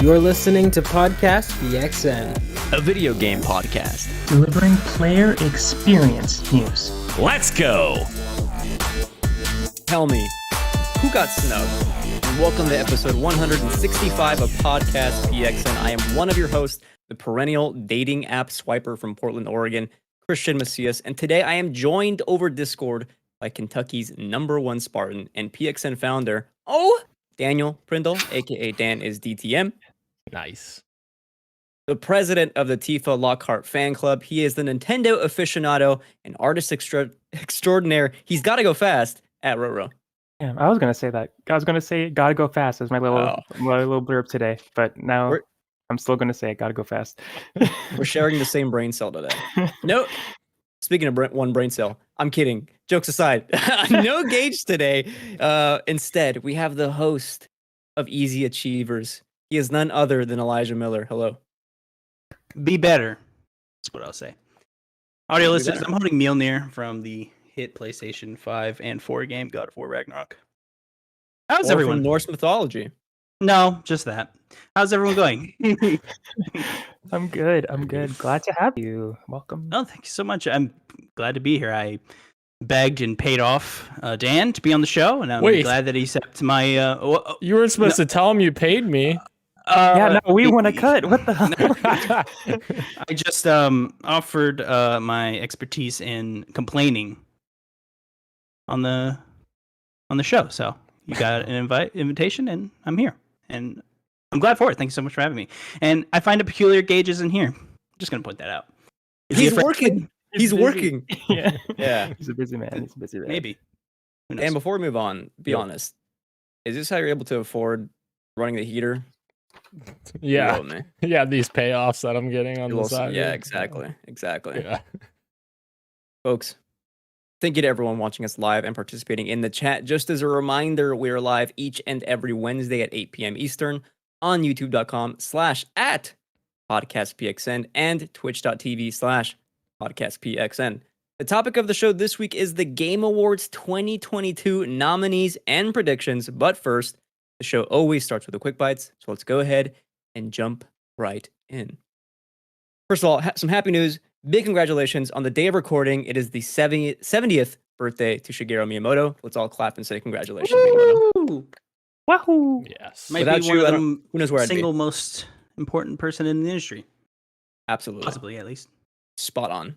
You're listening to Podcast PXN, a video game podcast delivering player experience news. Let's go! Tell me, who got snubbed? And welcome to episode 165 of Podcast PXN. I am one of your hosts, the perennial dating app swiper from Portland, Oregon, Christian Macias, and today I am joined over Discord by Kentucky's #1 Spartan and PXN founder, Daniel Prindle, aka Dan is DTM. Nice. The president of the Tifa Lockhart fan club. He is the Nintendo aficionado and artist extraordinaire. He's got to go fast at Rauw. Yeah, I was gonna say that. I was gonna say "gotta go fast" as my little blurb today, but now I'm still gonna say it. Gotta go fast. We're sharing the same brain cell today. No, speaking of one brain cell, I'm kidding. Jokes aside, no Gage today. Instead, we have the host of Easy Achievers. He is none other than Elijah Miller. Hello. Be better. That's what I'll say. Audio listeners, I'm holding Mjolnir from the hit PlayStation 5 and 4 game, God of War Ragnarok. How's everyone? From Norse mythology. No, just that. How's everyone going? I'm good. Glad to have you. Welcome. Oh, thank you so much. I'm glad to be here. I begged and paid off Dan to be on the show, and I'm glad that he accepted my... you weren't supposed to tell him you paid me. Yeah, no, we want to cut. What the hell? I just offered my expertise in complaining on the show, so you got an invitation, and I'm here, and I'm glad for it. Thanks so much for having me. And I find a peculiar Gage is in here. I'm just gonna point that out. He's working. He's working. Yeah. He's a busy man. Maybe. And before we move on, be honest. Is this how you're able to afford running the heater? Yeah. Yeah, these payoffs that I'm getting on the side. Yeah, exactly. Yeah. Folks, thank you to everyone watching us live and participating in the chat. Just as a reminder, we're live each and every Wednesday at 8 p.m. Eastern on youtube.com/@podcastpxn and twitch.tv/podcastpxn. The topic of the show this week is the Game Awards 2022 nominees and predictions. But first, the show always starts with the quick bites, so let's go ahead and jump right in. First of all, some happy news. Big congratulations on the day of recording. It is the 70th birthday to Shigeru Miyamoto. Let's all clap and say congratulations, Miyamoto. Wahoo! Yes. Might Without be you, one of the who knows where I'd be. single most important person in the industry. Absolutely. Possibly, at least. Spot on.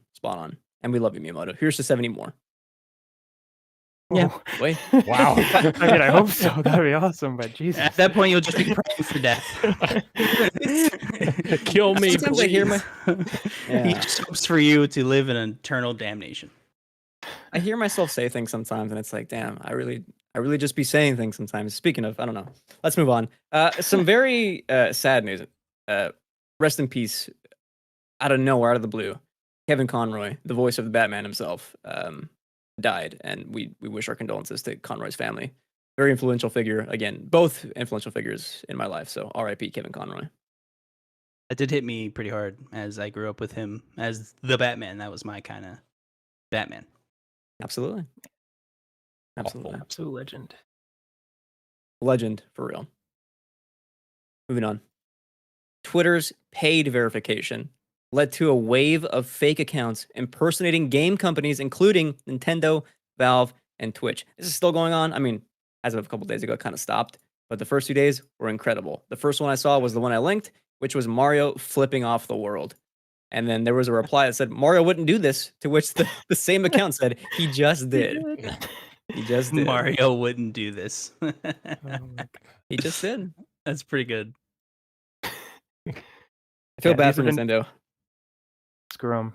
And we love you, Miyamoto. Here's to 70 more. Yeah. Wait. Wow. I mean, I hope so. That'd be awesome, but Jesus. At that point, you'll just be praying for death. Kill me, Sometimes I hear He just hopes for you to live in eternal damnation. I hear myself say things sometimes, and it's like, damn, I really just be saying things sometimes. Speaking of, I don't know. Let's move on. Some very sad news. Rest in peace. Out of nowhere, out of the blue, Kevin Conroy, the voice of the Batman himself, died, and we wish our condolences to Conroy's family. Very influential figure. Again, both influential figures in my life. So R.I.P. Kevin Conroy. That did hit me pretty hard as I grew up with him as the Batman. That was my kind of Batman. Absolutely. Absolute legend. Legend for real. Moving on. Twitter's paid verification led to a wave of fake accounts impersonating game companies, including Nintendo, Valve, and Twitch. This is still going on. I mean, as of a couple days ago, it kind of stopped, but the first 2 days were incredible. The first one I saw was the one I linked, which was Mario flipping off the world. And then there was a reply that said, Mario wouldn't do this, to which the same account said, he just did. He just did. Mario wouldn't do this. He just did. That's pretty good. I feel bad for Nintendo. Screw him.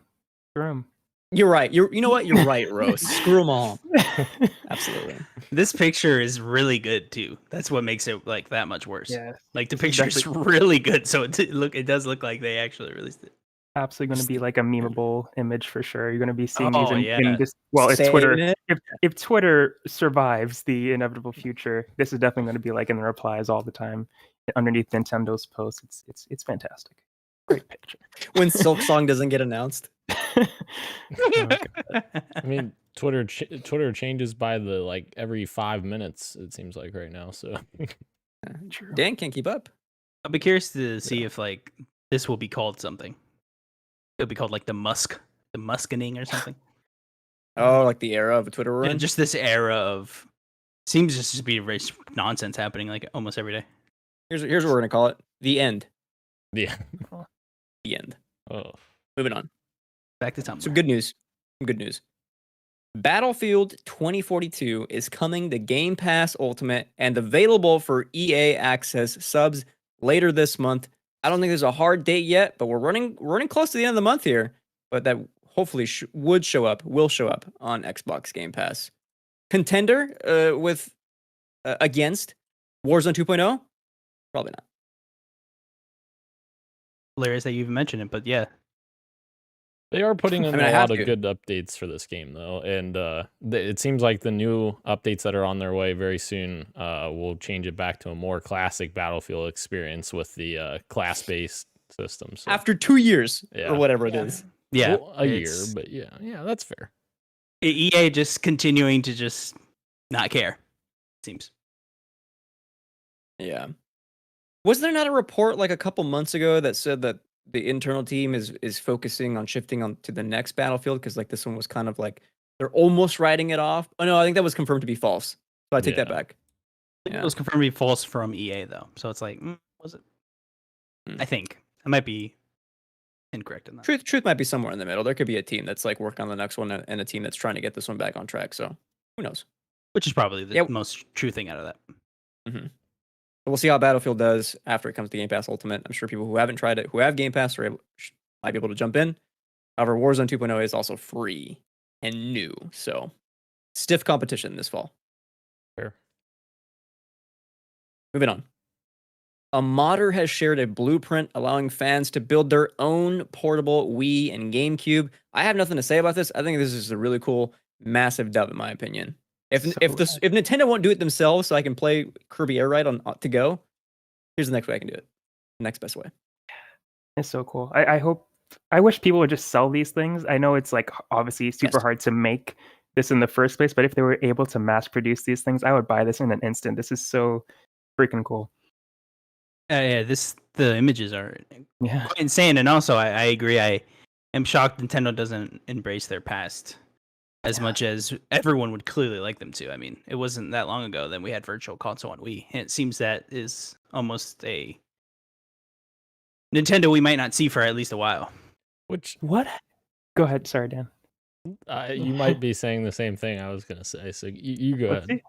You're right. You know what? You're right, Rose. Screw them all. Absolutely. This picture is really good too. That's what makes it like that much worse. Yeah. Like the picture is really good, so it does look like they actually released it. Absolutely going to be like a memeable image for sure. You're going to be seeing these in just if Saying Twitter it. if Twitter survives the inevitable future, this is definitely going to be like in the replies all the time underneath Nintendo's posts. It's fantastic. Great picture. When Silk Song doesn't get announced. Oh my God. I mean, Twitter changes by the every 5 minutes, it seems like right now. So True. Dan can't keep up. I'll be curious to see if like this will be called something. It'll be called like the Muskening or something. Oh, like the era of Twitter we're in? Just this era of seems just to be very nonsense happening like almost every day. Here's what we're gonna call it: the end. Yeah. The end. Oh. Moving on. Back to Tumblr. Some good news. Battlefield 2042 is coming to Game Pass Ultimate and available for EA Access subs later this month. I don't think there's a hard date yet, but we're running close to the end of the month here. But that hopefully will show up on Xbox Game Pass. Contender against Warzone 2.0? Probably not. Hilarious that you even mentioned it, but yeah. They are putting in I a lot of good updates for this game, though, and it seems like the new updates that are on their way very soon will change it back to a more classic Battlefield experience with the class-based system. So. After 2 years or whatever it is. Yeah, well, a year, but yeah, that's fair. EA just continuing to just not care, it seems. Yeah. Was there not a report like a couple months ago that said that the internal team is focusing on shifting on to the next Battlefield because like this one was kind of like they're almost writing it off? Oh no, I think that was confirmed to be false. So I take that back. It was confirmed to be false from EA though, so it's like, was it? I think I might be incorrect in that. Truth might be somewhere in the middle. There could be a team that's like working on the next one and a team that's trying to get this one back on track. So who knows? Which is probably the most true thing out of that. Mm-hmm. We'll see how Battlefield does after it comes to Game Pass Ultimate. I'm sure people who haven't tried it, who have Game Pass, might be able to jump in. However, Warzone 2.0 is also free and new, so stiff competition this fall. Fair. Moving on. A modder has shared a blueprint allowing fans to build their own portable Wii and GameCube. I have nothing to say about this. I think this is a really cool, massive dub, in my opinion. If Nintendo won't do it themselves, so I can play Kirby Air Ride on to go, here's the next way I can do it. Next best way. It's so cool. I wish people would just sell these things. I know it's like obviously super hard to make this in the first place, but if they were able to mass produce these things, I would buy this in an instant. This is so freaking cool. The images are quite insane, and also I agree. I am shocked Nintendo doesn't embrace their past as much as everyone would clearly like them to. I mean, it wasn't that long ago that we had Virtual Console on Wii, and it seems that is almost a Nintendo we might not see for at least a while. What? Go ahead. Sorry, Dan. You might be saying the same thing I was going to say, so you go ahead.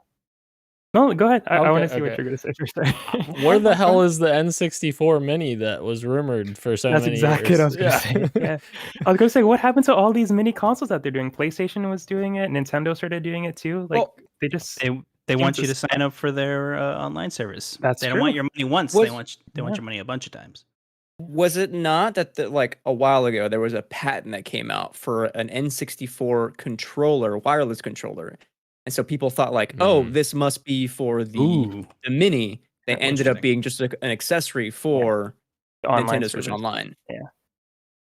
No, go ahead. I want to see what you're going to say first. Where the hell is the N64 Mini that was rumored for so many years? That's exactly what I was going to say. Yeah. I was going to say, what happened to all these mini consoles that they're doing? PlayStation was doing it. Nintendo started doing it too. Like they want you to sign up for their online service. They don't want your money once. They want your money a bunch of times. Was it not that like a while ago there was a patent that came out for an N64 controller, wireless controller? And so people thought like, oh, this must be for the Mini. They ended up being just an accessory for Nintendo Switch Online. Yeah.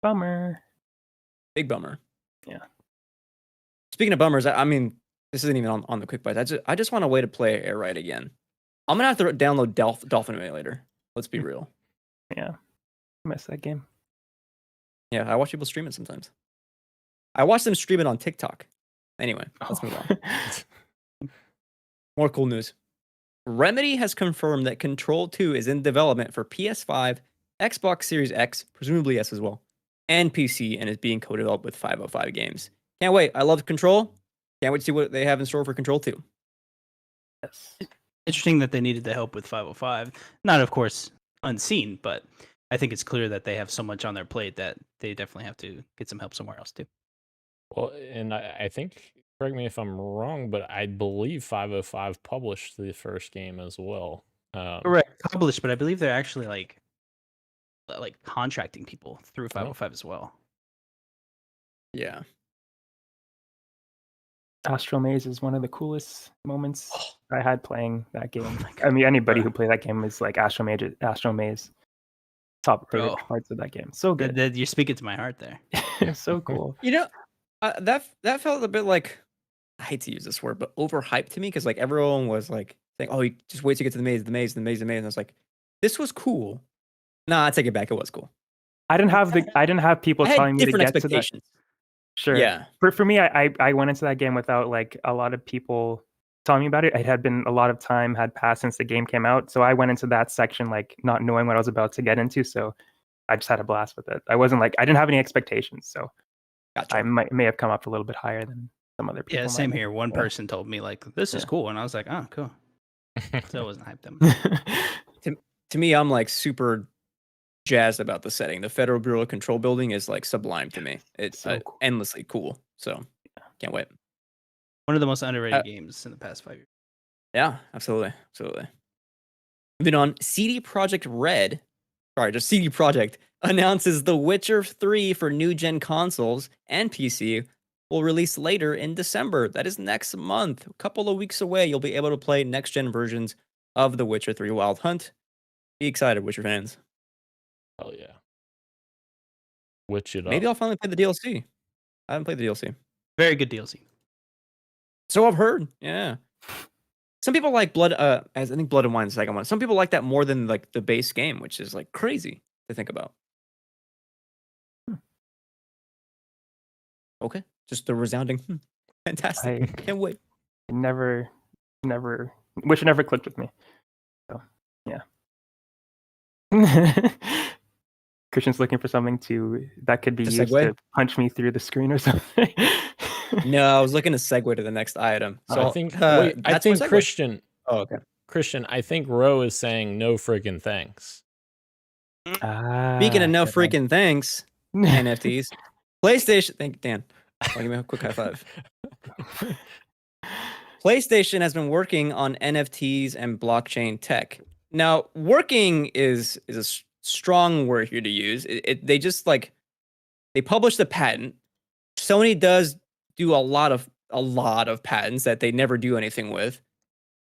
Bummer. Big bummer. Yeah. Speaking of bummers, I mean, this isn't even on the quick bites. I just want a way to play Air Ride again. I'm going to have to download Dolphin Emulator. Let's be real. Yeah. I miss that game. Yeah, I watch people stream it sometimes. I watch them stream it on TikTok. Anyway, let's move on. More cool news. Remedy has confirmed that Control 2 is in development for PS5, Xbox Series X, presumably S as well, and PC, and is being co-developed with 505 Games. Can't wait. I love Control. Can't wait to see what they have in store for Control 2. Yes. Interesting that they needed the help with 505. Not, of course, unseen, but I think it's clear that they have so much on their plate that they definitely have to get some help somewhere else too. Well, and I think, correct me if I'm wrong, but I believe 505 published the first game as well. Correct, published, but I believe they're actually like contracting people through 505 as well. Yeah. Astral Maze is one of the coolest moments I had playing that game. I mean, anybody who played that game is like Astral Maze. Top favorite parts of that game. So good. You're speaking to my heart there. It's so cool. You know, that felt a bit like, I hate to use this word, but overhyped to me because like everyone was like saying, "Oh, you just wait to get to the maze." And I was like, this was cool, Nah, I take it back. It was cool. I didn't have people I had telling me to different get to that. expectations. Sure. Yeah. For me, I went into that game without like a lot of people telling me about it. It had been a lot of time had passed since the game came out, so I went into that section like not knowing what I was about to get into. So I just had a blast with it. I didn't have any expectations, so Gotcha. I may have come up a little bit higher than some other people. Yeah, might same have. here. One Yeah. person told me like, "This is Yeah. cool," and I was like, "Oh, cool." So I wasn't hyped that much. To me, I'm like super jazzed about the setting. The Federal Bureau of Control building is like sublime to me. It's So cool. endlessly cool. So can't wait. One of the most underrated games in the past 5 years. Yeah, absolutely. Moving on, CD Projekt announces The Witcher 3 for new gen consoles and PC will release later in December. That is next month. A couple of weeks away, you'll be able to play next gen versions of The Witcher 3 Wild Hunt. Be excited, Witcher fans. Oh yeah. Witch it up. Maybe I'll finally play the DLC. I haven't played the DLC. Very good DLC. So I've heard. Yeah. Some people like Blood as I think Blood and Wine is the second one. Some people like that more than like the base game, which is like crazy to think about. Okay. Just the resounding fantastic. Can't wait. Never Witcher never clicked with me. So yeah. Christian's looking for something that could be To used segue? to punch me through the screen or something. No, I was looking to segue to the next item. So I think I that's think my segue. Christian. Oh, okay. Christian, I think Rauw is saying no freaking thanks. Speaking of no good one. freaking thanks, NFTs, PlayStation. Thank you, Dan. I'll give me a quick high five. PlayStation has been working on NFTs and blockchain tech. Now, working is a strong word here to use. They just like they published a patent. Sony does do a lot of patents that they never do anything with.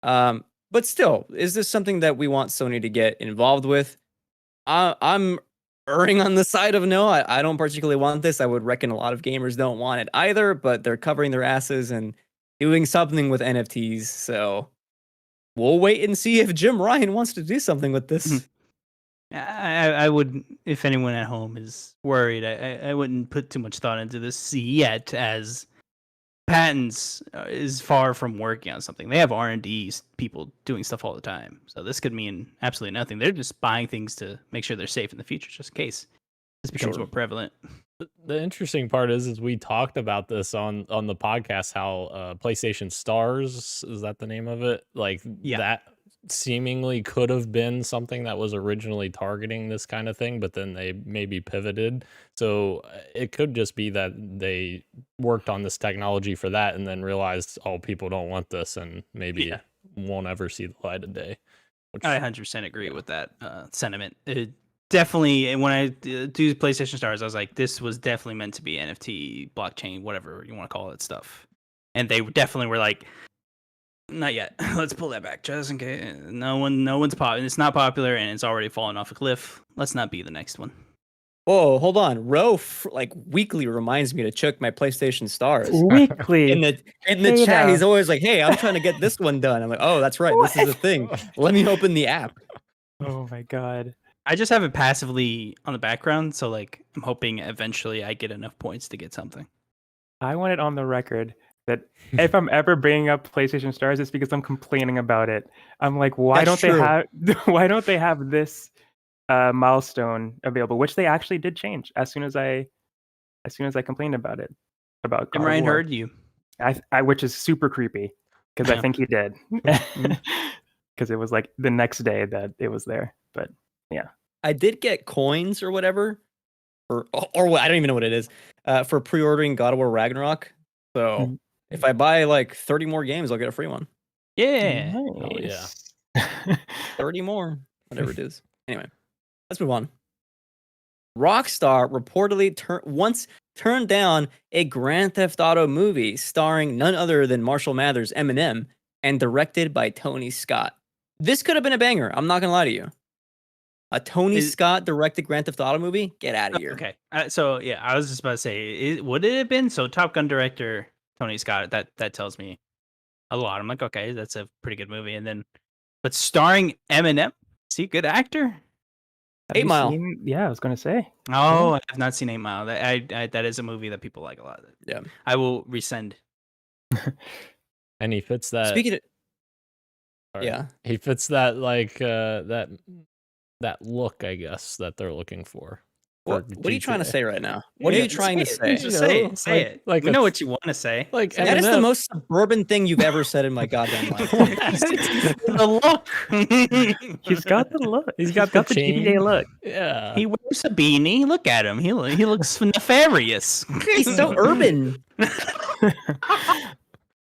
But still, is this something that we want Sony to get involved with? I'm erring on the side of no. I don't particularly want this. I would reckon a lot of gamers don't want it either, but they're covering their asses and doing something with NFTs. So we'll wait and see if Jim Ryan wants to do something with this. I would, if anyone at home is worried, I wouldn't put too much thought into this yet, as patents is far from working on something. They have R&D people doing stuff all the time, so this could mean absolutely nothing. They're just buying things to make sure they're safe in the future, just in case this becomes more prevalent. The interesting part is we talked about this on the podcast, how PlayStation Stars, is that the name of it? Like that seemingly could have been something that was originally targeting this kind of thing, but then they maybe pivoted. So it could just be that they worked on this technology for that and then realized, oh, people don't want this, and maybe won't ever see the light of day. I 100% agree with that sentiment. It definitely, when I do PlayStation Stars, I was like, this was definitely meant to be NFT, blockchain, whatever you want to call it stuff. And they definitely were like, not yet. Let's pull that back just in case. No one's popular. It's not popular, and it's already fallen off a cliff. Let's not be the next one. Whoa, hold on. Rauw weekly reminds me to check my PlayStation Stars. Weekly in the chat, he's always like, "Hey, I'm trying to get this one done." I'm like, "Oh, that's right. This is the thing. Let me open the app." Oh my god. I just have it passively on the background, so like I'm hoping eventually I get enough points to get something. I want it on the record that if I'm ever bringing up PlayStation Stars, it's because I'm complaining about it. I'm like, why don't they have this milestone available? Which they actually did change as soon as I complained about it. About And Ryan heard you. I which is super creepy because I think he did. Because it was like the next day that it was there. But yeah, I did get coins or whatever, or I don't even know what it is, for pre-ordering God of War Ragnarok. So if I buy like 30 more games, I'll get a free one. Yeah. Nice. Oh yeah. 30 more, whatever it is. Anyway, let's move on. Rockstar reportedly once turned down a Grand Theft Auto movie starring none other than Marshall Mathers, Eminem, and directed by Tony Scott. This could have been a banger. I'm not gonna lie to you. A Tony Scott directed Grand Theft Auto movie? Get out of here. Okay. So yeah, I was just about to say, would it have been? So Top Gun director Tony Scott. That tells me a lot. I'm like, okay, that's a pretty good movie. And then, but starring Eminem, see, good actor. Have 8 you Mile. seen- yeah, I was gonna say. Oh, I have not seen 8 Mile. That is a movie that people like a lot. Yeah. I will resend. And he fits that. Speaking of, sorry. yeah. He fits that like that look, I guess, that they're looking for. What are you trying to GTA. say right now? What are Yeah, you trying to say? Just say it. Say like- it. like we a know f- what you want to say. Like That is the Eminem. most suburban thing you've ever said in my goddamn life. The look. He's got the look. He's got the chain. GTA look. Yeah. He wears a beanie. Look at him. He looks nefarious. He's so urban.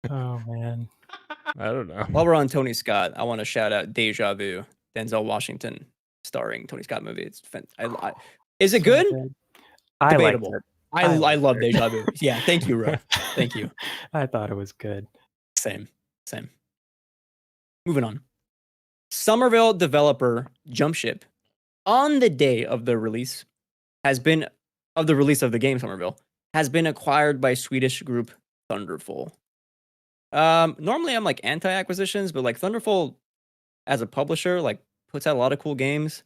Oh man. I don't know. While we're on Tony Scott, I want to shout out Deja Vu, Denzel Washington starring Tony Scott movie. It's is it good? I liked Debatable. it. I liked love it. Deja Vu. Yeah, thank you, Rauw. Thank you. I thought it was good. Same. Moving on. Somerville developer Jumpship, on the day of the release, of the game Somerville, has been acquired by Swedish group Thunderful. Normally I'm like anti-acquisitions, but like Thunderful as a publisher like puts out a lot of cool games,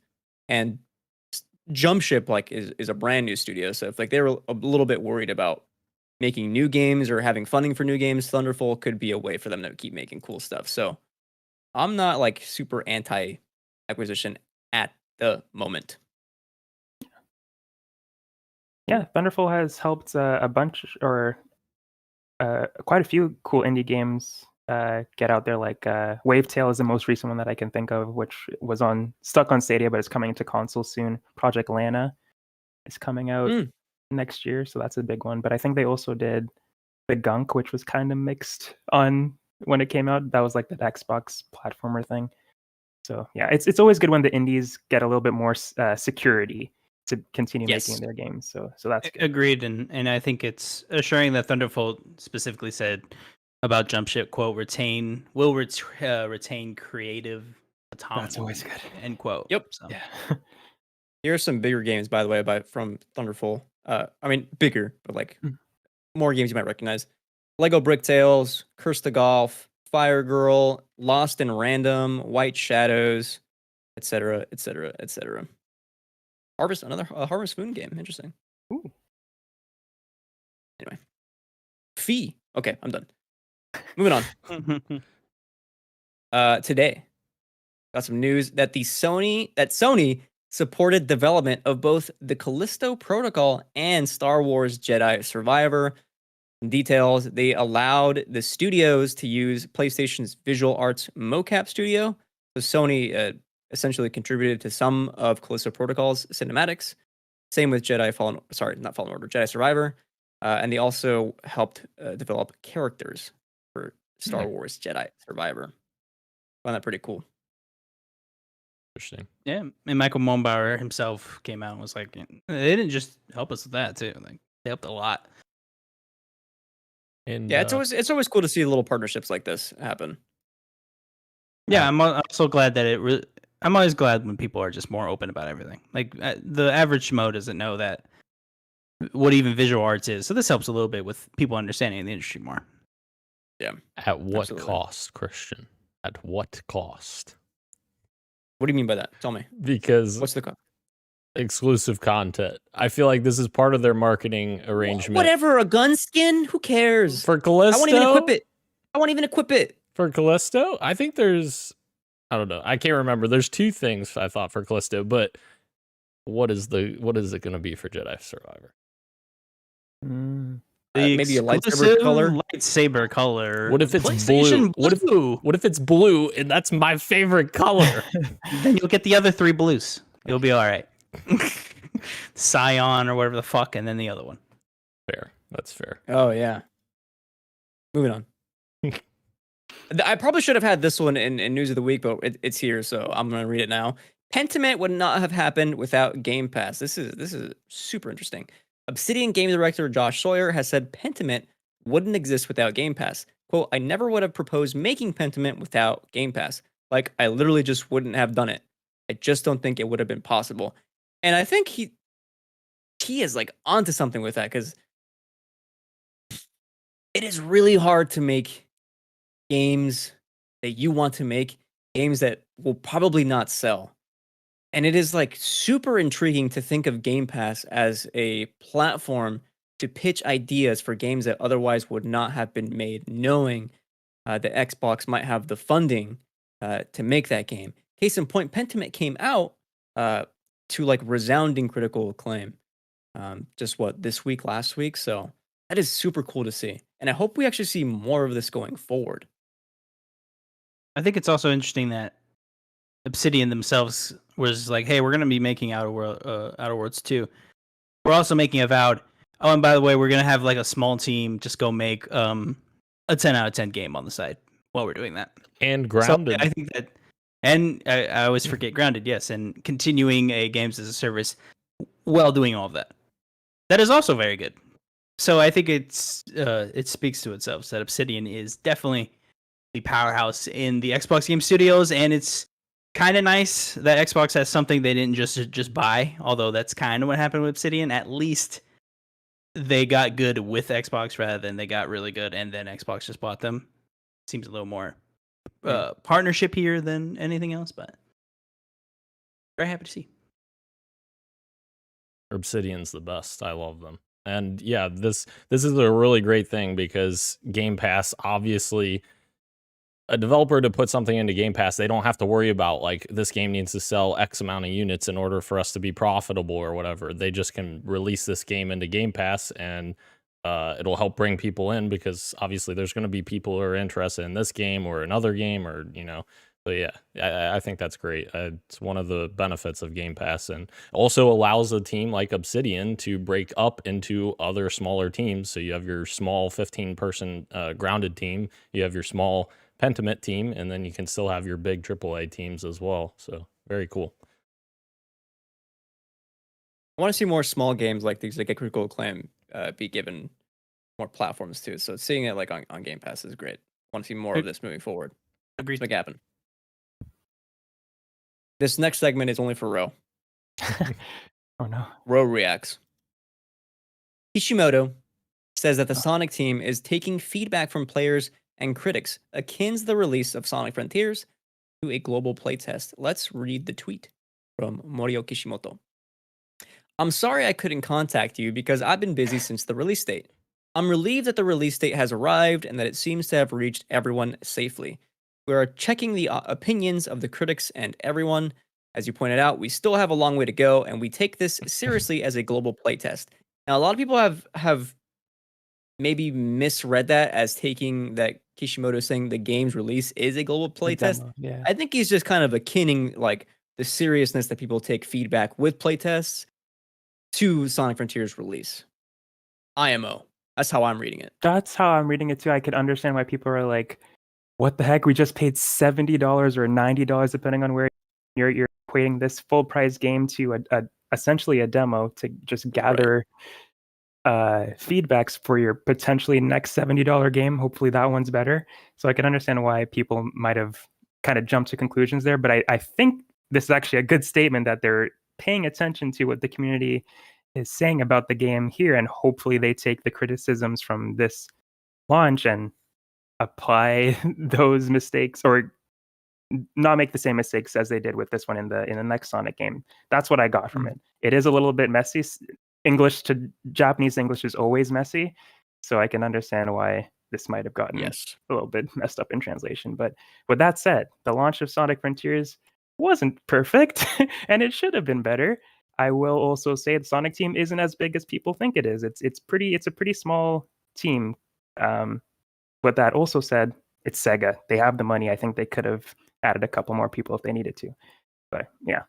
and Jumpship like is a brand new studio. So if like they were a little bit worried about making new games or having funding for new games, Thunderful could be a way for them to keep making cool stuff. So I'm not like super anti-acquisition at the moment. Yeah, Thunderful has helped a bunch or quite a few cool indie games get out there. Like Wavetail is the most recent one that I can think of, which was stuck on Stadia, but it's coming to console soon. Project Lana is coming out next year, so that's a big one. But I think they also did The Gunk, which was kind of mixed on when it came out. That was like that Xbox platformer thing. So yeah, it's always good when the indies get a little bit more security to continue making their games. So that's good. Agreed, and I think it's assuring that Thunderful specifically said about Jumpship, quote, retain creative autonomy. That's always good. End quote. Yep. So. Yeah. Here are some bigger games, by the way, from Thunderful. I mean, bigger, but like more games you might recognize. Lego Brick Tales, Curse to Golf, Fire Girl, Lost in Random, White Shadows, etc., etc., etc. Another Harvest Moon game. Interesting. Ooh. Anyway. Fee. Okay, I'm done. Moving on. Today, got some news that Sony supported development of both the Callisto Protocol and Star Wars Jedi Survivor. Details, they allowed the studios to use PlayStation's Visual Arts Mocap Studio. So Sony essentially contributed to some of Callisto Protocol's cinematics. Same with Jedi Survivor. And they also helped develop characters for Star Wars Jedi Survivor. Found that pretty cool. Interesting. Yeah, and Michael Mombauer himself came out and was like, they didn't just help us with that too. Like they helped a lot. And Yeah, it's always cool to see little partnerships like this happen. Yeah, I'm also glad that I'm always glad when people are just more open about everything. Like the average schmo doesn't know that what even visual arts is, so this helps a little bit with people understanding the industry more. Yeah. At what Absolutely. cost, Christian? At what cost? What do you mean by that? Tell me. Because What's the cost? exclusive content. I feel like this is part of their marketing arrangement. Whatever, a gun skin? Who cares? For Callisto? I won't even equip it. For Callisto? I think there's, I don't know. I can't remember. There's two things I thought for Callisto, but what is it going to be for Jedi Survivor? Maybe a lightsaber color. What if it's PlayStation blue? What if it's blue and that's my favorite color? Then you'll get the other 3 blues. You'll be all right. Scion or whatever the fuck, and then the other one. Fair. That's fair. Oh yeah. Moving on. I probably should have had this one in News of the Week, but it's here, so I'm gonna read it now. Pentiment would not have happened without Game Pass. This is super interesting. Obsidian game director Josh Sawyer has said Pentiment wouldn't exist without Game Pass. Quote, I never would have proposed making Pentiment without Game Pass. Like, I literally just wouldn't have done it. I just don't think it would have been possible. And I think he is like onto something with that, because it is really hard to make games that you want to make, games that will probably not sell. And it is like super intriguing to think of Game Pass as a platform to pitch ideas for games that otherwise would not have been made, knowing that Xbox might have the funding to make that game. Case in point, Pentiment came out to like resounding critical acclaim. Just this week, last week. So that is super cool to see. And I hope we actually see more of this going forward. I think it's also interesting that Obsidian themselves was like, "Hey, we're going to be making Outer Worlds 2. We're also making Avowed. Oh, and by the way, we're going to have like a small team just go make a 10 out of 10 game on the side while we're doing that." And Grounded. So I think that, and I always forget Grounded, yes, and continuing a games as a service while doing all of that. That is also very good. So I think it speaks to itself that Obsidian is definitely the powerhouse in the Xbox Game Studios, and it's kind of nice that Xbox has something they didn't just buy. Although that's kind of what happened with Obsidian. At least they got good with Xbox rather than they got really good and then Xbox just bought them. Seems a little more partnership here than anything else, but very happy to see. Obsidian's the best. I love them. And yeah, this is a really great thing because Game Pass, obviously, a developer to put something into Game Pass, they don't have to worry about like this game needs to sell X amount of units in order for us to be profitable or whatever. They just can release this game into Game Pass and it'll help bring people in because obviously there's going to be people who are interested in this game or another game or, So yeah, I think that's great. It's one of the benefits of Game Pass, and also allows a team like Obsidian to break up into other smaller teams. So you have your small 15-person Grounded team, you have your small Pentiment team, and then you can still have your big AAA teams as well. So very cool. I want to see more small games like these that get critical acclaim be given more platforms too. So seeing it like on Game Pass is great. I want to see more of this moving forward. Agreed. Make it happen. This next segment is only for Rauw. Oh no. Rauw reacts. Kishimoto says that the Sonic team is taking feedback from players and critics akin to the release of Sonic Frontiers to a global playtest. Let's read the tweet from Morio Kishimoto. I'm sorry I couldn't contact you because I've been busy since the release date. I'm relieved that the release date has arrived and that it seems to have reached everyone safely. We are checking the opinions of the critics and everyone. As you pointed out, we still have a long way to go, and we take this seriously as a global playtest. Now, a lot of people have maybe misread that as taking that Kishimoto saying the game's release is a global playtest. Yeah. I think he's just kind of akinning like the seriousness that people take feedback with playtests to Sonic Frontiers release. IMO. That's how I'm reading it. That's how I'm reading it too. I could understand why people are like, what the heck? We just paid $70 or $90, depending on where you're equating this full price game to a essentially a demo to just gather feedbacks for your potentially next $70 game. Hopefully that one's better. So I can understand why people might have kind of jumped to conclusions there. But I think this is actually a good statement that they're paying attention to what the community is saying about the game here, and hopefully they take the criticisms from this launch and apply those mistakes or not make the same mistakes as they did with this one in the next Sonic game. That's what I got from it. It is a little bit messy. English to Japanese English is always messy, so I can understand why this might have gotten a little bit messed up in translation. But with that said, the launch of Sonic Frontiers wasn't perfect, and it should have been better. I will also say the Sonic team isn't as big as people think it is. It's a pretty small team. But that also said, it's Sega. They have the money. I think they could have added a couple more people if they needed to. But yeah.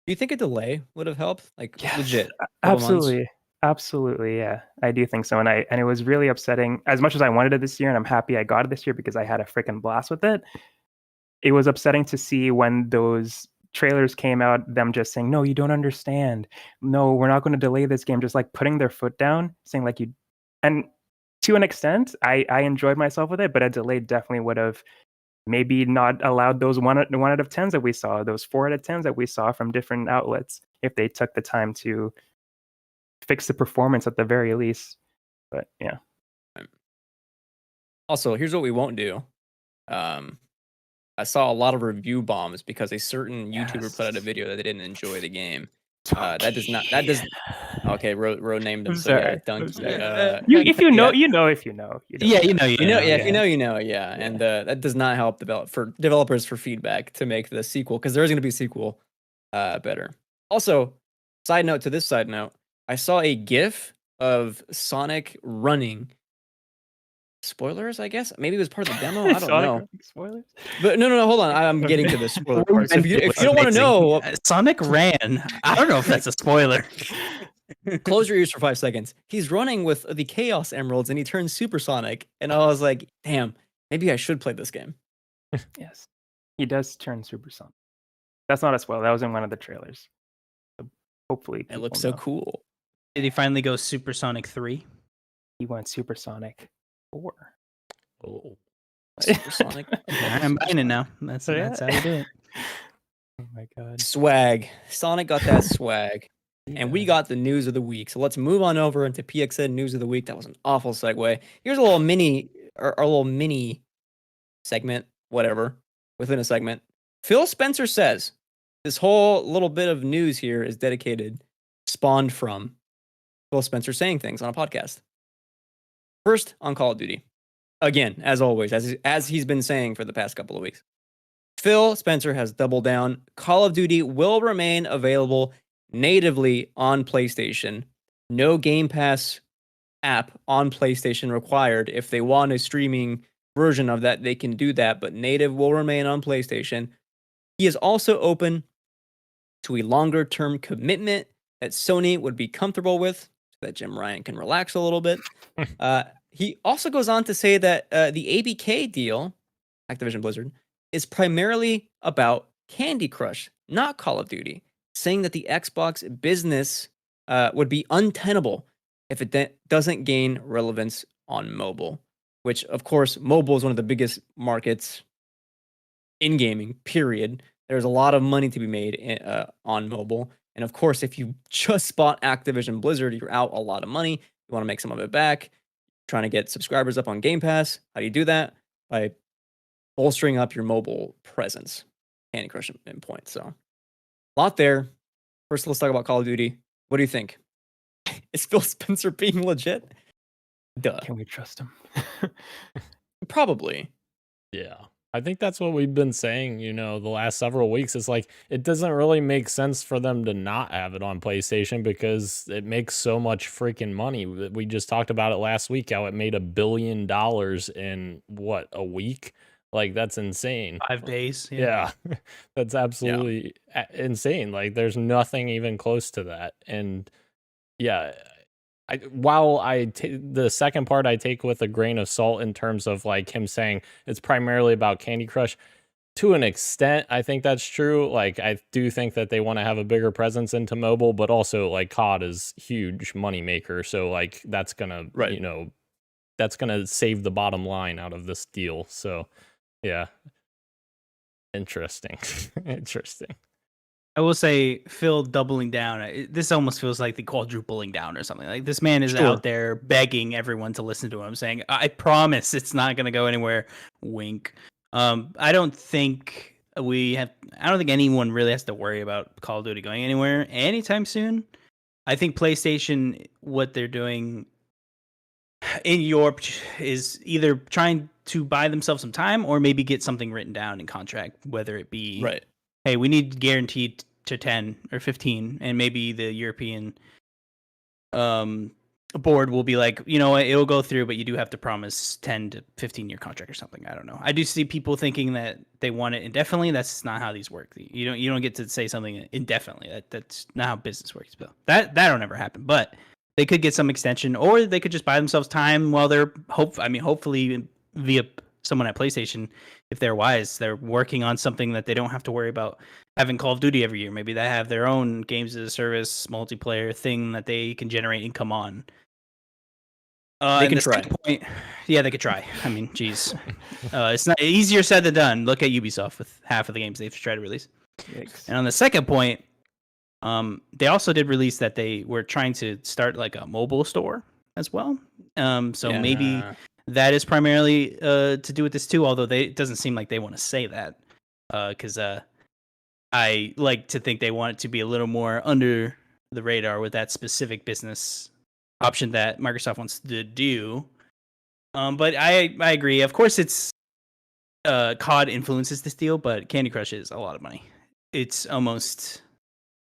Do you think a delay would have helped? Like Yes, legit? Absolutely. Absolutely, yeah. I do think so. And it was really upsetting. As much as I wanted it this year, and I'm happy I got it this year because I had a freaking blast with it. It was upsetting to see when those trailers came out, them just saying, no, you don't understand. No, we're not going to delay this game. Just like putting their foot down, saying like you, and to an extent, I enjoyed myself with it, but a delay definitely would have maybe not allowed those 1 out of 10s that we saw, those 4 out of 10s that we saw from different outlets, if they took the time to fix the performance at the very least. But yeah. Also, here's what we won't do. I saw a lot of review bombs because a certain YouTuber put out a Yes. video that they didn't enjoy the game. That does. Okay, Ro named him. I'm So yeah, sorry. I'm Donkey. sorry. If you know, if you know. Yeah, you know, You know, yeah. if you know, you know, yeah. And that does not help developers for feedback to make the sequel, because there is going to be a sequel better. Also, side note to this side note, I saw a GIF of Sonic running. Spoilers, I guess. Maybe it was part of the demo. I don't know. Spoilers. But no. Hold on. I'm getting to the spoiler part. So if you don't want to know, Sonic ran. I don't know if that's a spoiler. close your ears for 5 seconds. He's running with the Chaos Emeralds and he turns supersonic. And I was like, damn, maybe I should play this game. Yes, he does turn supersonic. That's not a spoiler. That was in one of the trailers. So hopefully, It looks people so know. cool. Did he finally go Supersonic 3? He went supersonic 4. Oh. Supersonic. I'm buying it now. That's how you do it. Oh my god. Swag. Sonic got that swag. And we Yeah. got the news of the week. So let's move on over into PXN news of the week. That was an awful segue. Here's a little mini, or a little mini segment, whatever, within a segment. Phil Spencer says this whole little bit of news here is spawned from Phil Spencer saying things on a podcast. First, on Call of Duty. Again, as always, as he's been saying for the past couple of weeks. Phil Spencer has doubled down. Call of Duty will remain available natively on PlayStation. No Game Pass app on PlayStation required. If they want a streaming version of that, they can do that, but native will remain on PlayStation. He is also open to a longer term commitment that Sony would be comfortable with, so that Jim Ryan can relax a little bit. He also goes on to say that the ABK deal, Activision Blizzard, is primarily about Candy Crush, not Call of Duty, saying that the Xbox business would be untenable if it doesn't gain relevance on mobile, which, of course, mobile is one of the biggest markets in gaming, period. There's a lot of money to be made on mobile. And of course, if you just bought Activision Blizzard, you're out a lot of money. You want to make some of it back. Trying to get subscribers up on Game Pass. How do you do that? By bolstering up your mobile presence. Candy Crush in point. So, a lot there. First, let's talk about Call of Duty. What do you think? Is Phil Spencer being legit? Duh. Can we trust him? Probably. Yeah. I think that's what we've been saying, the last several weeks. It's like, it doesn't really make sense for them to not have it on PlayStation because it makes so much freaking money. We just talked about it last week, how it made $1 billion in a week? Like, that's insane. 5 days. Yeah. That's absolutely insane. Like, there's nothing even close to that. And yeah, the second part I take with a grain of salt in terms of like him saying it's primarily about Candy Crush, to an extent, I think that's true. Like, I do think that they want to have a bigger presence into mobile, but also like COD is huge money maker. So like that's gonna, that's gonna save the bottom line out of this deal. So yeah, interesting. Interesting. I will say Phil doubling down. This almost feels like the quadrupling down or something. Like, this man is out there begging everyone to listen to him, saying, "I promise it's not going to go anywhere." Wink. I don't think anyone really has to worry about Call of Duty going anywhere anytime soon. I think PlayStation, what they're doing in Europe, is either trying to buy themselves some time or maybe get something written down in contract, whether it be hey, we need guaranteed to 10 or 15, and maybe the European board will be like, it'll go through, but you do have to promise 10 to 15 year contract or something. I don't know. I do see people thinking that they want it indefinitely. That's not how these work. You don't get to say something indefinitely. That's not how business works. Bill. That'll never happen. But they could get some extension, or they could just buy themselves time while they're hopefully via someone at PlayStation, if they're wise, they're working on something that they don't have to worry about having Call of Duty every year. Maybe they have their own games as a service multiplayer thing that they can generate income on. They can try. They could try. I mean, geez, it's not easier said than done. Look at Ubisoft with half of the games they've tried to release. Yikes. And on the second point, they also did release that they were trying to start like a mobile store as well. Maybe that is primarily to do with this too, although it doesn't seem like they want to say that. because I like to think they want it to be a little more under the radar with that specific business option that Microsoft wants to do. But I agree. Of course, it's COD influences this deal, but Candy Crush is a lot of money. It's almost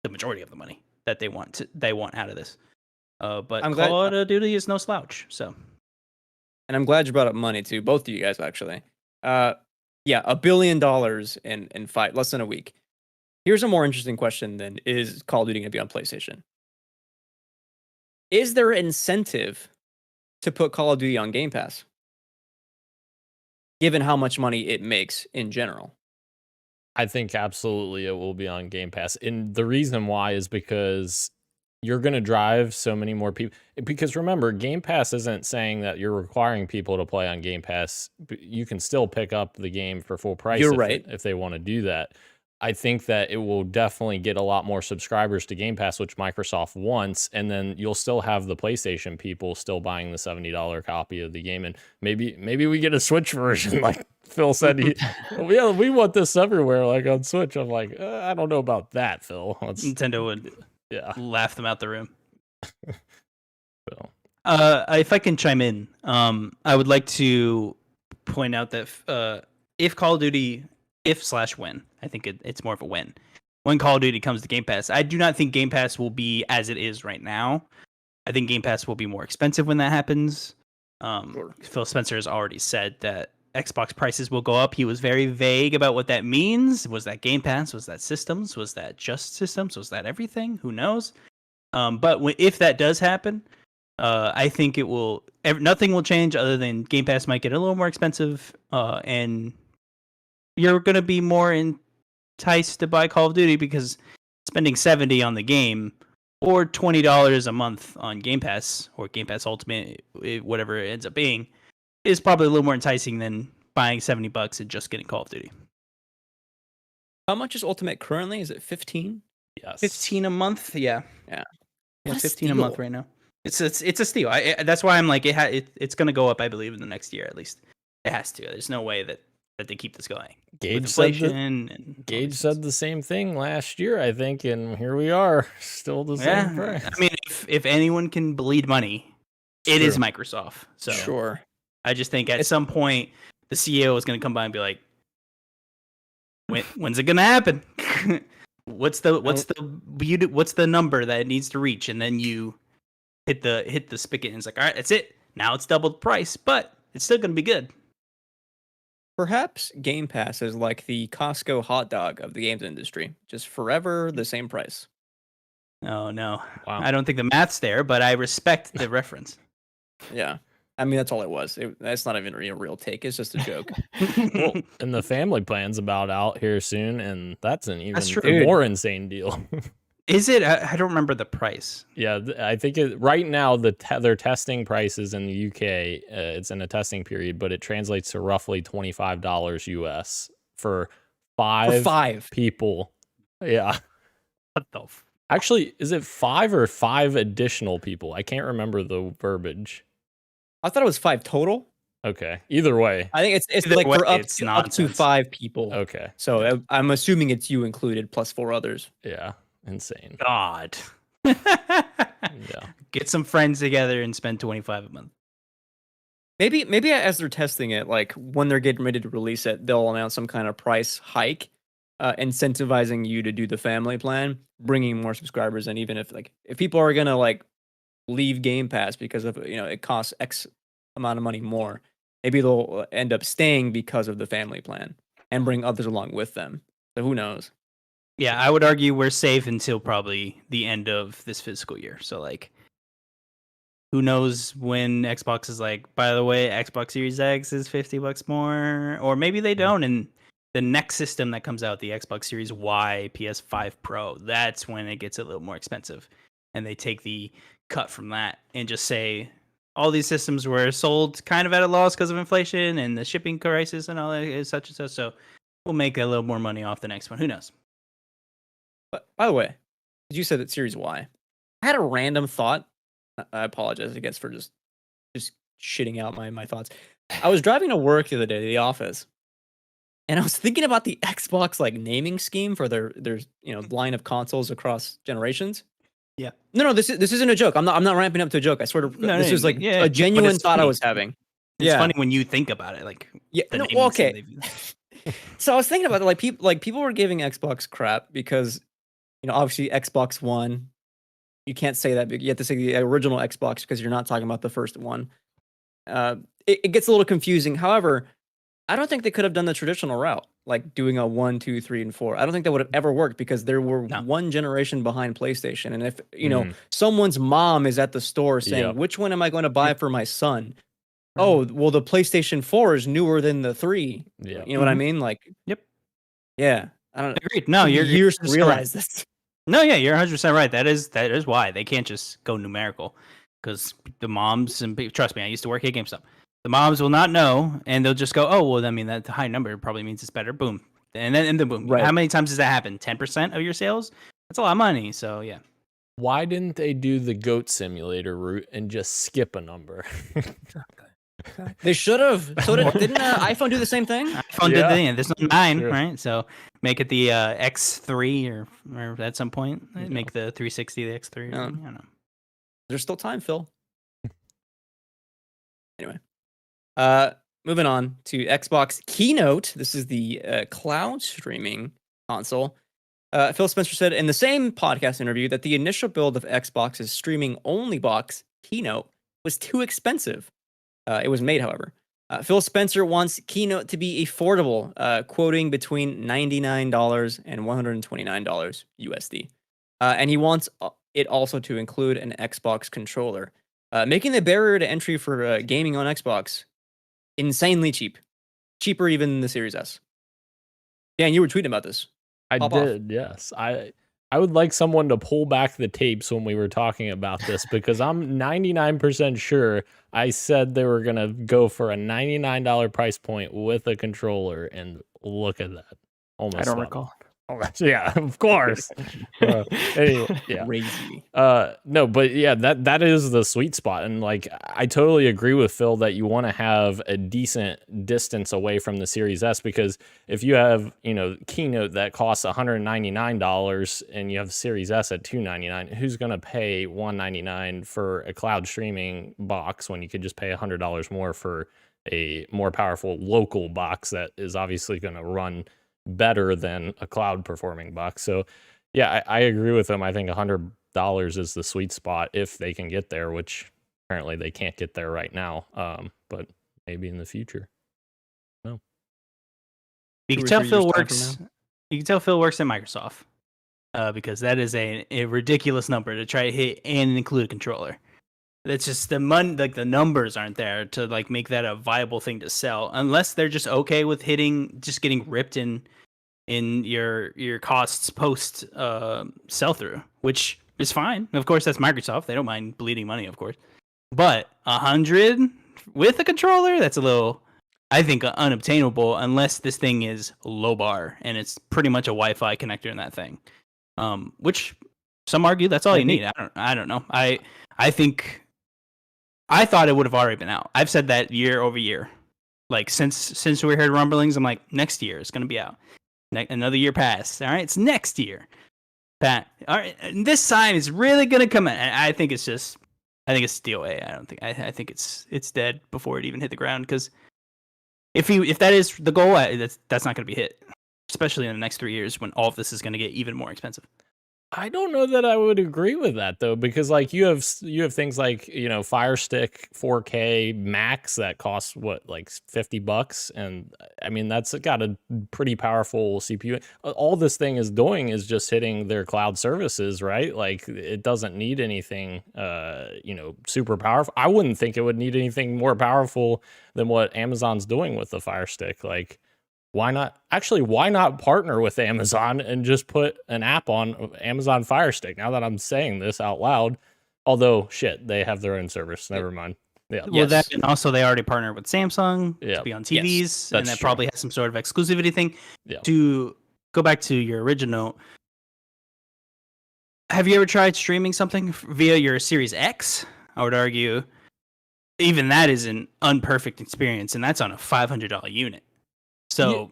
the majority of the money that they want out of this. But Call of Duty is no slouch. So, and I'm glad you brought up money too. Both of you guys actually. Yeah, $1 billion in less than a week. Here's a more interesting question then: is Call of Duty going to be on PlayStation? Is there incentive to put Call of Duty on Game Pass, given how much money it makes in general? I think absolutely it will be on Game Pass. And the reason why is because you're going to drive so many more people. Because remember, Game Pass isn't saying that you're requiring people to play on Game Pass. You can still pick up the game for full price if they want to do that. I think that it will definitely get a lot more subscribers to Game Pass, which Microsoft wants, and then you'll still have the PlayStation people still buying the $70 copy of the game, and maybe we get a Switch version, like Phil said. Yeah, we want this everywhere, like on Switch. I'm like, I don't know about that, Phil. Nintendo would laugh them out the room. So. If I can chime in, I would like to point out that if Call of Duty, when, I think it's more of a when Call of Duty comes to Game Pass, I do not think Game Pass will be as it is right now. I think Game Pass will be more expensive when that happens. Phil Spencer has already said that Xbox prices will go up. He was very vague about what that means. Was that Game Pass? Was that systems? Was that just systems? Was that everything? Who knows? But if that does happen, I think it will. Nothing will change other than Game Pass might get a little more expensive, and you're going to be more enticed to buy Call of Duty because spending $70 on the game or $20 a month on Game Pass or Game Pass Ultimate, whatever it ends up being, is probably a little more enticing than buying $70 and just getting Call of Duty. How much is Ultimate currently? Is it 15? Yes. 15 a month? Yeah. Yeah. 15 a month right now. It's a steal. That's why I'm like it's going to go up, I believe, in the next year at least. It has to. There's no way that they keep this going. Gage said the same thing last year, I think, and here we are, still the same price. I mean, if anyone can bleed money, it is Microsoft. So sure. I just think at some point the CEO is going to come by and be like, "When's it going to happen? what's the number that it needs to reach?" And then you hit the spigot, and it's like, "All right, that's it. Now it's double the price, but it's still going to be good." Perhaps Game Pass is like the Costco hot dog of the games industry, just forever the same price. Oh, no. Wow. I don't think the math's there, but I respect the reference. Yeah. I mean, that's all it was. That's not even a real take. It's just a joke. Well, and the family plan's about out here soon, and that's an even more insane deal. Is it? I don't remember the price. Yeah, I think right now they're testing prices in the UK. It's in a testing period, but it translates to roughly $25 US for five people. Yeah. What the? Actually, is it 5 or 5 additional people? I can't remember the verbiage. I thought it was 5 total. Okay. Either way, I think it's like for up to 5 people. Okay. So I'm assuming it's you included plus 4 others. Yeah. Insane. God. Yeah. Get some friends together and spend $25 a month. Maybe as they're testing it, like when they're getting ready to release it, they'll announce some kind of price hike, incentivizing you to do the family plan, bringing more subscribers. And even if people are gonna like leave Game Pass because of it costs X amount of money more, maybe they'll end up staying because of the family plan and bring others along with them. So who knows? Yeah, I would argue we're safe until probably the end of this fiscal year. So, like, who knows when Xbox is like, by the way, Xbox Series X is $50 more, or maybe they don't. And the next system that comes out, the Xbox Series Y, PS5 Pro, that's when it gets a little more expensive. And they take the cut from that and just say, all these systems were sold kind of at a loss because of inflation and the shipping crisis and all that, such and such. So we'll make a little more money off the next one. Who knows? But by the way, you said that Series Y. I had a random thought. I apologize, I guess, for just shitting out my thoughts. I was driving to work the other day, to the office, And I was thinking about the Xbox like naming scheme for their line of consoles across generations. Yeah. No, this isn't a joke. I'm not ramping up to a joke. I sort of this is like a genuine thought I was having. It's funny when you think about it, like okay. So I was thinking about it, people were giving Xbox crap because obviously Xbox One, you can't say that, but you have to say the original Xbox because you're not talking about the first one. It gets a little confusing. However, I don't think they could have done the traditional route, like doing a 1, 2, 3, and 4. I don't think that would have ever worked because there were one generation behind PlayStation. And if, someone's mom is at the store saying, which one am I going to buy for my son? Oh, well, the PlayStation 4 is newer than the 3. Yeah. You know what I mean? Like, yeah. I don't Agreed. No, you're years to realize this. No, yeah, you're 100% right. That is why they can't just go numerical, because the moms and trust me, I used to work at GameStop. The moms will not know, and they'll just go, "Oh, well, I mean, that high number probably means it's better." Boom, and then boom. Right. How many times does that happen? 10% of your sales? That's a lot of money. So yeah. Why didn't they do the goat simulator route and just skip a number? They should have. So didn't iPhone do the same thing? iPhone did the thing. There's no 9, right? So make it the X3 or at some point make the 360 the X3. I don't know. There's still time, Phil. Anyway, moving on to Xbox Keynote. This is the cloud streaming console. Phil Spencer said in the same podcast interview that the initial build of Xbox's streaming-only box, Keynote, was too expensive. It was made, however. Phil Spencer wants Keynote to be affordable, quoting between $99 and $129 USD. And he wants it also to include an Xbox controller, making the barrier to entry for gaming on Xbox insanely cheap. Cheaper even than the Series S. Dan, you were tweeting about this. I did, yes. I would like someone to pull back the tapes when we were talking about this, because I'm 99% sure I said they were going to go for a $99 price point with a controller, and look at that. Almost I don't recall. Oh, yeah, of course. Anyway, yeah. Crazy. No, but yeah, that is the sweet spot. And like, I totally agree with Phil that you want to have a decent distance away from the Series S, because if you have, Keynote that costs $199 and you have the Series S at $299, who's going to pay $199 for a cloud streaming box when you could just pay $100 more for a more powerful local box that is obviously going to run better than a cloud performing box? So yeah, I agree with them. I think $100 is the sweet spot if they can get there, which apparently they can't get there right now. But maybe in the future. No. You can tell Phil works. You can tell Phil works at Microsoft, because that is a ridiculous number to try to hit and include a controller. It's just the the numbers aren't there to like make that a viable thing to sell, unless they're just okay with just getting ripped in your costs post sell through, which is fine. Of course, that's Microsoft. They don't mind bleeding money, of course. But 100 with a controller, that's a little, I think, unobtainable unless this thing is low bar and it's pretty much a Wi-Fi connector in that thing. Which some argue that's all you need. I don't know. I thought it would have already been out. I've said that year over year. Like since we heard rumblings, I'm like, next year it's gonna be out. Another year passed. All right, it's next year. All right, and this sign is really gonna come in. I think it's DOA. I think it's dead before it even hit the ground. Because if that is the goal, that's not gonna be hit. Especially in the next 3 years when all of this is gonna get even more expensive. I don't know that I would agree with that though, because like you have things like Fire Stick 4K Max that costs what, like $50, and I mean that's got a pretty powerful CPU. All this thing is doing is just hitting their cloud services, right? Like it doesn't need anything super powerful. I wouldn't think it would need anything more powerful than what Amazon's doing with the Fire Stick. Like, why not partner with Amazon and just put an app on Amazon Fire Stick? Now that I'm saying this out loud, although shit, they have their own service. Never mind. Yeah. Well, that, and also they already partnered with Samsung to be on TVs, and that probably has some sort of exclusivity thing. Yeah. To go back to your original, have you ever tried streaming something via your Series X? I would argue even that is an unperfect experience, and that's on a $500 unit. So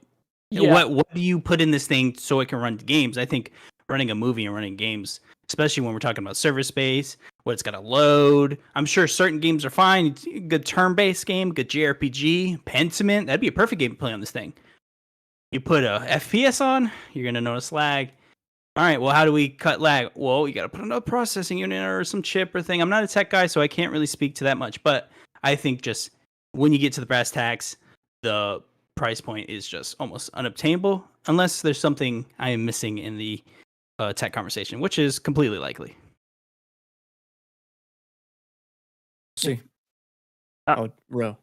Yeah. What do you put in this thing so it can run games? I think running a movie and running games, especially when we're talking about server space, what it's got to load. I'm sure certain games are fine. Good turn-based game, good JRPG, Pentiment. That'd be a perfect game to play on this thing. You put a FPS on, you're gonna notice lag. All right, well, how do we cut lag? Well, you got to put another processing unit or some chip or thing. I'm not a tech guy, so I can't really speak to that much. But I think just when you get to the brass tacks, the price point is just almost unobtainable unless there's something I am missing in the tech conversation, which is completely likely. See. Uh, Rauw.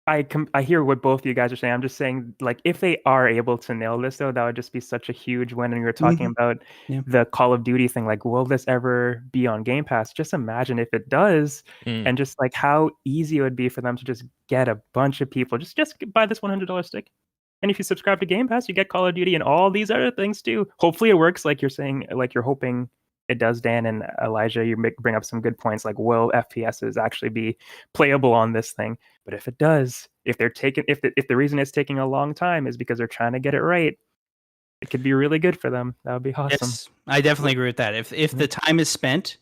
I hear what both of you guys are saying. I'm just saying, like, if they are able to nail this, though, that would just be such a huge win. And you're talking about Yeah. the Call of Duty thing, like, will this ever be on Game Pass? Just imagine if it does, and just like how easy it would be for them to just get a bunch of people. Just buy this $100 stick, and if you subscribe to Game Pass, you get Call of Duty and all these other things too. Hopefully, it works like you're saying, like you're hoping it does. Dan and Elijah, you bring up some good points. Like, will FPSs actually be playable on this thing? But if it does, if the reason it's taking a long time is because they're trying to get it right, it could be really good for them. That would be awesome. Yes, I definitely agree with that. If the time is spent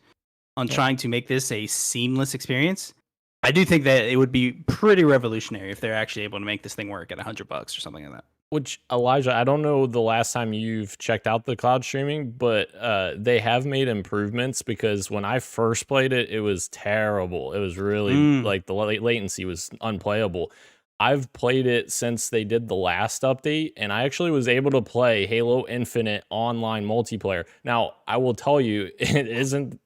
on trying to make this a seamless experience, I do think that it would be pretty revolutionary if they're actually able to make this thing work at $100 or something like that. Which, Elijah, I don't know the last time you've checked out the cloud streaming, but they have made improvements, because when I first played it, it was terrible. It was really like the latency was unplayable. I've played it since they did the last update, and I actually was able to play Halo Infinite online multiplayer. Now, I will tell you, it isn't,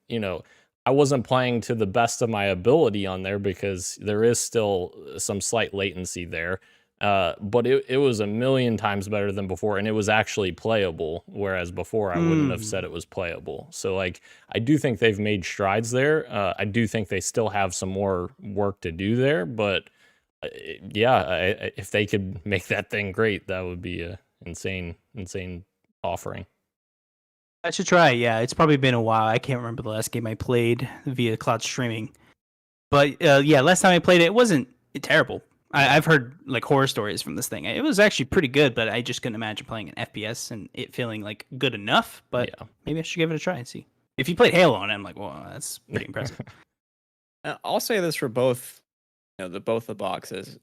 I wasn't playing to the best of my ability on there because there is still some slight latency there. But it was a million times better than before, and it was actually playable, whereas before I wouldn't have said it was playable. So, like, I do think they've made strides there. I do think they still have some more work to do there, but if they could make that thing great, that would be a insane offering. I should try. Yeah, it's probably been a while. I can't remember the last game I played via cloud streaming, but last time I played it, it wasn't terrible. I've heard like horror stories from this thing. It was actually pretty good, but I just couldn't imagine playing an FPS and it feeling like good enough. But maybe I should give it a try and see. If you played Halo on it, I'm like, well, that's pretty impressive. I'll say this for both, both the boxes.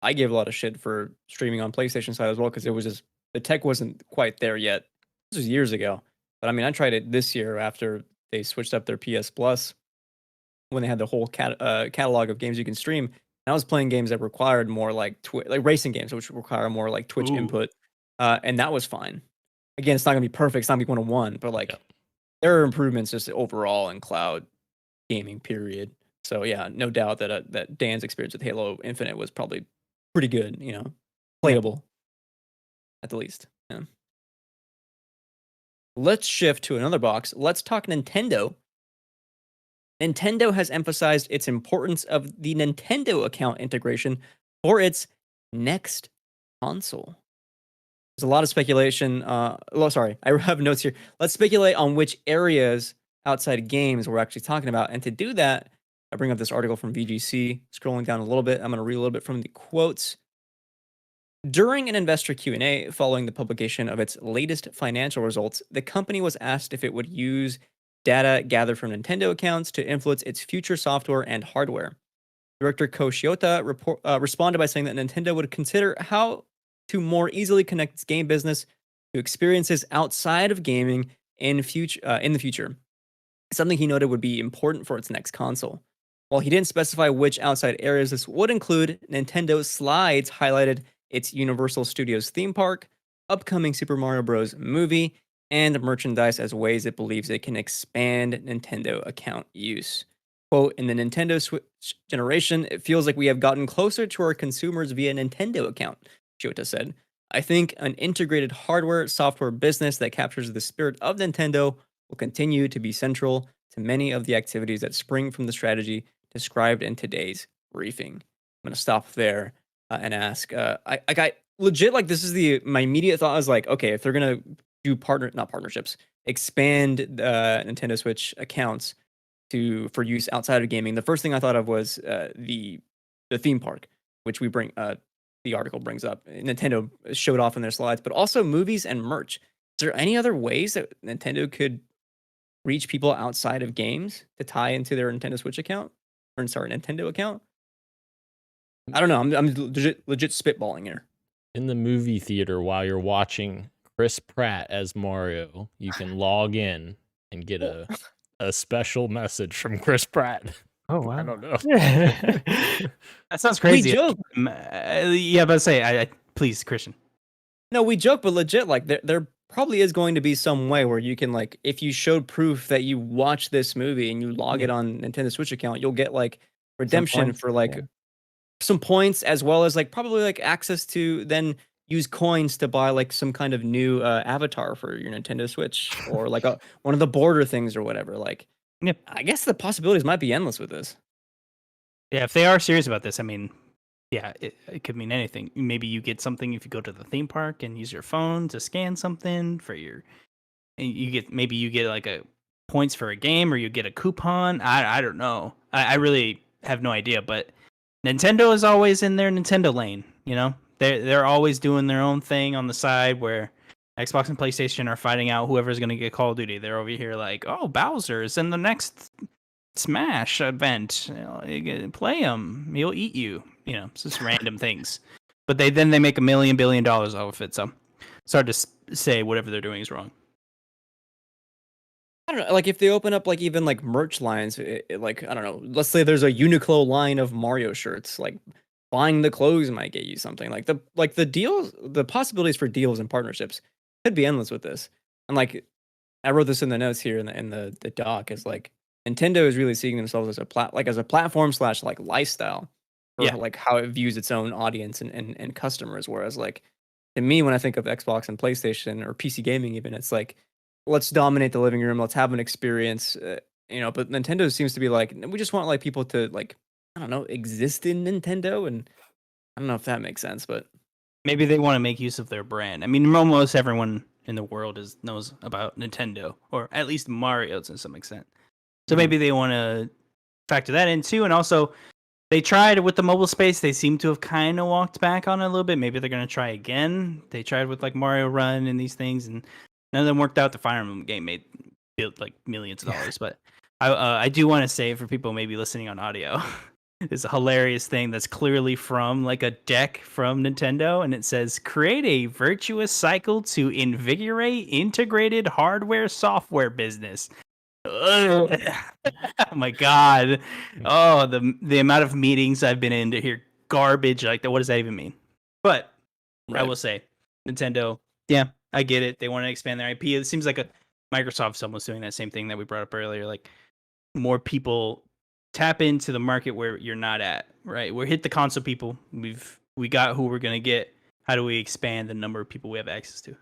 I gave a lot of shit for streaming on PlayStation side as well, because it was just the tech wasn't quite there yet. This was years ago, but I mean, I tried it this year after they switched up their PS Plus when they had the whole catalog of games you can stream. I was playing games that required more like racing games, which require more like Twitch input, and that was fine. Again, it's not gonna be perfect. It's not gonna be 1-1, but like there are improvements just overall in cloud gaming. Period. So yeah, no doubt that that Dan's experience with Halo Infinite was probably pretty good. Playable at the least. Yeah. Let's shift to another box. Let's talk Nintendo. Nintendo has emphasized its importance of the Nintendo account integration for its next console. There's a lot of speculation. I have notes here. Let's speculate on which areas outside of games we're actually talking about. And to do that, I bring up this article from VGC. Scrolling down a little bit, I'm going to read a little bit from the quotes. During an investor Q&A following the publication of its latest financial results, the company was asked if it would use data gathered from Nintendo accounts to influence its future software and hardware. Director Ko Shiota responded by saying that Nintendo would consider how to more easily connect its game business to experiences outside of gaming in the future. Something he noted would be important for its next console. While he didn't specify which outside areas this would include, Nintendo slides highlighted its Universal Studios theme park, upcoming Super Mario Bros. Movie, and merchandise as ways it believes it can expand Nintendo account use. Quote, in the Nintendo Switch generation, it feels like we have gotten closer to our consumers via Nintendo account, Shiota said. I think an integrated hardware software business that captures the spirit of Nintendo will continue to be central to many of the activities that spring from the strategy described in today's briefing. I'm going to stop there and ask, I got legit, like, this is my immediate thought was like, okay, if they're going to do expand Nintendo Switch accounts for use outside of gaming, the first thing I thought of was the theme park, which we bring the article brings up. Nintendo showed off in their slides, but also movies and merch. Is there any other ways that Nintendo could reach people outside of games to tie into their Nintendo Switch account? Or sorry, Nintendo account? I don't know. I'm legit spitballing here. In the movie theater while you're watching Chris Pratt as Mario, you can log in and get a special message from Chris Pratt. Oh wow. I don't know. That sounds crazy. We joke. Yeah, but please, Christian. No, we joke, but legit, like there probably is going to be some way where you can, like, if you showed proof that you watched this movie and you log it on Nintendo Switch account, you'll get like redemption points, for like yeah. some points, as well as like probably like access to then use coins to buy like some kind of new avatar for your Nintendo Switch, or like one of the border things or whatever. Like, Yep. I guess the possibilities might be endless with this. Yeah, if they are serious about this, I mean, yeah, it could mean anything. Maybe you get something if you go to the theme park and use your phone to scan something for your, and you get like a points for a game, or you get a coupon. I don't know. I really have no idea. But Nintendo is always in their Nintendo lane. You know, they're always doing their own thing on the side where Xbox and PlayStation are fighting out whoever's going to get Call of Duty. They're over here like, oh, Bowser's in the next Smash event. You know, play him, he'll eat you. You know, it's just random things. But they make $1 billion off of it. So it's hard to say whatever they're doing is wrong. I don't know, like if they open up like even like merch lines, like I don't know, let's say there's a Uniqlo line of Mario shirts, like buying the clothes might get you something. Like the deals, the possibilities for deals and partnerships could be endless with this. And like I wrote this in the notes here in the doc, is like Nintendo is really seeing themselves as a platform / like lifestyle, for like how it views its own audience and customers. Whereas like to me, when I think of Xbox and PlayStation or PC gaming, even, it's like, let's dominate the living room, let's have an experience, you know. But Nintendo seems to be like, we just want like people to, like, I don't know, exist in Nintendo, and I don't know if that makes sense, but Maybe they want to make use of their brand. I mean, almost everyone in the world knows about Nintendo, or at least Mario to some extent. So maybe they want to factor that in too. And also, they tried with the mobile space. They seem to have kind of walked back on it a little bit. Maybe they're going to try again. They tried with like Mario Run and these things, and none of them worked out. The Fire Emblem game made like millions of dollars. But I do want to say, for people maybe listening on audio, it's a hilarious thing that's clearly from like a deck from Nintendo, and it says, create a virtuous cycle to invigorate integrated hardware software business. Oh my god. Oh, the amount of meetings I've been in to hear garbage like that. What does that even mean? But I will say, Nintendo, yeah, I get it. They want to expand their IP. It seems like Microsoft's almost doing that same thing that we brought up earlier. Like, more people tap into the market where you're not at, right? We're hit the console people. We got who we're gonna get. How do we expand the number of people we have access to?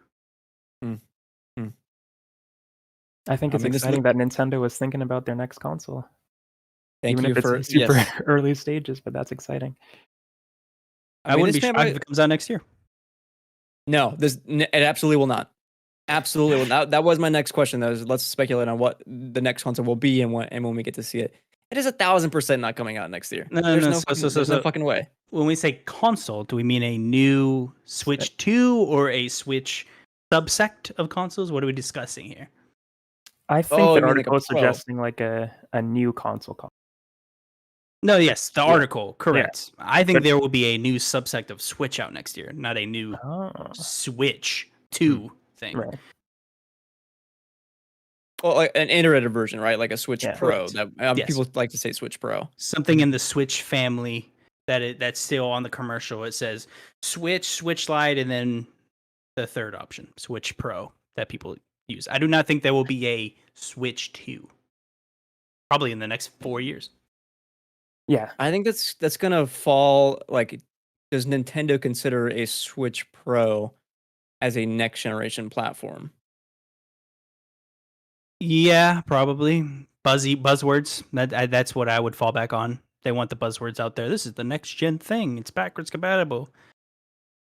I think it's exciting that Nintendo was thinking about their next console. Thank Even you if for it's super early stages, but that's exciting. I wouldn't be shocked if it comes out next year. No, it absolutely will not. Absolutely will not. That was my next question. Let's speculate on what the next console will be and when we get to see it. It is 1,000% not coming out next year. There's no fucking way. When we say console, do we mean a new Switch 2 or a Switch subsect of consoles? What are we discussing here? I think the article is suggesting like a new console. No, yes, the article, correct. Yeah. I think there will be a new subsect of Switch out next year, not a new Switch 2 thing. Right. Well, like an iterative version, right? Like a Switch Pro. That people like to say Switch Pro. Something in the Switch family that's still on the commercial. It says Switch Lite, and then the third option, Switch Pro, that people use. I do not think there will be a Switch 2. Probably in the next 4 years. Yeah. I think that's gonna fall. Like, does Nintendo consider a Switch Pro as a next generation platform? Yeah, probably. Buzzwords. That's what I would fall back on. They want the buzzwords out there. This is the next gen thing. It's backwards compatible.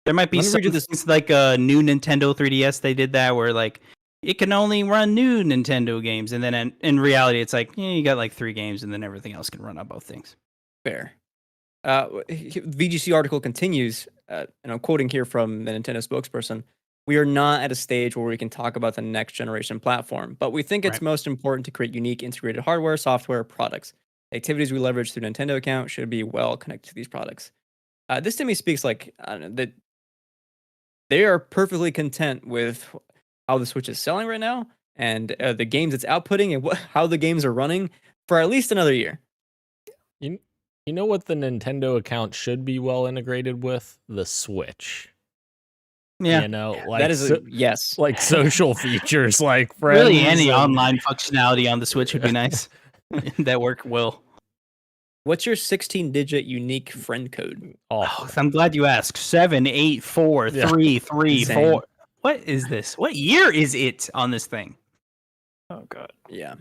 There might be some things like a new Nintendo 3DS. They did that where like it can only run new Nintendo games, and then in reality, it's like you got like 3 games, and then everything else can run on both things. Fair. VGC article continues, and I'm quoting here from the Nintendo spokesperson. We are not at a stage where we can talk about the next generation platform, but we think it's most important to create unique integrated hardware, software, products. The activities we leverage through Nintendo account should be well connected to these products. This to me speaks like that they are perfectly content with how the Switch is selling right now and the games it's outputting and how the games are running for at least another year. You know what the Nintendo account should be well integrated with? The Switch. Yeah. You know, like That is yes. like social features, like friends. Really, any and- online functionality on the Switch would be nice. That work will. What's your 16-digit unique friend code? Oh, I'm glad you asked. 7843334. Insane. What is this? What year is it on this thing? Oh god. Yeah.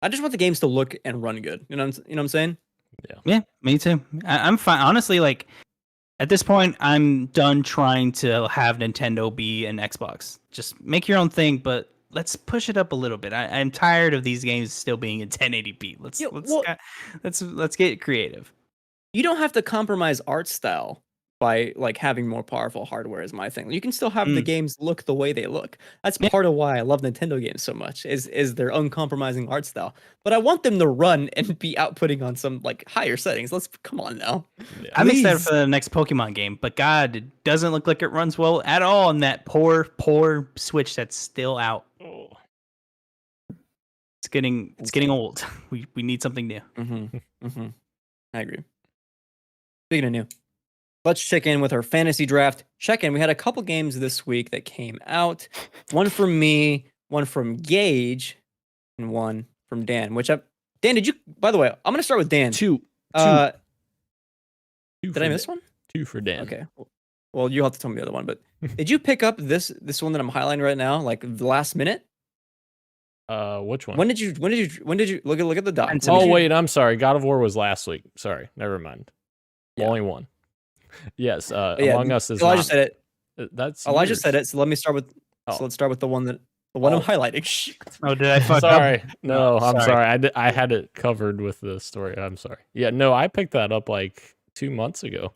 I just want the games to look and run good. You know what I'm saying? Yeah, me too. I'm fine. Honestly, like at this point, I'm done trying to have Nintendo be an Xbox. Just make your own thing, but let's push it up a little bit. I'm tired of these games still being in 1080p. Let's get creative. You don't have to compromise art style by like having more powerful hardware is my thing. You can still have the games look the way they look. That's part of why I love Nintendo games so much is their uncompromising art style. But I want them to run and be outputting on some like higher settings. Let's come on now. Yeah. I'm excited for the next Pokemon game, but God, it doesn't look like it runs well at all on that poor Switch that's still out. Oh. It's getting old. We need something new. I agree. Speaking of new, let's check in with our fantasy draft check-in. We had a couple games this week that came out. One from me, one from Gage, and one from Dan. Dan, did you? By the way, I'm gonna start with Dan. Two Did for I miss Dan. one? 2 for Dan. Okay. Well, you'll have to tell me the other one. But did you pick up this one that I'm highlighting right now, like the last minute? Which one? When did you look at the doc? And Oh wait, I'm sorry. God of War was last week. Sorry, never mind. Yeah. Only one. Yes, Yeah, Among Us is. Elijah not, said it. That's Elijah yours. said it. So let me start with. Oh. So let's start with the one I'm highlighting. Shit. Oh, did I fuck Sorry, up? no, I'm sorry. sorry. I had it covered with the story. I'm sorry. Yeah, no, I picked that up like 2 months ago.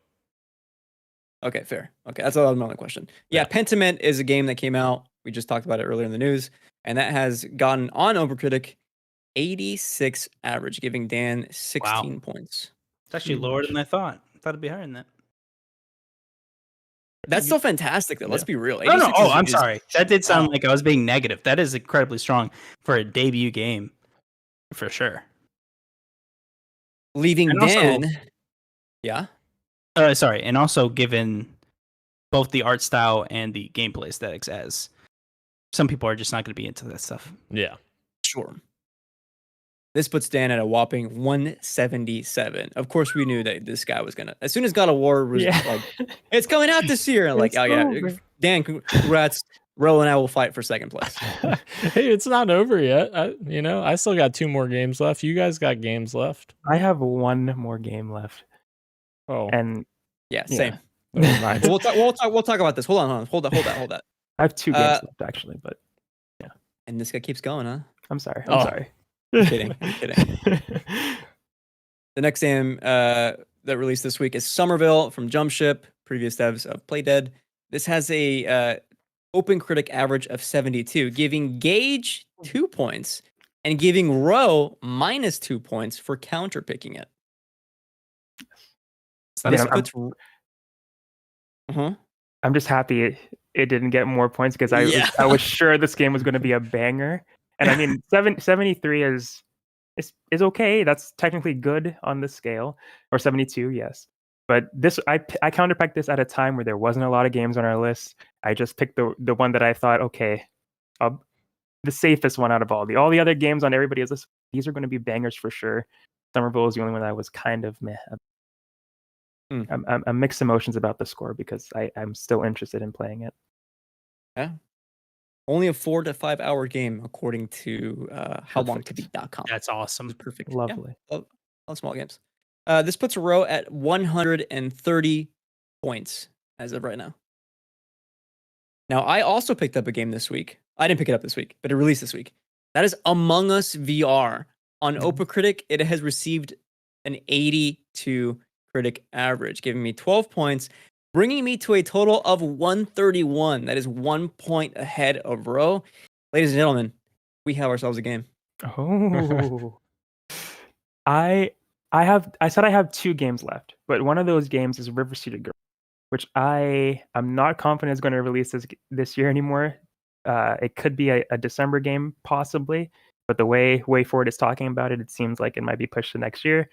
Okay, fair. Okay, that's my only question. Yeah, Pentiment is a game that came out. We just talked about it earlier in the news, and that has gotten on OpenCritic 86 average, giving Dan 16 points. It's actually lower than I thought. I thought it'd be higher than that. That's still fantastic, though. Let's be real. No. 86 Oh, is- I'm is- sorry. That did sound like I was being negative. That is incredibly strong for a debut game, for sure. Leaving And also- Dan. Yeah. Sorry, and also given both the art style and the gameplay aesthetics, as some people are just not going to be into that stuff. Yeah. Sure. This puts Dan at a whopping 177. Of course, we knew that this guy was gonna. As soon as God of War was like, it's coming out this year, and like, It's oh yeah, over. Dan, congrats. Ro and I will fight for second place. Hey, it's not over yet. I still got 2 more games left. You guys got games left. I have one more game left, Oh, and Yeah, Yeah. same. never mind. We'll talk about this. Hold on. Hold that. I have 2 games left actually. But And this guy keeps going, huh? I'm sorry. Oh. I'm sorry. I'm kidding. The next game that released this week is Somerville from Jumpship, previous devs of Playdead. This has a Open Critic average of 72, giving Gage 2 points and giving Rauw -2 points for counterpicking it. Yeah, This I'm- puts. I'm just happy it didn't get more points because I was sure this game was going to be a banger. And I mean, 73 is okay. That's technically good on this scale, or 72, yes. But this, I counterpicked this at a time where there wasn't a lot of games on our list. I just picked the one that I thought, okay, the safest one out of all the other games on everybody's list. These are going to be bangers for sure. Somerville is the only one that I was kind of meh. I'm mixed emotions about the score because I'm still interested in playing it. Yeah. Only a 4 to 5 hour game, according to howlongtobeat.com. That's awesome. Perfect. Lovely. Yeah, love small games. This puts Rauw at 130 points as of right now. Now, I also picked up a game this week. I didn't pick it up this week, but it released this week. That is Among Us VR. On OpenCritic, it has received an 82 critic average, giving me 12 points, bringing me to a total of 131. That is 1 point ahead of Rauw. Ladies and gentlemen, we have ourselves a game. Oh. I said I have 2 games left, but one of those games is River City Girl, which I'm not confident is going to release this year anymore. It could be a December game possibly, but the way Forward is talking about it, it seems like it might be pushed to next year.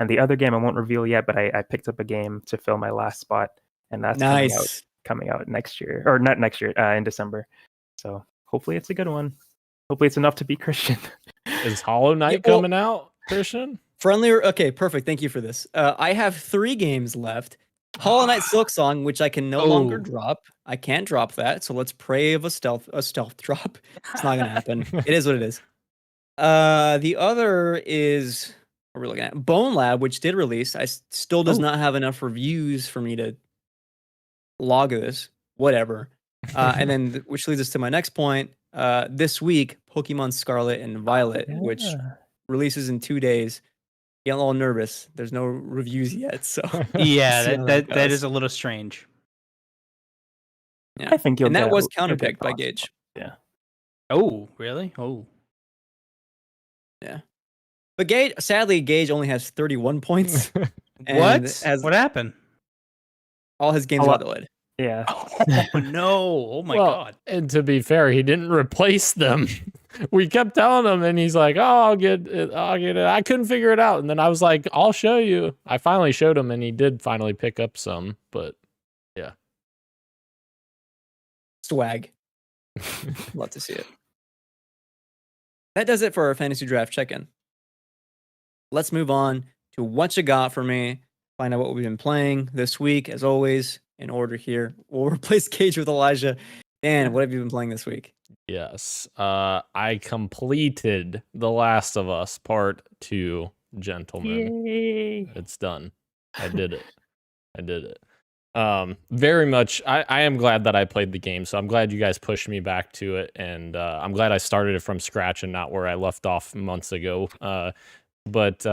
And the other game I won't reveal yet, but I picked up a game to fill my last spot, and that's coming out next year, or not next year, in December. So hopefully it's a good one. Hopefully it's enough to beat Christian. Is Hollow Knight coming out, Christian? Friendlier. Okay, perfect. Thank you for this. I have 3 games left. Hollow Knight Silk Song, which I can no longer drop. I can't drop that, so let's pray of a stealth drop. It's not gonna happen. It is what it is. The other is what we're looking at Bone Lab, which did release. I still does not have enough reviews for me to log this. Whatever. And then which leads us to my next point. This week, Pokemon Scarlet and Violet, which releases in 2 days. Getting a little nervous. There's no reviews yet, so yeah, that is a little strange. Yeah. I think that was counterpicked by Gage. Yeah. Oh, really? Oh, yeah. But sadly, Gage only has 31 points. What happened? All his games got delayed. Yeah. Oh no! Oh my god! And to be fair, he didn't replace them. We kept telling him, and he's like, "Oh, I'll get it. I couldn't figure it out." And then I was like, "I'll show you." I finally showed him, and he did finally pick up some. But yeah, swag. Love to see it. That does it for our fantasy draft check-in. Let's move on to what you got for me. Find out what we've been playing this week, as always. In order here, we'll replace Cage with Elijah. Dan, what have you been playing this week? Yes, I completed The Last of Us Part 2, gentlemen. Yay. It's done. I did it. Very much. I am glad that I played the game, so I'm glad you guys pushed me back to it, and I'm glad I started it from scratch and not where I left off months ago. But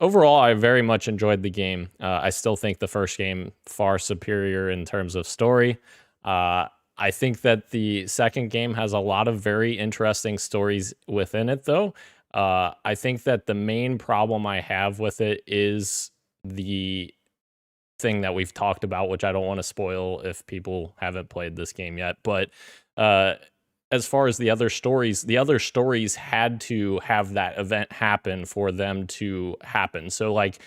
overall, I very much enjoyed the game. I still think the first game far superior in terms of story. I think that the second game has a lot of very interesting stories within it, though. I think that the main problem I have with it is the thing that we've talked about, which I don't want to spoil if people haven't played this game yet. But as far as the other stories had to have that event happen for them to happen. So, like,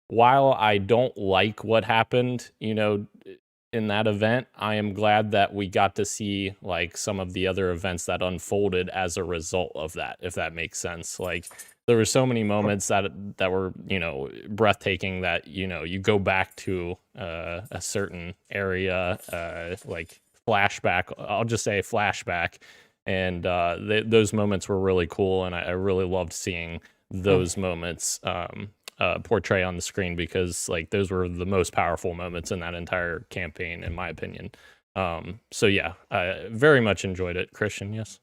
while I don't like what happened, in that event, I am glad that we got to see, like, some of the other events that unfolded as a result of that, if that makes sense. Like, there were so many moments that were, breathtaking that, you go back to a certain area, like, flashback. I'll just say flashback, and those moments were really cool, and I really loved seeing those moments portray on the screen, because, like, those were the most powerful moments in that entire campaign, in my opinion. So yeah, I very much enjoyed it. Christian, yes?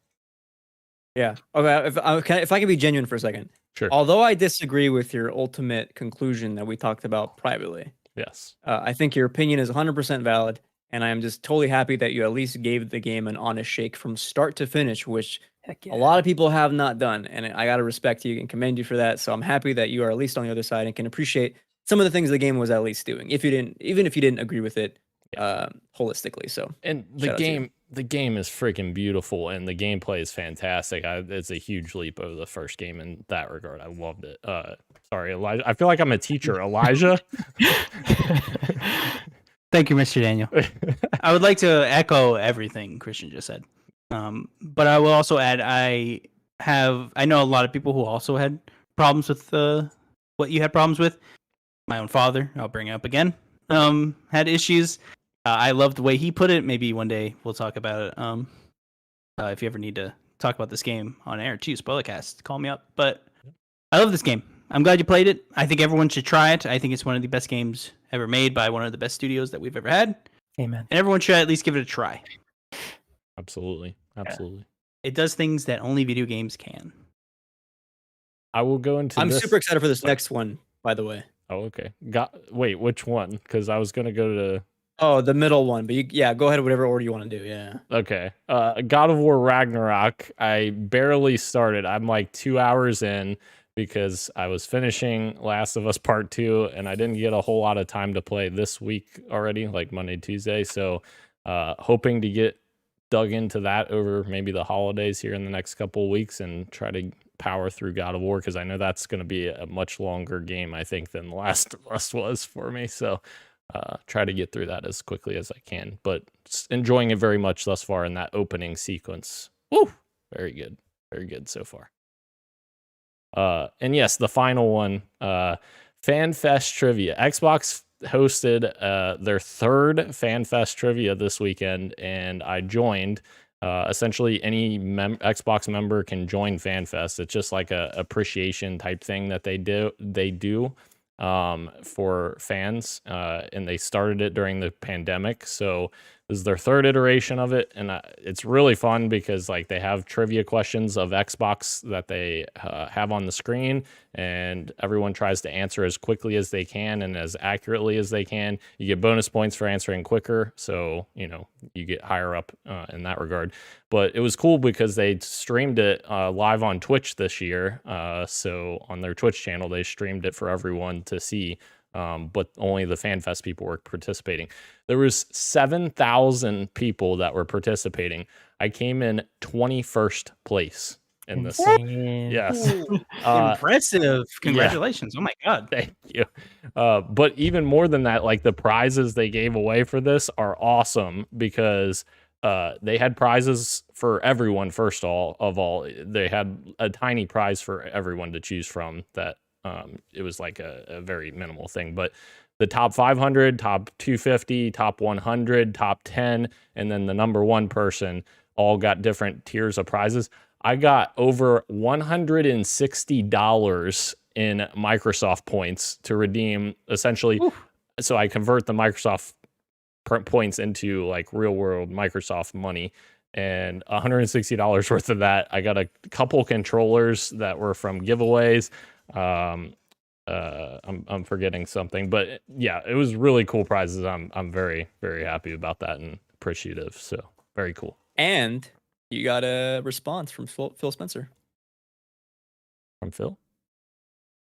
Yeah. Okay. If I can be genuine for a second. Sure. Although I disagree with your ultimate conclusion that we talked about privately. Yes. I think your opinion is 100% valid. And I am just totally happy that you at least gave the game an honest shake from start to finish, which a lot of people have not done. And I got to respect you and commend you for that. So I'm happy that you are at least on the other side and can appreciate some of the things the game was at least doing, even if you didn't agree with it holistically. So, and the game is freaking beautiful, and the gameplay is fantastic. It's a huge leap over the first game in that regard. I loved it. Sorry, Elijah. I feel like I'm a teacher. Elijah. Thank you, Mr. Daniel. I would like to echo everything Christian just said. But I will also add, I know a lot of people who also had problems with what you had problems with. My own father, I'll bring it up again, had issues. I love the way he put it. Maybe one day we'll talk about it. If you ever need to talk about this game on air, too, Spoilercast, call me up. But I love this game. I'm glad you played it. I think everyone should try it. I think it's one of the best games ever made by one of the best studios that we've ever had. Amen. And everyone should at least give it a try. Absolutely. Yeah. It does things that only video games can. I will go into I'm super excited for this next one, by the way. Oh, okay. Wait, which one? Because I was gonna go to. Oh, the middle one. But go ahead, whatever order you want to do. Yeah. Okay. God of War Ragnarok. I barely started. I'm like 2 hours in because I was finishing Last of Us Part 2 and I didn't get a whole lot of time to play this week already, like Monday, Tuesday. So hoping to get dug into that over maybe the holidays here in the next couple of weeks and try to power through God of War, because I know that's going to be a much longer game, I think, than The Last of Us was for me. So try to get through that as quickly as I can, but enjoying it very much thus far in that opening sequence. Woo! Very good so far. And yes, the final one, FanFest Trivia. Xbox hosted their third FanFest Trivia this weekend, and I joined. Essentially, any Xbox member can join FanFest. It's just like a appreciation type thing that they do for fans, and they started it during the pandemic. So this is their third iteration of it, and it's really fun because like they have trivia questions of Xbox that they have on the screen, and everyone tries to answer as quickly as they can and as accurately as they can. You get bonus points for answering quicker, so you get higher up in that regard. But it was cool because they streamed it live on Twitch this year. So on their Twitch channel, they streamed it for everyone to see. But only the FanFest people were participating. There was 7,000 people that were participating. I came in 21st place in this. Yes. Impressive. Congratulations. Yeah. Oh my God. Thank you. But even more than that, like the prizes they gave away for this are awesome because they had prizes for everyone. First of all, they had a tiny prize for everyone to choose from that it was like a very minimal thing, but the top 500, top 250, top 100, top 10, and then the number one person all got different tiers of prizes. I got over $160 in Microsoft points to redeem essentially. Ooh. So I convert the Microsoft points into like real world Microsoft money, and $160 worth of that. I got a couple controllers that were from giveaways. I'm forgetting something, but yeah, it was really cool prizes. I'm very, very happy about that and appreciative. So very cool. And you got a response from Phil Spencer. From Phil?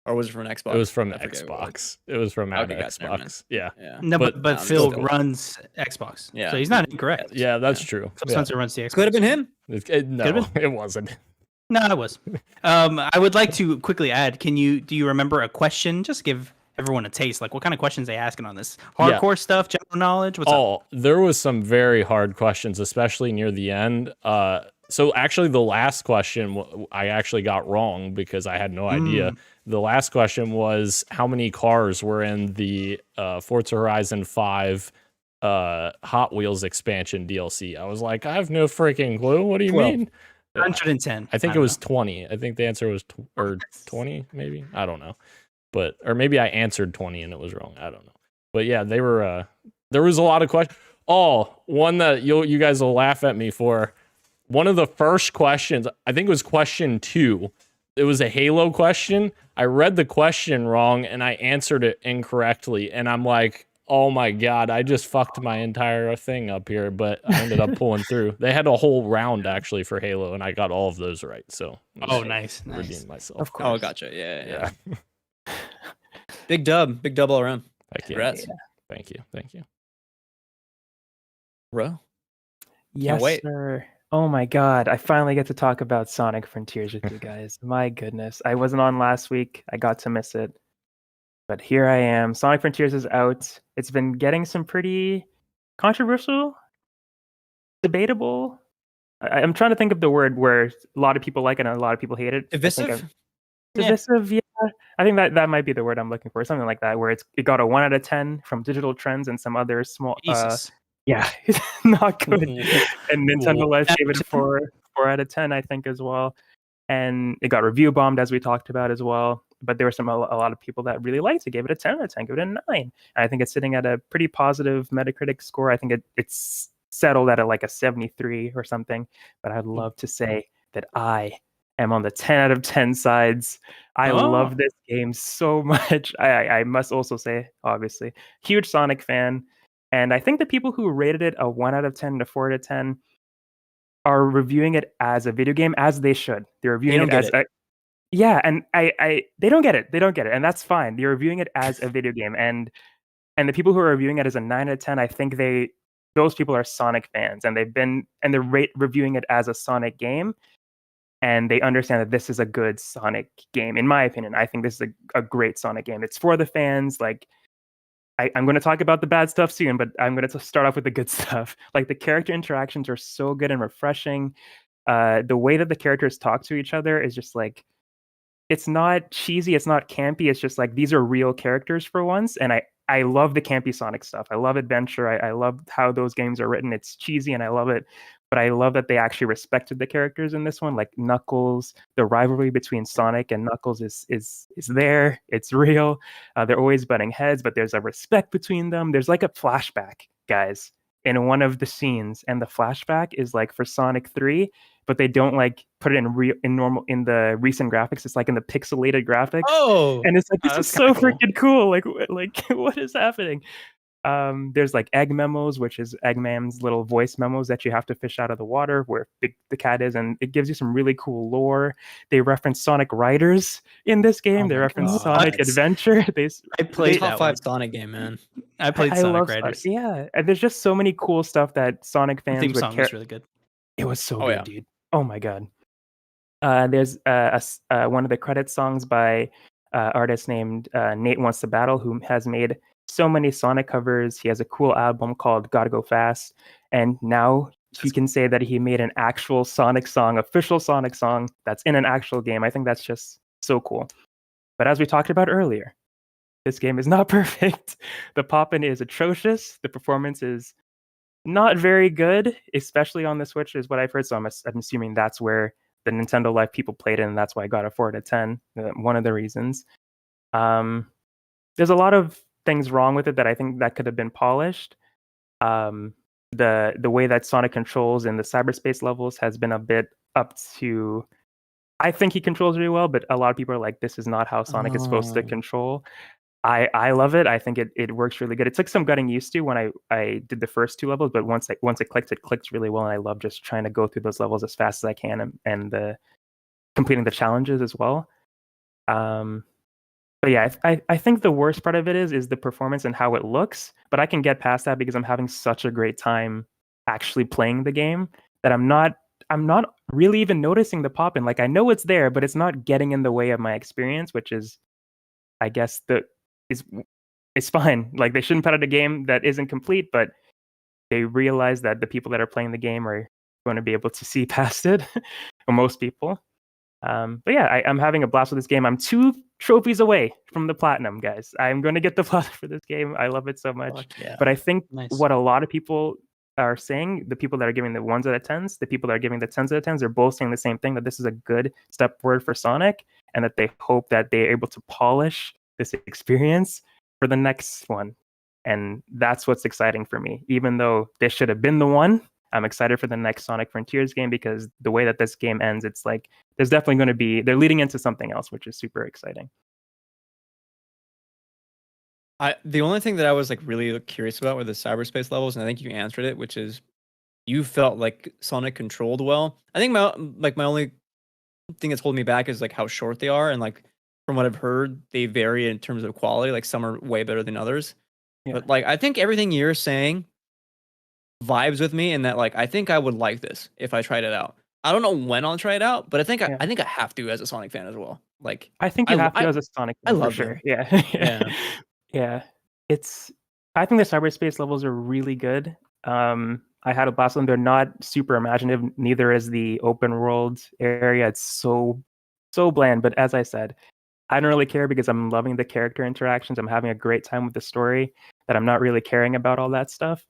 Or was it from Xbox? It was from Xbox. It was from Xbox. Yeah. No, but Phil runs Xbox. Yeah. So he's not incorrect. Yeah, that's true. Phil Spencer runs the Xbox. Could have been him. No, it wasn't. No, it was. I would like to quickly add, do you remember a question? Just give everyone a taste. Like, what kind of questions they asking on this? Hardcore stuff, general knowledge? What's up? There was some very hard questions, especially near the end. So actually the last question I actually got wrong because I had no idea. The last question was how many cars were in the Forza Horizon 5 Hot Wheels expansion DLC. I was like, I have no freaking clue. What do you mean? 110. I think it was 20. I think the answer was 20, maybe. I don't know. Or maybe I answered 20 and it was wrong. I don't know. But yeah, they were there was a lot of questions. One that you guys will laugh at me for. One of the first questions, I think it was question 2. It was a Halo question. I read the question wrong and I answered it incorrectly. And I'm like, oh my God, I just fucked my entire thing up here, but I ended up pulling through. They had a whole round actually for Halo, and I got all of those right. So nice. Redeemed myself. Of course. Oh, gotcha. Yeah. Big dub all around. Thank you. Congrats. Yeah. Thank you. Rauw. Yes, sir. Oh my God, I finally get to talk about Sonic Frontiers with you guys. My goodness, I wasn't on last week. I got to miss it. But here I am. Sonic Frontiers is out. It's been getting some pretty controversial, debatable. I'm trying to think of the word where a lot of people like it and a lot of people hate it. Divisive? Divisive, yeah. I think that might be the word I'm looking for. Something like that, where it got a 1 out of 10 from Digital Trends and some other small... yeah, not good. And Nintendo Life gave it a 4 out of 10, I think, as well. And it got review bombed, as we talked about as well. But there were a lot of people that really liked it, gave it a 10 out of 10, gave it a 9. And I think it's sitting at a pretty positive Metacritic score. I think it's settled at like a 73 or something. But I'd love to say that I am on the 10 out of 10 sides. I love this game so much. I must also say, obviously, huge Sonic fan. And I think the people who rated it a 1 out of 10 to 4 out of 10 are reviewing it as a video game, as they should. They're reviewing it as yeah, and I they don't get it. They don't get it, and that's fine. They're reviewing it as a video game, and the people who are reviewing it as a 9 out of 10, I think those people are Sonic fans, and they're reviewing it as a Sonic game, and they understand that this is a good Sonic game. In my opinion, I think this is a great Sonic game. It's for the fans. Like, I'm going to talk about the bad stuff soon, but I'm going to start off with the good stuff. Like, the character interactions are so good and refreshing. The way that the characters talk to each other is just like, it's not cheesy, it's not campy. It's just like, these are real characters for once, and I love the campy Sonic stuff. I love adventure. I love how those games are written. It's cheesy, and I love it. But I love that they actually respected the characters in this one, like Knuckles. The rivalry between Sonic and Knuckles is there. It's real. They're always butting heads, but there's a respect between them. There's like a flashback, guys, in one of the scenes, and the flashback is like for Sonic 3, but they don't like put it in the recent graphics. It's like in the pixelated graphics. Oh, and it's like, this is so cool. freaking cool. Like what is happening? There's like egg memos, which is Eggman's little voice memos that you have to fish out of the water where big the cat is, and it gives you some really cool lore. They reference Sonic Riders in this game. They reference Sonic Adventure. I played top 5 Sonic game, man. I played Sonic Riders. Yeah, and there's just so many cool stuff that Sonic fans theme would song was really good. It was so good, dude. Oh my god. There's one of the credit songs by artist named Nate Wants to Battle, who has made so many Sonic covers. He has a cool album called Gotta Go Fast, and now he can say that he made an actual Sonic song, official Sonic song that's in an actual game. I think that's just so cool. But as we talked about earlier, this game is not perfect. The pop-in is atrocious. The performance is not very good, especially on the Switch, is what I've heard. So I'm assuming that's where the Nintendo Life people played it, and that's why I got a 4 out of 10. One of the reasons. There's a lot of things wrong with it that I think that could have been polished. The way that Sonic controls in the cyberspace levels has been a bit up to. I think he controls really well, but a lot of people are like, this is not how Sonic is supposed to control. I love it. I think it works really good. It took some getting used to when I did the first 2 levels, but once it clicked really well, and I love just trying to go through those levels as fast as I can and completing the challenges as well. But yeah, I think the worst part of it is the performance and how it looks, but I can get past that because I'm having such a great time actually playing the game that I'm not really even noticing the pop-in. Like, I know it's there, but it's not getting in the way of my experience, which is, I guess, it's fine. Like, they shouldn't put out a game that isn't complete, but they realize that the people that are playing the game are going to be able to see past it, or most people. But yeah, I'm having a blast with this game. I'm 2 trophies away from the platinum, guys. I'm going to get the platinum for this game. I love it so much. Yeah. But I think what a lot of people are saying, the people that are giving the 1s out of 10s, the people that are giving the 10s out of 10s, they're both saying the same thing, that this is a good step forward for Sonic, and that they hope that they're able to polish this experience for the next one. And that's what's exciting for me. Even though this should have been the one, I'm excited for the next Sonic Frontiers game, because the way that this game ends, it's like there's definitely going to be, they're leading into something else, which is super exciting. The only thing that I was like really curious about were the cyberspace levels, and I think you answered it, which is you felt like Sonic controlled well. I think my only thing that's holding me back is like how short they are, and like from what I've heard, they vary in terms of quality. Like, some are way better than others. Yeah. But like, I think everything you're saying vibes with me, and that like I think I would like this if I tried it out. I don't know when I'll try it out, but I think I think I have to as a Sonic fan as well. Like, I think you have to as a Sonic fan. I love for sure. Yeah. Yeah. I think the cyberspace levels are really good. I had a blast with them. They're not super imaginative, neither is the open world area. It's so bland. But as I said, I don't really care because I'm loving the character interactions. I'm having a great time with the story, that I'm not really caring about all that stuff.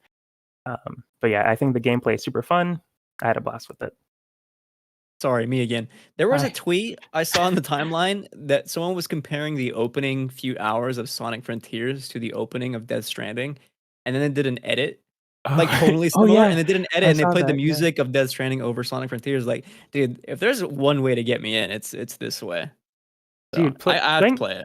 But yeah, I think the gameplay is super fun. I had a blast with it. Sorry, me again. There was a tweet I saw in the timeline that someone was comparing the opening few hours of Sonic Frontiers to the opening of Death Stranding, and then they did an edit like totally Oh similar, yeah, and they did an edit I and they saw played the that. Yeah. music of Death Stranding over Sonic Frontiers. Like, dude, if there's one way to get me in, it's this way. So Dude, I have to play it.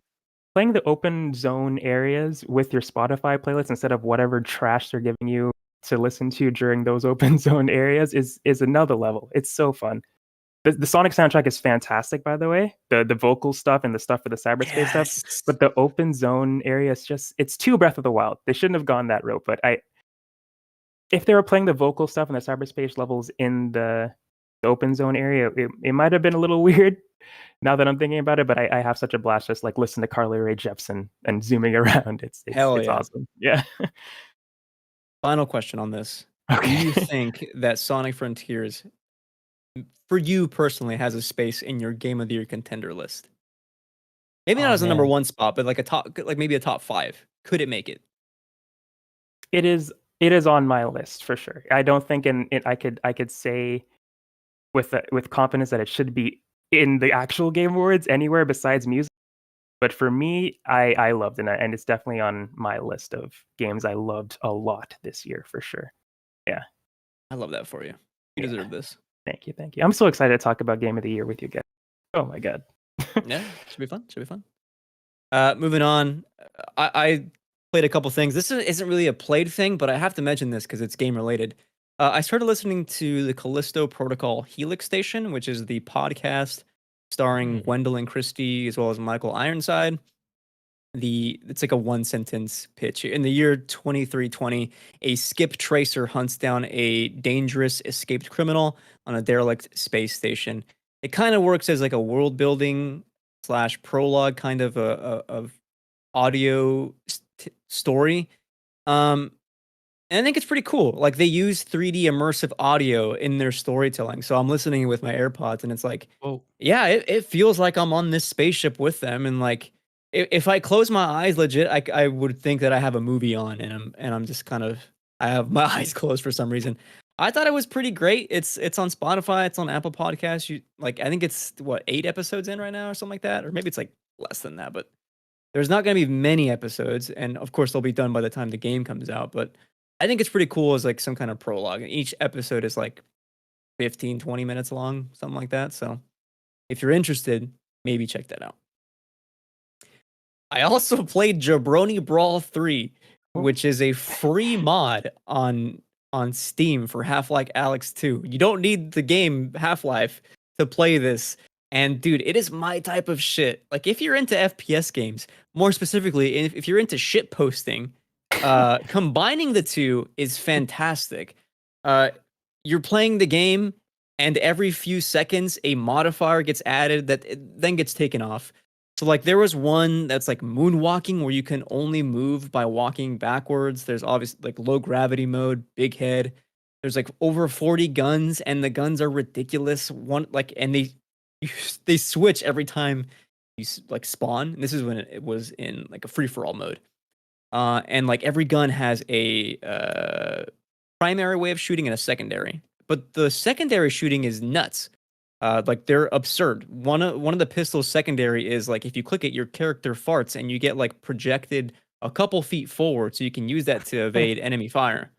playing the open zone areas with your Spotify playlist instead of whatever trash they're giving you to listen to during those open zone areas is another level. It's so fun. The Sonic soundtrack is fantastic, by the way. The vocal stuff and the stuff for the cyberspace stuff. Yes. But the open zone area is just it's too Breath of the Wild. They shouldn't have gone that route. But if they were playing the vocal stuff and the cyberspace levels in the open zone area, it might have been a little weird now that I'm thinking about it. But I have such a blast just like listening to Carly Rae Jepsen and zooming around. It's Hell yeah. awesome. Yeah. Final question on this. Do you Okay. think that Sonic Frontiers, for you personally, has a space in your Game of the Year contender list? Maybe not Oh, as a number man. one spot, but like maybe a top 5. Could it make it? It is on my list for sure. I don't think I could say with confidence that it should be in the actual Game Awards anywhere besides music. But for me, I loved it, and it's definitely on my list of games I loved a lot this year for sure. Yeah. I love that for you. You Yeah. deserve this. Thank you. I'm so excited to talk about Game of the Year with you guys. Oh my god. Yeah, should be fun. Moving on, I played a couple things. This isn't really a played thing, but I have to mention this because it's game related. I started listening to the Callisto Protocol Helix Station, which is the podcast starring Gwendolyn Christie as well as Michael Ironside. It's like a one sentence pitch. In the year 2320, a skip tracer hunts down a dangerous escaped criminal on a derelict space station. It kind of works as like a world building / prologue kind of of audio story. And I think it's pretty cool. Like they use 3D immersive audio in their storytelling. So I'm listening with my AirPods and it's like, Whoa. yeah, it feels like I'm on this spaceship with them. And like, if I close my eyes legit, I would think that I have a movie on and I'm just kind of, I have my eyes closed for some reason. I thought it was pretty great. It's on Spotify. It's on Apple Podcasts. I think it's 8 episodes in right now or something like that. Or maybe it's like less than that, but there's not going to be many episodes. And of course they'll be done by the time the game comes out. But I think it's pretty cool as like some kind of prologue. And each episode is like 15, 20 minutes long, something like that. So if you're interested, maybe check that out. I also played Jabroni Brawl 3, which is a free mod on Steam for Half-Life Alyx 2. You don't need the game Half-Life to play this. And dude, it is my type of shit. Like if you're into FPS games, more specifically, if you're into shit posting, combining the two is fantastic. You're playing the game and every few seconds a modifier gets added that then gets taken off. So like there was one that's like moonwalking where you can only move by walking backwards. There's obviously like low gravity mode, big head. There's like over 40 guns and the guns are ridiculous. And they switch every time you like spawn. And this is when it was in like a free for all mode. And like every gun has a primary way of shooting and a secondary. But the secondary shooting is nuts. Like they're absurd. One of the pistols secondary is like if you click it, your character farts and you get like projected a couple feet forward, so you can use that to evade enemy fire.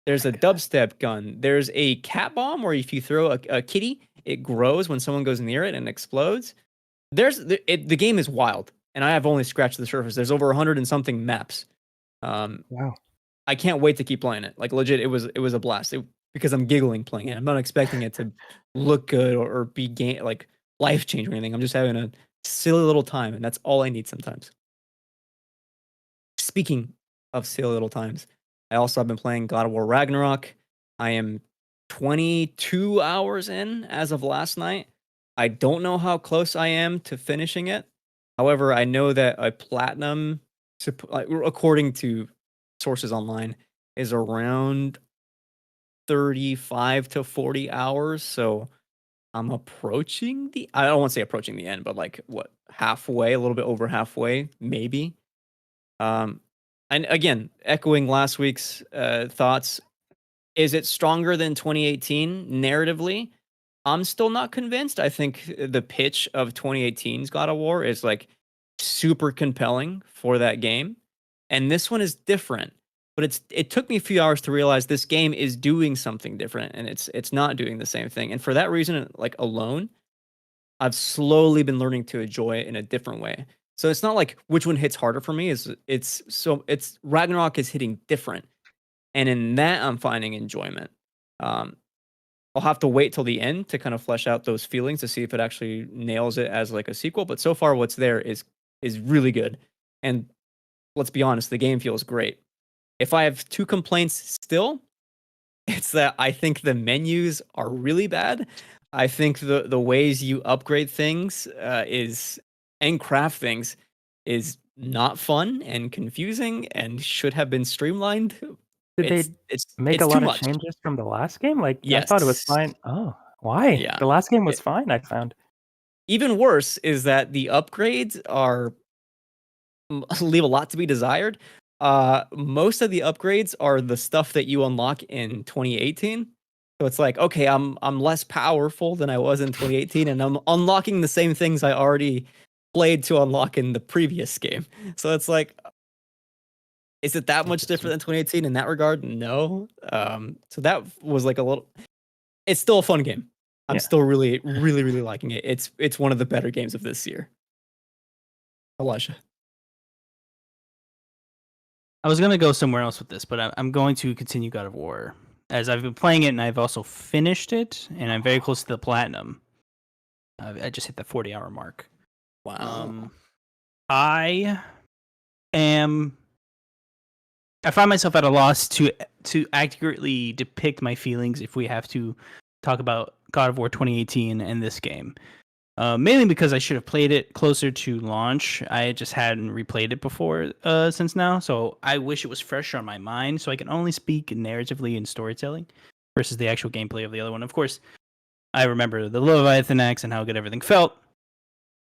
There's a dubstep gun. There's a cat bomb where if you throw a kitty, it grows when someone goes near it and explodes. The game is wild, and I have only scratched the surface. There's over 100 and something maps. Wow. I can't wait to keep playing it. Like legit, it was a blast. Because I'm giggling playing it. I'm not expecting it to look good or be like life changing or anything. I'm just having a silly little time, and that's all I need sometimes. Speaking of silly little times, I also have been playing God of War Ragnarok. I am 22 hours in as of last night. I don't know how close I am to finishing it. However, I know that a platinum, according to sources online, is around 35 to 40 hours. So I'm approaching I don't want to say approaching the end, but like halfway, a little bit over halfway, maybe. And again, echoing last week's thoughts, is it stronger than 2018 narratively? I'm still not convinced. I think the pitch of 2018's God of War is like super compelling for that game. And this one is different. But it took me a few hours to realize this game is doing something different, and it's not doing the same thing. And for that reason, like alone, I've slowly been learning to enjoy it in a different way. So it's not like which one hits harder for me. It's Ragnarok is hitting different, and in that I'm finding enjoyment. I'll have to wait till the end to kind of flesh out those feelings to see if it actually nails it as like a sequel. But so far, what's there is really good. And let's be honest, the game feels great. If I have two complaints still, it's that I think the menus are really bad. I think the ways you upgrade things and craft things is not fun and confusing and should have been streamlined. Did they make a lot of changes from the last game? Like, I thought it was Yes. fine. Oh, why? Yeah. The last game was fine, I found. Even worse is that the upgrades leave a lot to be desired. Most of the upgrades are the stuff that you unlock in 2018. So it's like, okay, I'm less powerful than I was in 2018, and I'm unlocking the same things I already played to unlock in the previous game. So it's like, is it that much different than 2018 in that regard? No. So that was like a little. It's still a fun game. I'm still really, really, really liking it. It's one of the better games of this year. Elijah. I was gonna go somewhere else with this, but I'm going to continue God of War as I've been playing it, and I've also finished it, and I'm very close to the platinum. I just hit the 40-hour mark. Wow. I find myself at a loss to accurately depict my feelings if we have to talk about God of War 2018 and this game. Mainly because I should have played it closer to launch. I just hadn't replayed it before since now, so I wish it was fresh on my mind so I can only speak narratively and storytelling versus the actual gameplay of the other one. Of course, I remember the Leviathan axe and how good everything felt.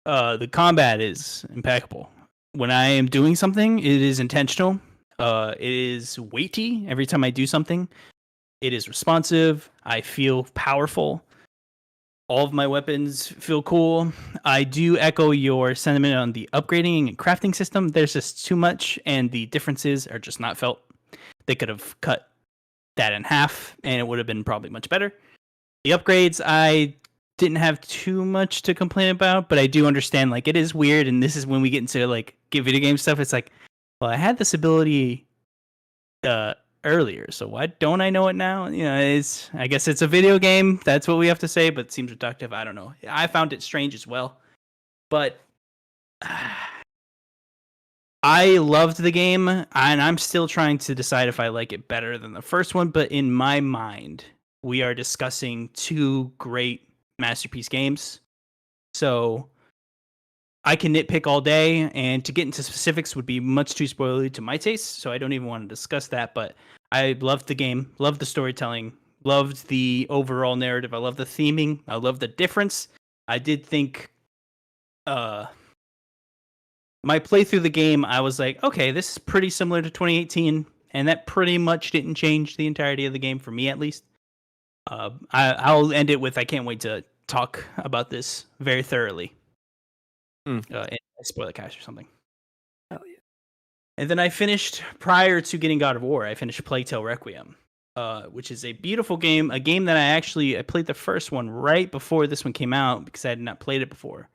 The combat is impeccable. When I am doing something, it is intentional. It is weighty every time I do something. It is responsive. I feel powerful. All of my weapons feel cool. I do echo your sentiment on the upgrading and crafting system. There's just too much, and the differences are just not felt. They could have cut that in half, and it would have been probably much better. The upgrades, I didn't have too much to complain about, but I do understand, like, it is weird, and this is when we get into, like, video game stuff. It's like, well, I had this ability earlier, so why don't I know it now? You know, I guess it's a video game. That's what we have to say, but it seems reductive. I don't know. I found it strange as well, but I loved the game, and I'm still trying to decide if I like it better than the first one. But in my mind, we are discussing two great masterpiece games, so I can nitpick all day, and to get into specifics would be much too spoilery to my taste, so I don't even want to discuss that. But I loved the game, loved the storytelling, loved the overall narrative. I love the theming. I love the difference. I did think my playthrough the game, I was like, okay, this is pretty similar to 2018, and that pretty much didn't change the entirety of the game for me, at least. I'll end it with I can't wait to talk about this very thoroughly. In spoiler cast or something. Hell yeah. And then I finished, prior to getting God of War, I finished Plague Tale Requiem, which is a beautiful game, a game that I played the first one right before this one came out because I had not played it before.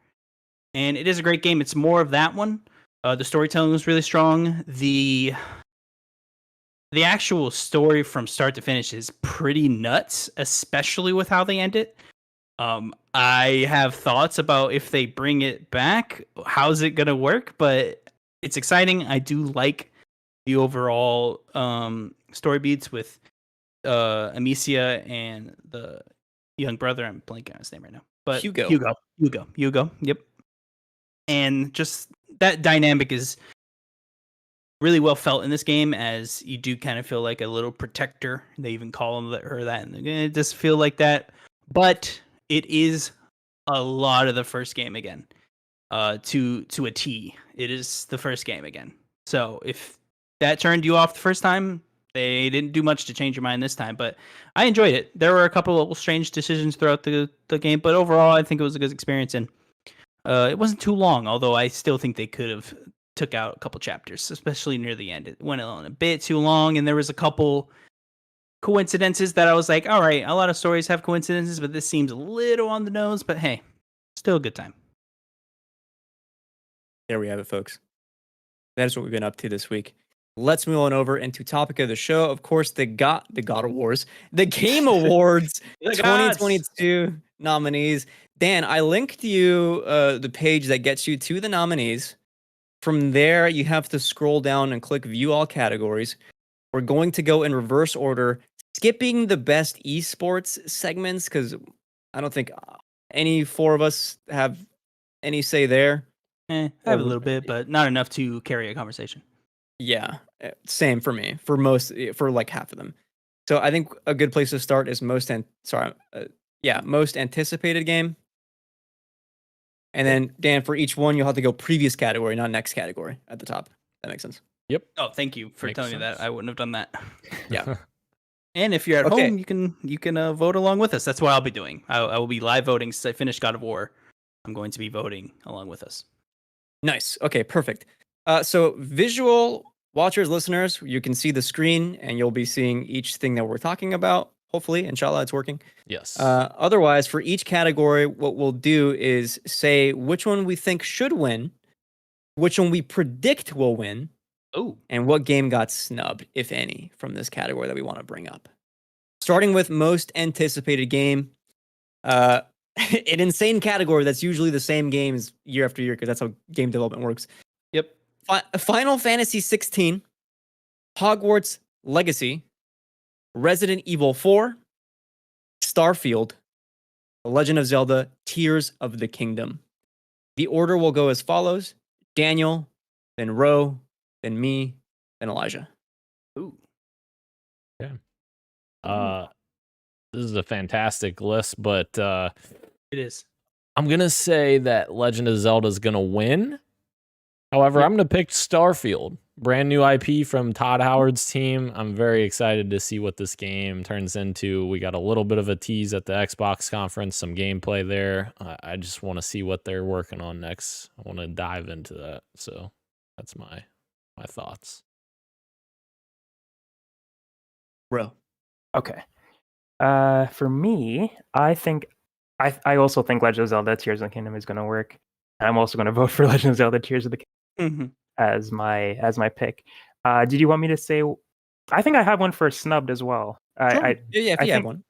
And it is a great game. It's more of that one. The storytelling was really strong. The actual story from start to finish is pretty nuts, especially with how they end it. I have thoughts about if they bring it back, how's it gonna work, but it's exciting. I do like the overall story beats with Amicia and the young brother. I'm blanking on his name right now, but Hugo. Yep. And just that dynamic is really well felt in this game, as you do kind of feel like a little protector. They even call her that, and it does feel like that, but it is a lot of the first game again, to a T. It is the first game again. So if that turned you off the first time, they didn't do much to change your mind this time. But I enjoyed it. There were a couple of strange decisions throughout the game, but overall, I think it was a good experience. And it wasn't too long, although I still think they could have took out a couple chapters, especially near the end. It went on a bit too long, and there was a couple coincidences that I was like, all right, a lot of stories have coincidences, but this seems a little on the nose, but hey, still a good time. There we have it, folks. That is what we've been up to this week. Let's move on over into topic of the show. Of course, the God Awards, the Game Awards 2022 nominees. Dan, I linked you the page that gets you to the nominees. From there, you have to scroll down and click View All Categories. We're going to go in reverse order, skipping the best esports segments because I don't think any four of us have any say there. I have a little bit, but not enough to carry a conversation. Yeah, same for me. For like half of them. So I think a good place to start is most anticipated game. And then Dan, for each one, you'll have to go previous category, not next category at the top. That makes sense. Yep. Oh, thank you for Makes telling me that. sense. I wouldn't have done that. Yeah. And if you're at Okay. home, you can vote along with us. That's what I'll be doing. I will be live voting since I finished God of War. I'm going to be voting along with us. Nice. Okay, perfect. So visual watchers, listeners, you can see the screen and you'll be seeing each thing that we're talking about. Hopefully, inshallah, it's working. Yes. Otherwise, for each category, what we'll do is say which one we think should win, which one we predict will win, Oh, and what game got snubbed, if any, from this category that we want to bring up. Starting with most anticipated game. An insane category that's usually the same games year after year because that's how game development works. yep. Final Fantasy 16, Hogwarts Legacy, Resident Evil 4, Starfield, The Legend of Zelda, Tears of the Kingdom. The order will go as follows: Daniel, then Rauw, then me, then Elijah. Ooh. This is a fantastic list, but It is. I'm gonna say that Legend of Zelda is gonna win. However, I'm gonna pick Starfield, brand new IP from Todd Howard's team. I'm very excited to see what this game turns into. We got a little bit of a tease at the Xbox conference, some gameplay there. I just want to see what they're working on next. I want to dive into that. So that's my thoughts. Rauw. Okay. For me, I think I also think Legend of Zelda Tears of the Kingdom is going to work. I'm also going to vote for Legend of Zelda Tears of the Kingdom as my pick. Did you want me to say? I think I have one for snubbed as well. Sure. Yeah, if you have one.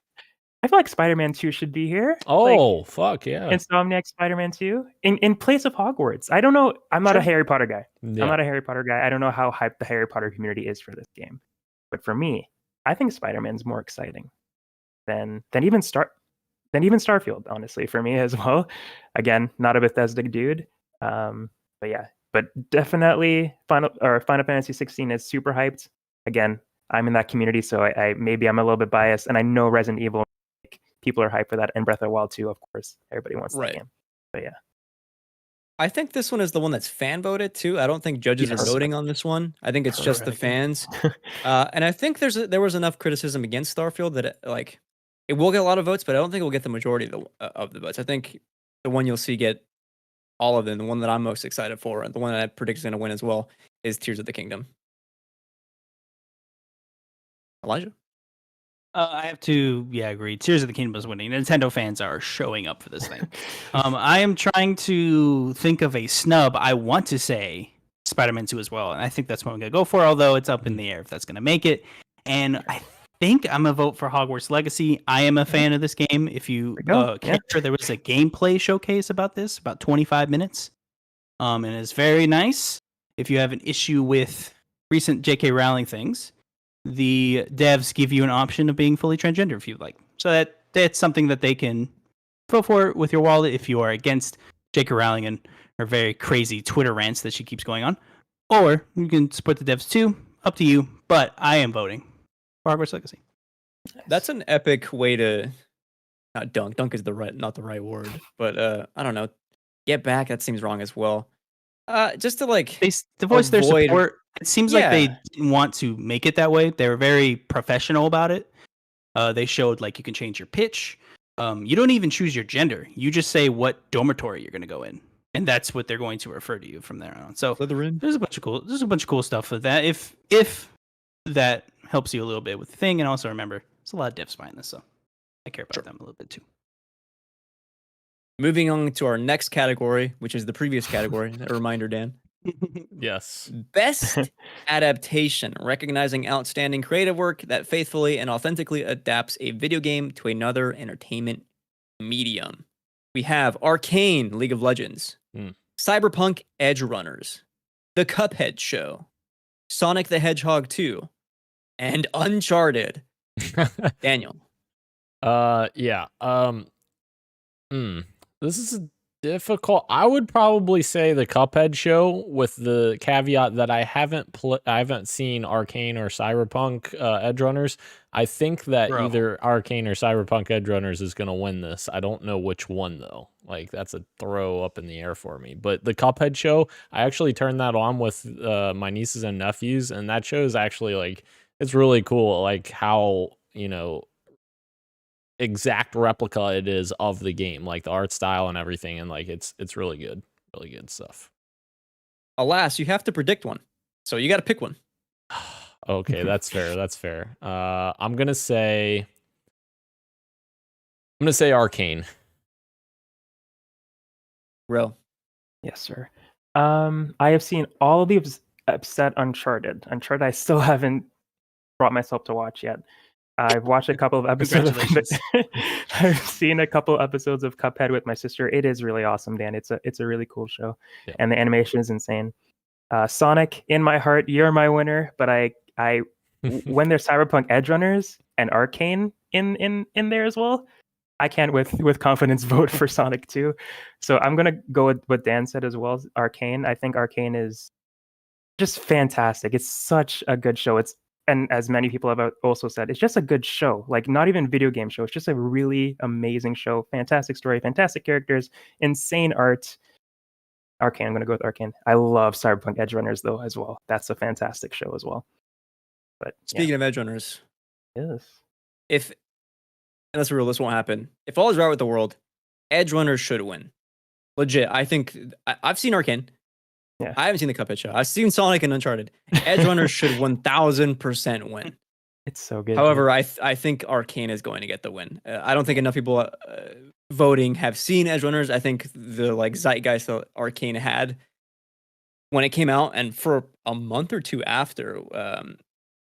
I feel like Spider-Man 2 should be here. Oh, fuck yeah. Insomniac Spider-Man 2 in place of Hogwarts. I don't know. I'm not a Harry Potter guy. Yeah. I'm not a Harry Potter guy. I don't know how hyped the Harry Potter community is for this game. But for me, I think Spider-Man's more exciting than even Starfield, honestly, for me as well. Again, not a Bethesda dude. But definitely Final Fantasy 16 is super hyped. Again, I'm in that community, so I maybe I'm a little bit biased, and I know Resident Evil, people are hyped for that, and Breath of the Wild too, of course. Everybody wants that game. But yeah. I think this one is the one that's fan voted too. I don't think judges are voting on this one. I think it's just the fans. And I think there was enough criticism against Starfield that it will get a lot of votes, but I don't think it will get the majority of the votes. I think the one you'll see get all of them, the one that I'm most excited for, and the one that I predict is going to win as well, is Tears of the Kingdom. Elijah? I have to, agree. Tears of the Kingdom is winning. Nintendo fans are showing up for this thing. I am trying to think of a snub. I want to say Spider-Man 2 as well, and I think that's what I'm going to go for, although it's up in the air if that's going to make it. And I think I'm going to vote for Hogwarts Legacy. I am a fan of this game. If you care, there was a gameplay showcase about this, about 25 minutes. And it's very nice. If you have an issue with recent J.K. Rowling things, the devs give you an option of being fully transgender if you'd like. So that's something that they can vote for with your wallet if you are against J.K. Rowling and her very crazy Twitter rants that she keeps going on. Or you can support the devs too. Up to you. But I am voting for Hogwarts Legacy. That's an epic way to not dunk. Dunk is not the right word, but I don't know. Get back. That seems wrong as well. Just to they voice their support. It seems like they didn't want to make it that way. They were very professional about it. They showed you can change your pitch. You don't even choose your gender. You just say what dormitory you're going to go in. and that's what they're going to refer to you from there on. So Slytherin. there's a bunch of cool stuff with that. If that helps you a little bit with the thing, and also remember, there's a lot of devs behind this, so I care about them a little bit too. Moving on to our next category, which is the previous category. A reminder, Dan. Yes. Best adaptation, recognizing outstanding creative work that faithfully and authentically adapts a video game to another entertainment medium. We have Arcane, League of Legends, Cyberpunk Edge Runners, The Cuphead Show, Sonic the Hedgehog 2, and Uncharted. Daniel. Yeah. This is difficult. I would probably say the Cuphead Show, with the caveat that I haven't seen Arcane or Cyberpunk Edge Runners. I think that either Arcane or Cyberpunk Edge Runners is going to win this. I don't know which one though. Like, that's a throw up in the air for me. But the Cuphead Show, I actually turned that on with my nieces and nephews, and that show is actually like, it's really cool. Like how, exact replica it is of the game, like the art style and everything, and like it's really good stuff. Alas, you have to predict one, so you got to pick one. Okay, that's fair. I'm gonna say Arcane. Rauw. Yes, sir. I have seen all of the upset Uncharted. I still haven't brought myself to watch yet. I've watched a couple of episodes. I've seen a couple episodes of Cuphead with my sister. It is really awesome, Dan. It's a really cool show, and the animation is insane. Sonic, in my heart, you're my winner. But I when there's Cyberpunk Edge Runners and Arcane in there as well, I can't with confidence vote for Sonic 2. So I'm gonna go with what Dan said as well. Arcane. I think Arcane is just fantastic. It's such a good show. And as many people have also said, it's just a good show. Like, not even video game show. It's just a really amazing show. Fantastic story, fantastic characters, insane art. Arcane, I'm going to go with Arcane. I love Cyberpunk Edge Runners, though, as well. That's a fantastic show as well. But speaking of Edge Runners, yes. If, unless we're real, this won't happen. If all is right with the world, Edge Runners should win. Legit. I think I've seen Arcane. Yeah. I haven't seen the Cuphead Show. I've seen Sonic and Uncharted. Edge Runners should 1000% win. It's so good. However, I think Arcane is going to get the win. I don't think enough people voting have seen Edge Runners. I think the zeitgeist that Arcane had when it came out, and for a month or two after,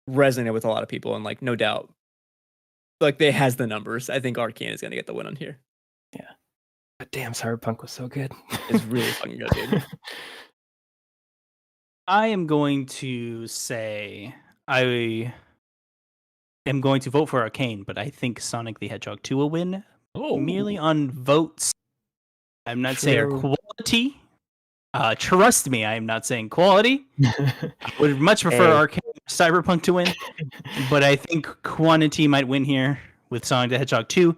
resonated with a lot of people, and no doubt, they has the numbers. I think Arcane is going to get the win on here. Yeah. But damn, Cyberpunk was so good. It's really fucking good, dude. I am going to say I am going to vote for Arcane, but I think Sonic the Hedgehog 2 will win merely on votes. I'm not saying quality. Trust me, I am not saying quality. I would much prefer Arcane or Cyberpunk to win, but I think quantity might win here with Sonic the Hedgehog 2.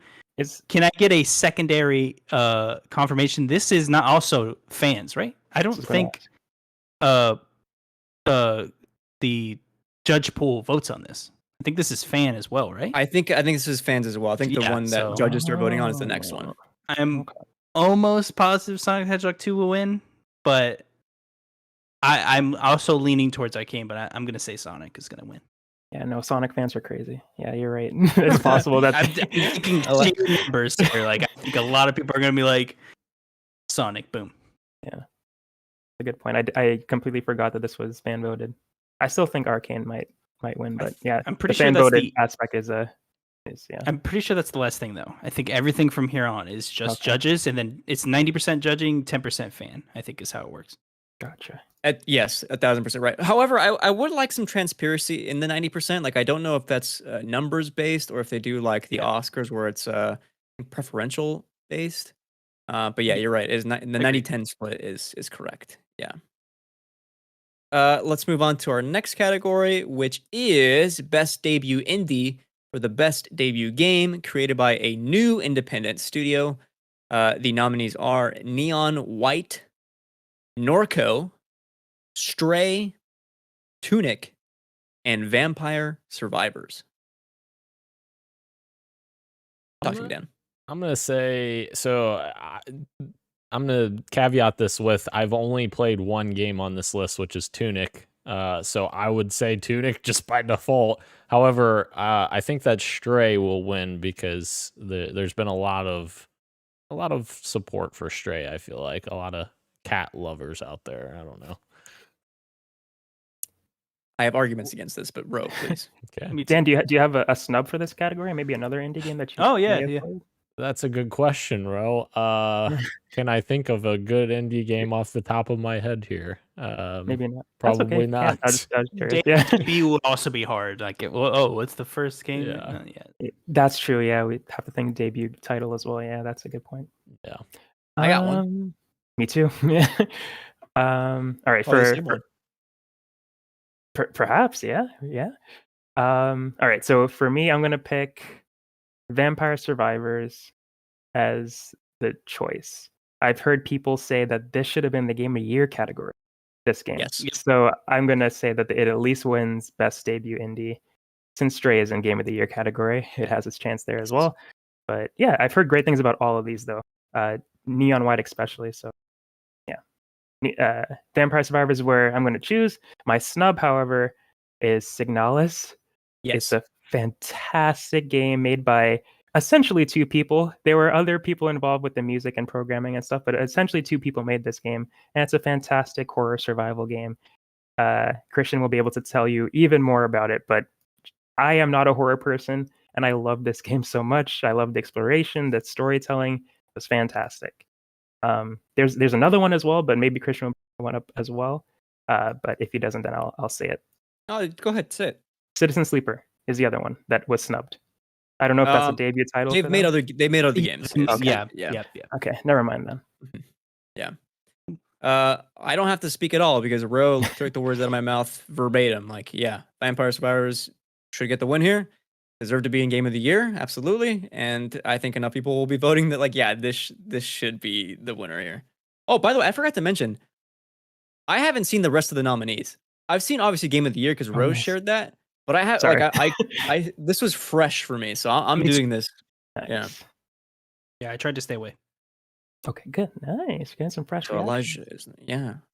Can I get a secondary confirmation? This is not also fans, right? I don't think the judge pool votes on this. I think this is fan as well, right? I think this is fans as well. I think the one that judges start voting on is the next one. I'm almost positive Sonic the Hedgehog 2 will win, but I'm also leaning towards Arcane, but I'm going to say Sonic is going to win. Yeah, no, Sonic fans are crazy. Yeah, you're right. It's possible that I'm thinking numbers here. I think a lot of people are going to be like, Sonic, boom. Yeah, a good point. I completely forgot that this was fan voted. I still think Arcane might win, but yeah, I'm pretty the sure fan that's voted aspect is yeah. I'm pretty sure that's the last thing though. I think everything from here on is just judges, and then it's 90% judging, 10% fan. I think is how it works. Gotcha. Yes, 1000% right. However, I would like some transparency in the 90%. I don't know if that's numbers based or if they do the Oscars where it's preferential based. But yeah, you're right. The 90-10 split is correct. Yeah. Let's move on to our next category, which is Best Debut Indie for the Best Debut Game created by a new independent studio. The nominees are Neon White, Norco, Stray, Tunic, and Vampire Survivors. Talk to me, Dan. I'm gonna say so. I'm gonna caveat this with I've only played one game on this list, which is Tunic. So I would say Tunic just by default. However, I think that Stray will win because there's been a lot of support for Stray. I feel like a lot of cat lovers out there. I don't know. I have arguments against this, but Rauw, please. Okay, Dan, do you have a snub for this category? Maybe another indie game that you? Oh, yeah, may have yeah. played? that's a good question, Rauw. Can I think of a good indie game off the top of my head here? Maybe not. That's Probably okay. not. I was curious. B would also be hard. Like, what's the first game? Yeah. That's true. Yeah, we have to think debut title as well. Yeah, that's a good point. Yeah. I got one. Me too. Yeah. All right. Probably the same one. Perhaps. Yeah. Yeah. All right. So for me, I'm gonna pick Vampire Survivors as the choice. I've heard people say that this should have been the Game of the Year category. This game. Yes. So I'm gonna say that it at least wins Best Debut Indie. Since Stray is in Game of the Year category, it has its chance there as well. But yeah, I've heard great things about all of these though. Neon White especially. So yeah. Vampire Survivors is where I'm going to choose. My snub, however, is Signalis. Yes. It's a fantastic game made by essentially two people. There were other people involved with the music and programming and stuff, but essentially two people made this game. And it's a fantastic horror survival game. Christian will be able to tell you even more about it, but I am not a horror person, and I love this game so much. I love the exploration, the storytelling. It was fantastic. There's another one as well, but maybe Christian will one up as well. But if he doesn't, then I'll say it. Oh, go ahead, say it. Citizen Sleeper is the other one that was snubbed. I don't know if that's a debut title. They made other games. Okay. Yeah. Okay, never mind then. Yeah. I don't have to speak at all because Rauw took the words out of my mouth verbatim. Like, yeah, Vampire Survivors should get the win here. Deserve to be in Game of the Year, absolutely. And I think enough people will be voting that, like, yeah, this should be the winner here. Oh, by the way, I forgot to mention, I haven't seen the rest of the nominees. I've seen obviously Game of the Year because Rose nice. shared that, but I have Sorry. like I this was fresh for me, so I'm doing this. Yeah. Yeah, I tried to stay away. Okay, good. Nice. Getting some fresh. So reaction.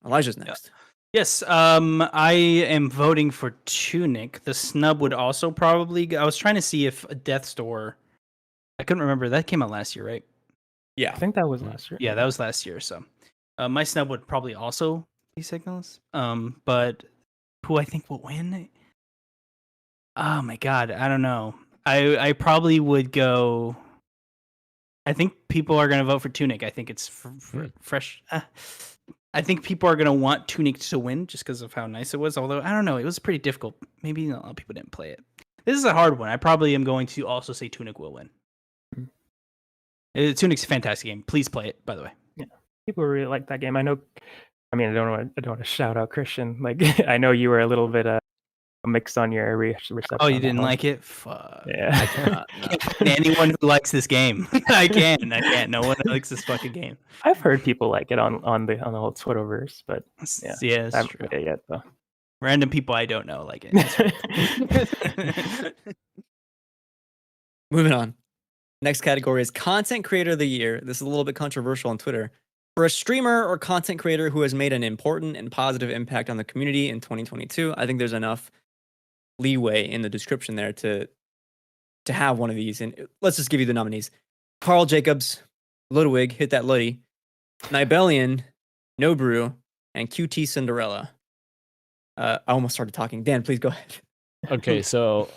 Elijah's next. Yes, I am voting for Tunic. The snub would also probably. I was trying to see if Death's Door. I couldn't remember. That came out last year, right? I think that was last year. Yeah, that was last year. So, my snub would probably also be Signals. But who I think will win? Oh my god, I don't know. I probably would go. I think people are gonna vote for Tunic. I think it's fresh. I think people are going to want Tunic to win just because of how nice it was. Although, I don't know, it was pretty difficult. Maybe a lot of people didn't play it. This is a hard one. I probably am going to also say Tunic will win. Tunic's a fantastic game. Please play it, by the way. Yeah, people really like that game. I know. I mean, I don't want to shout out Christian. Like, I know you were a little bit mixed on your reception. Oh, you didn't like it? Fuck. Yeah. I cannot. No. Anyone who likes this game, I can't. No one likes this fucking game. I've heard people like it on the whole Twitterverse, but Yeah, I haven't played it yet though. Random people I don't know like it. Moving on. Next category is Content Creator of the Year. This is a little bit controversial on Twitter. For a streamer or content creator who has made an important and positive impact on the community in 2022, I think there's enough leeway in the description there to have one of these. And let's just give you the nominees. Carl Jacobs, Ludwig, Hit That Luddy, Nibelian, No Brew, and QT Cinderella. I almost started talking. Dan, please go ahead. Okay, so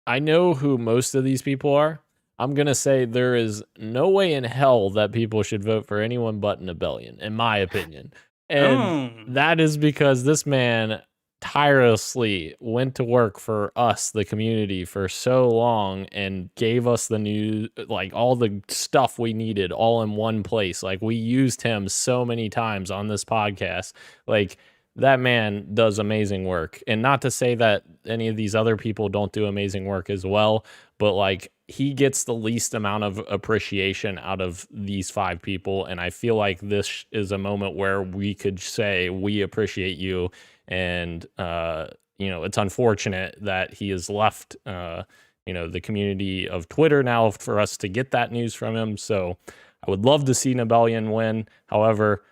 I know who most of these people are. I'm going to say there is no way in hell that people should vote for anyone but Nibelian, in my opinion. And that is because this man tirelessly went to work for us, the community, for so long and gave us the new, like, all the stuff we needed all in one place. Like, we used him so many times on this podcast. Like, that man does amazing work. And not to say that any of these other people don't do amazing work as well, but like, he gets the least amount of appreciation out of these five people. And I feel like this is a moment where we could say, we appreciate you. And, it's unfortunate that he has left, the community of Twitter now for us to get that news from him. So I would love to see Nebelian win. However,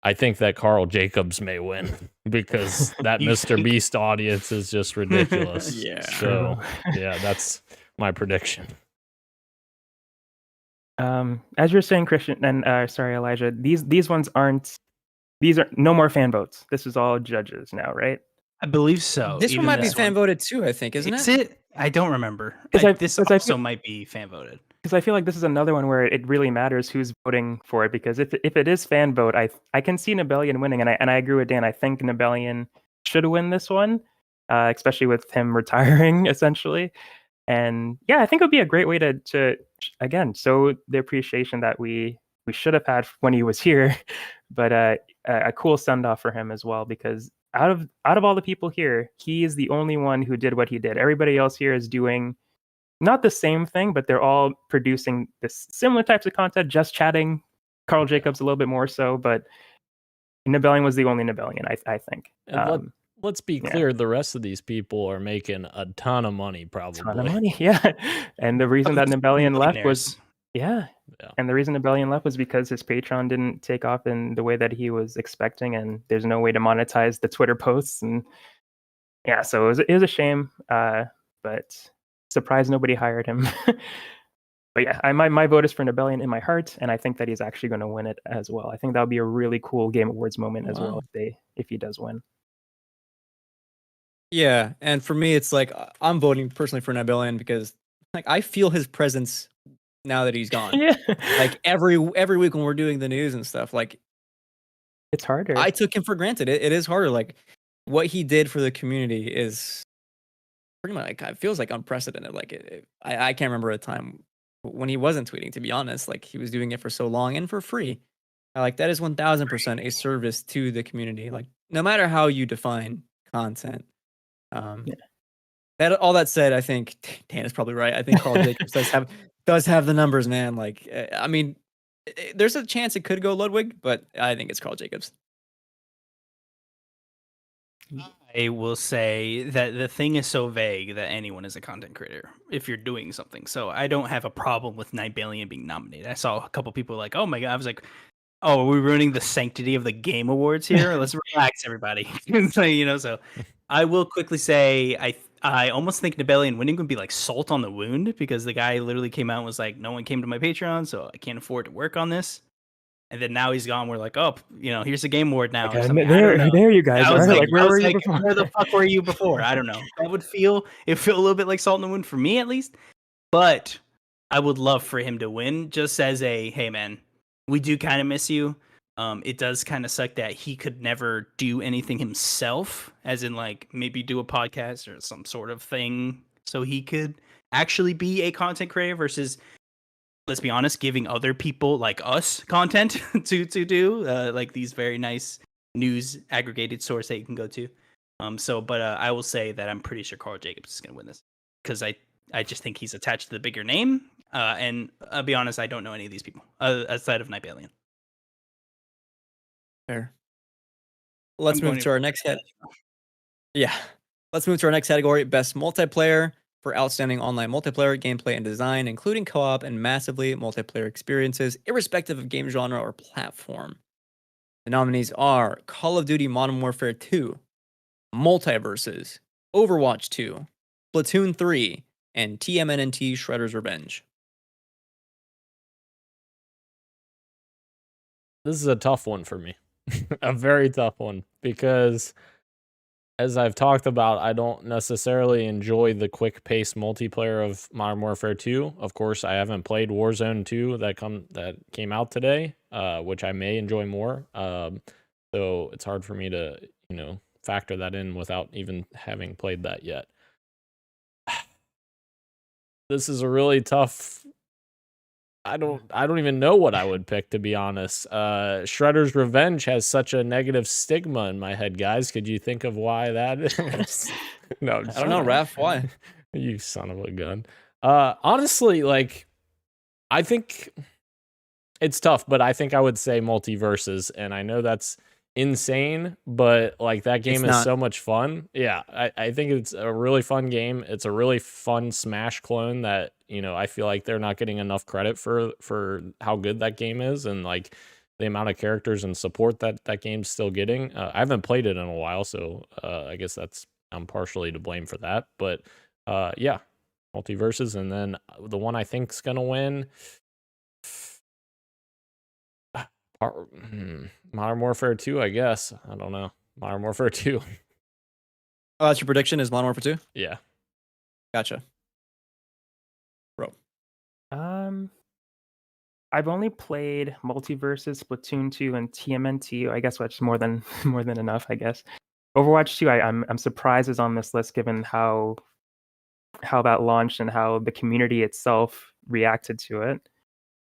I think that Carl Jacobs may win because that You Mr. think? Beast audience is just ridiculous. Yeah. So, yeah, that's my prediction. As you're saying, Christian, and sorry, Elijah, these ones aren't. These are no more fan votes. This is all judges now, right? I believe so. This one even might be this fan voted too, I think, isn't Is it? it? I don't remember. 'Cause I- This 'cause I also feel- might be fan voted. Because I feel like this is another one where it really matters who's voting for it. Because if it is fan vote, I can see Nebelian winning, and I agree with Dan. I think Nebelian should win this one, especially with him retiring essentially. And yeah, I think it would be a great way to again show the appreciation that we should have had when he was here, but a cool send off for him as well. Because out of all the people here, he is the only one who did what he did. Everybody else here is doing not the same thing, but they're all producing this similar types of content, just chatting. Carl Jacobs a little bit more so, but Nebelian was the only Nebelian, I think. And let's be clear, the rest of these people are making a ton of money, probably. Ton of money, yeah. And the reason that Nebelian left was, Yeah. and the reason Nebelian left was because his Patreon didn't take off in the way that he was expecting, and there's no way to monetize the Twitter posts, and yeah, so it was a shame, but surprised nobody hired him. But yeah, my vote is for Nebelian in my heart, and I think that he's actually going to win it as well. I think that would be a really cool Game Awards moment as well if he does win. Yeah, and for me, it's like I'm voting personally for Nebelian because like I feel his presence now that he's gone. Yeah, Like every week when we're doing the news and stuff, like it's harder. I took him for granted. It is harder. Like what he did for the community is pretty much like it feels like unprecedented. Like I can't remember a time when he wasn't tweeting. To be honest, like he was doing it for so long and for free. Like that is 1000% a service to the community. Like no matter how you define content. That all that said, I think Dan is probably right. I think Carl Jacobs does have the numbers, man. Like I mean, there's a chance it could go Ludwig, but I think it's Carl Jacobs. I will say that the thing is so vague that anyone is a content creator if you're doing something. So I don't have a problem with Nebelian being nominated. I saw a couple people like, oh my God. I was like, oh, are we ruining the sanctity of the Game Awards here? Let's relax, everybody. So, so I will quickly say I almost think Nebelian winning would be like salt on the wound because the guy literally came out and was like, no one came to my Patreon, so I can't afford to work on this. And then now he's gone. We're like, oh, here's the Game Award now. Okay, there you guys are. Like, where were you before? Where the fuck were you before? I don't know. That would feel a little bit like salt in the wound for me, at least. But I would love for him to win, just as a, hey man, we do kind of miss you. It does kind of suck that he could never do anything himself, as in like maybe do a podcast or some sort of thing, so he could actually be a content creator versus, let's be honest, giving other people like us content to do like these very nice news aggregated source that you can go to. But I will say that I'm pretty sure Carl Jacobs is going to win this because I just think he's attached to the bigger name. And I'll be honest, I don't know any of these people outside of Nebelian. Fair. Let's move to our next Yeah. Let's move to our next category, Best Multiplayer, for outstanding online multiplayer, gameplay, and design, including co-op and massively multiplayer experiences, irrespective of game genre or platform. The nominees are Call of Duty Modern Warfare 2, Multiverses, Overwatch 2, Splatoon 3, and TMNT Shredder's Revenge. This is a tough one for me. A very tough one because, as I've talked about, I don't necessarily enjoy the quick-paced multiplayer of Modern Warfare 2. Of course, I haven't played Warzone 2 that came out today, which I may enjoy more. So it's hard for me to, factor that in without even having played that yet. This is a really tough. I don't even know what I would pick, to be honest. Shredder's Revenge has such a negative stigma in my head, guys. Could you think of why that is? No, I don't know, Raph. Why? You son of a gun. Honestly, like, I think it's tough, but I think I would say Multiverses, and I know that's insane, but like that game It's is not. so much fun. Yeah, I think it's a really fun game. It's a really fun Smash clone that, you know, I feel like they're not getting enough credit for how good that game is, and like the amount of characters and support that game's still getting. I haven't played it in a while, so I guess I'm partially to blame for that. But yeah, Multiverses, and then the one I think's gonna win, Modern Warfare 2, I guess. I don't know. Modern Warfare 2. Oh, that's your prediction is Modern Warfare 2? Yeah. Gotcha. Bro. I've only played Multiverses, Splatoon 2, and TMNT. I guess that's more than enough, I guess. Overwatch 2, I'm surprised is on this list given how that launched and how the community itself reacted to it.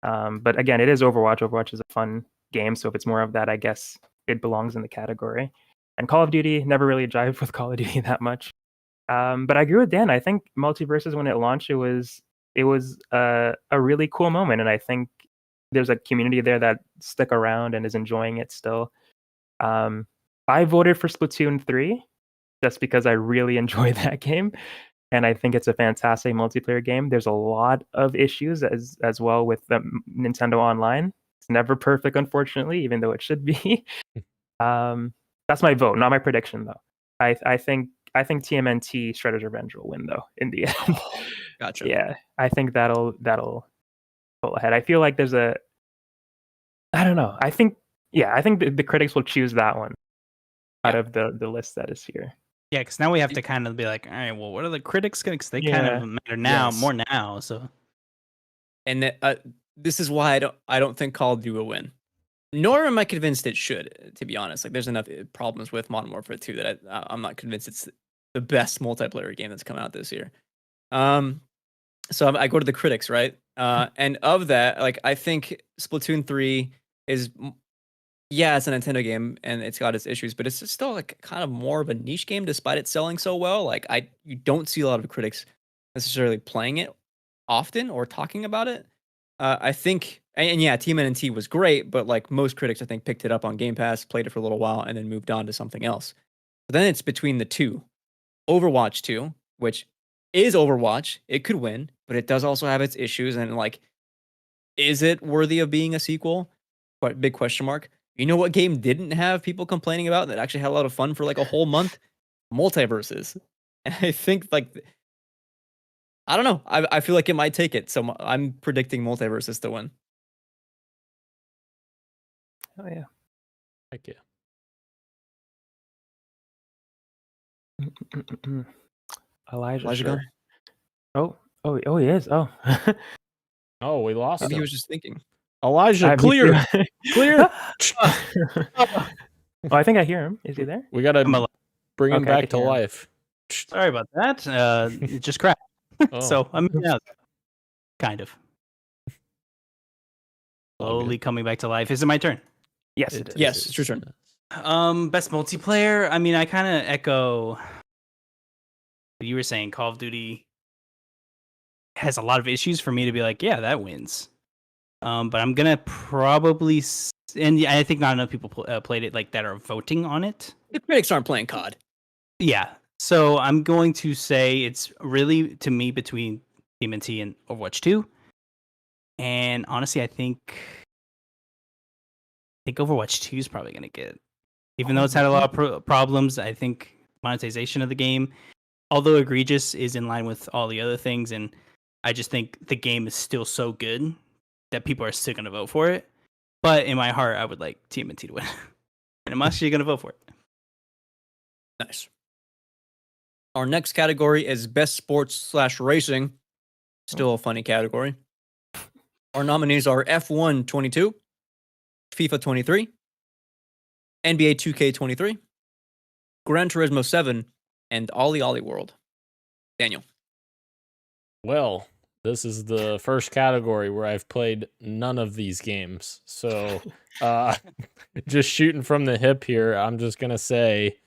But again, it is Overwatch. Overwatch is a fun game, so if it's more of that, I guess it belongs in the category. And Call of Duty, never really jived with Call of Duty that much. But I agree with Dan. I think Multiverses, when it launched, it was a really cool moment, and I think there's a community there that stuck around and is enjoying it still. I voted for Splatoon 3 just because I really enjoy that game, and I think it's a fantastic multiplayer game. There's a lot of issues as well with the Nintendo Online. It's never perfect, unfortunately, even though it should be. That's my vote, not my prediction, though. I think TMNT Shredder's Revenge will win, though, in the end. Oh, gotcha. Yeah, I think that'll pull ahead. I feel like there's I don't know. I think the critics will choose that one out of the list that is here. Yeah, because now we have to kind of be like, all right, well, what are the critics going to? Because they kind of matter now, more now. So, and this is why I don't think Call of Duty will win. Nor am I convinced it should, to be honest. Like, there's enough problems with Modern Warfare 2 that I'm not convinced it's the best multiplayer game that's come out this year. So I go to the critics, right? And of that, like, I think Splatoon 3 is, yeah, it's a Nintendo game and it's got its issues, but it's still like kind of more of a niche game despite it selling so well. Like, you don't see a lot of critics necessarily playing it often or talking about it. I think, and yeah, TMNT was great, but like most critics, I think, picked it up on Game Pass, played it for a little while, and then moved on to something else. But then it's between the two. Overwatch 2, which is Overwatch, it could win, but it does also have its issues. And like, is it worthy of being a sequel? Quite big question mark. You know what game didn't have people complaining about that actually had a lot of fun for like a whole month? Multiverses. And I think like, I don't know. I feel like it might take it. So I'm predicting Multiverses to win. Oh yeah. Heck yeah. Elijah Gone? Oh, he is. Oh. Oh, we lost Maybe him. he was just thinking. Elijah, clear. Clear. Oh, I think I hear him. Is he there? We got to bring him Okay, I back to can hear him. life. sorry about that. It just crashed. Oh. So I'm out. Kind of. Slowly coming back to life. Is it my turn? Yes, it is. Yes, it's your turn. Best multiplayer. I mean, I kind of echo what you were saying. Call of Duty has a lot of issues for me to be like, yeah, that wins. But I'm gonna probably, and I think not enough people played it like that are voting on it. The critics aren't playing COD. Yeah, so I'm going to say it's really to me between TMNT and Overwatch 2. And honestly, I think Overwatch 2 is probably gonna get, even though it's had a lot of problems. I think monetization of the game, although egregious, is in line with all the other things, and I just think the game is still so good that people are still going to vote for it. But in my heart, I would like TMNT to win. And I'm actually going to vote for it. Nice. Our next category is Best Sports/Racing. Still a funny category. Our nominees are F1 22, FIFA 23, NBA 2K 23, Gran Turismo 7, and Ollie Ollie World. Daniel. Well, this is the first category where I've played none of these games. So just shooting from the hip here, I'm just gonna say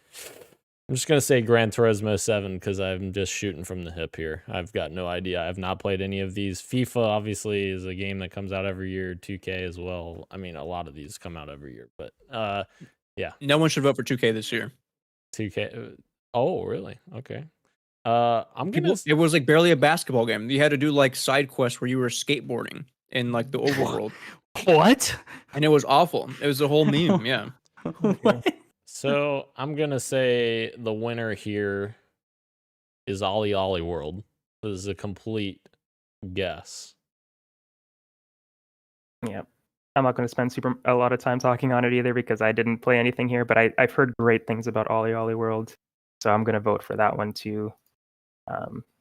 Gran Turismo 7 because I'm just shooting from the hip here. I've got no idea. I've not played any of these. FIFA obviously is a game that comes out every year. 2K as well. I mean, a lot of these come out every year, but No one should vote for 2K this year. 2K. Oh, really? Okay. I'm gonna. It was like barely a basketball game. You had to do like side quests where you were skateboarding in like the overworld, What? and it was awful. It was a whole meme. Yeah. What? So I'm gonna say the winner here is Ollie Ollie World. This is a complete guess. Yeah. I'm not going to spend a lot of time talking on it either because I didn't play anything here, but I've heard great things about Ollie Ollie World, so I'm going to vote for that one too.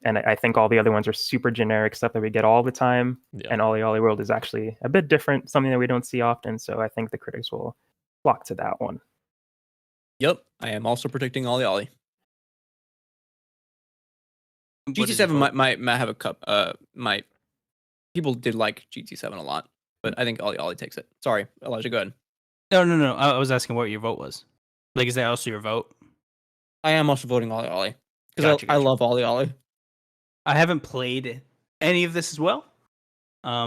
And I think all the other ones are super generic stuff that we get all the time, and Ollie Ollie World is actually a bit different, something that we don't see often, so I think the critics will flock to that one. Yep. I am also predicting Ollie Ollie. What did you GT7 vote? might have a cup. People did like GT7 a lot, but I think Ollie Ollie takes it. Sorry, Elijah, go ahead. No. I was asking what your vote was. Like, is that also your vote? I am also voting Ollie Ollie because Gotcha, I gotcha. love Ollie Ollie. I haven't played any of this as well. I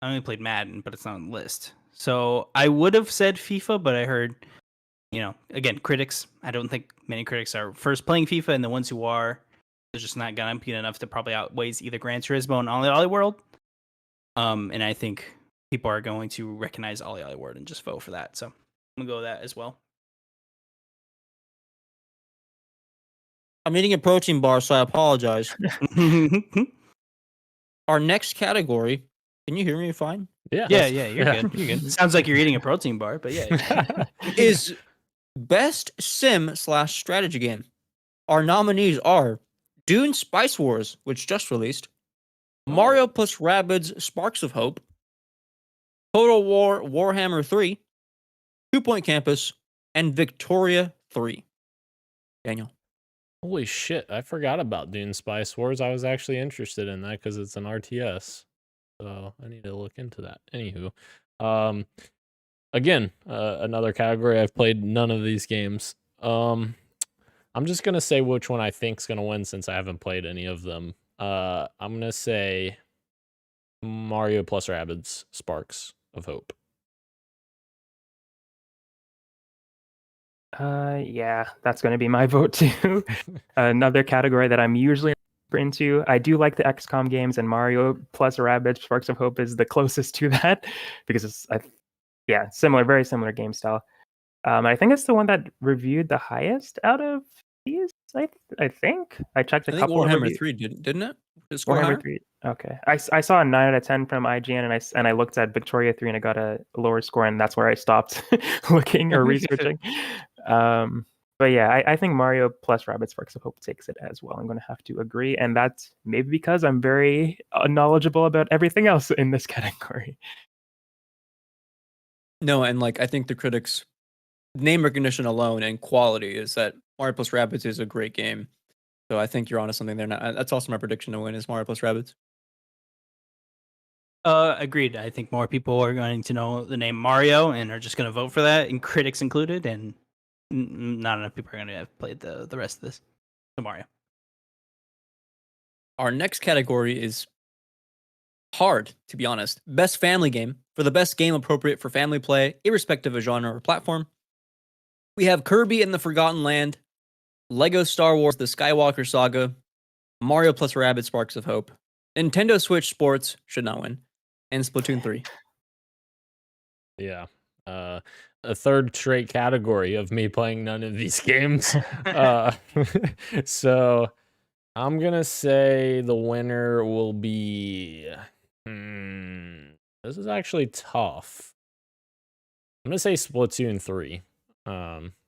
only played Madden, but it's not on the list. So I would have said FIFA, but I heard, again, critics. I don't think many critics are first playing FIFA, and the ones who are, they're just not gonna be enough to probably outweighs either Gran Turismo and Ollie Ollie World. And I think people are going to recognize Ollie Ollie World and just vote for that. So I'm gonna go with that as well. I'm eating a protein bar, so I apologize. Our next category. Can you hear me fine? Yeah. Yeah, you're good. You're good. It sounds like you're eating a protein bar, but yeah. Is best sim/strategy game. Our nominees are Dune Spice Wars, which just released, Mario plus Rabbids Sparks of Hope, Total War Warhammer 3, 2 Point Campus, and Victoria 3. Daniel. Holy shit! I forgot about Dune Spice Wars. I was actually interested in that because it's an RTS. So I need to look into that. Anywho, again, another category. I've played none of these games. I'm just gonna say which one I think's gonna win since I haven't played any of them. I'm gonna say Mario plus Rabbids Sparks of Hope. Yeah, that's going to be my vote too. Another category that I'm usually into. I do like the XCOM games, and Mario plus Rabbids Sparks of Hope is the closest to that because it's similar, very similar game style. I think it's the one that reviewed the highest out of these. I think I checked a I think couple. Warhammer 3 didn't it? Did it score higher? Warhammer 3. Okay, I saw a 9 out of 10 from IGN, and I looked at Victoria 3 and I got a lower score, and that's where I stopped looking or researching. But yeah, I think Mario plus Rabbids Sparks of Hope takes it as well. I'm going to have to agree, and that's maybe because I'm very knowledgeable about everything else in this category. No, and like I think the critics' name recognition alone and quality is that Mario plus Rabbids is a great game. So I think you're onto something there. Now, that's also my prediction to win is Mario plus Rabbids. Agreed. I think more people are going to know the name Mario and are just going to vote for that, and critics included, and not enough people are going to have played the rest of this. So Mario. Our next category is hard, to be honest. Best family game. For the best game appropriate for family play, irrespective of genre or platform, we have Kirby and the Forgotten Land, Lego Star Wars The Skywalker Saga, Mario plus Rabbids Sparks of Hope, Nintendo Switch Sports, should not win, and Splatoon 3. Yeah. A third straight category of me playing none of these games. So I'm gonna say the winner will be. This is actually tough. I'm gonna say Splatoon 3.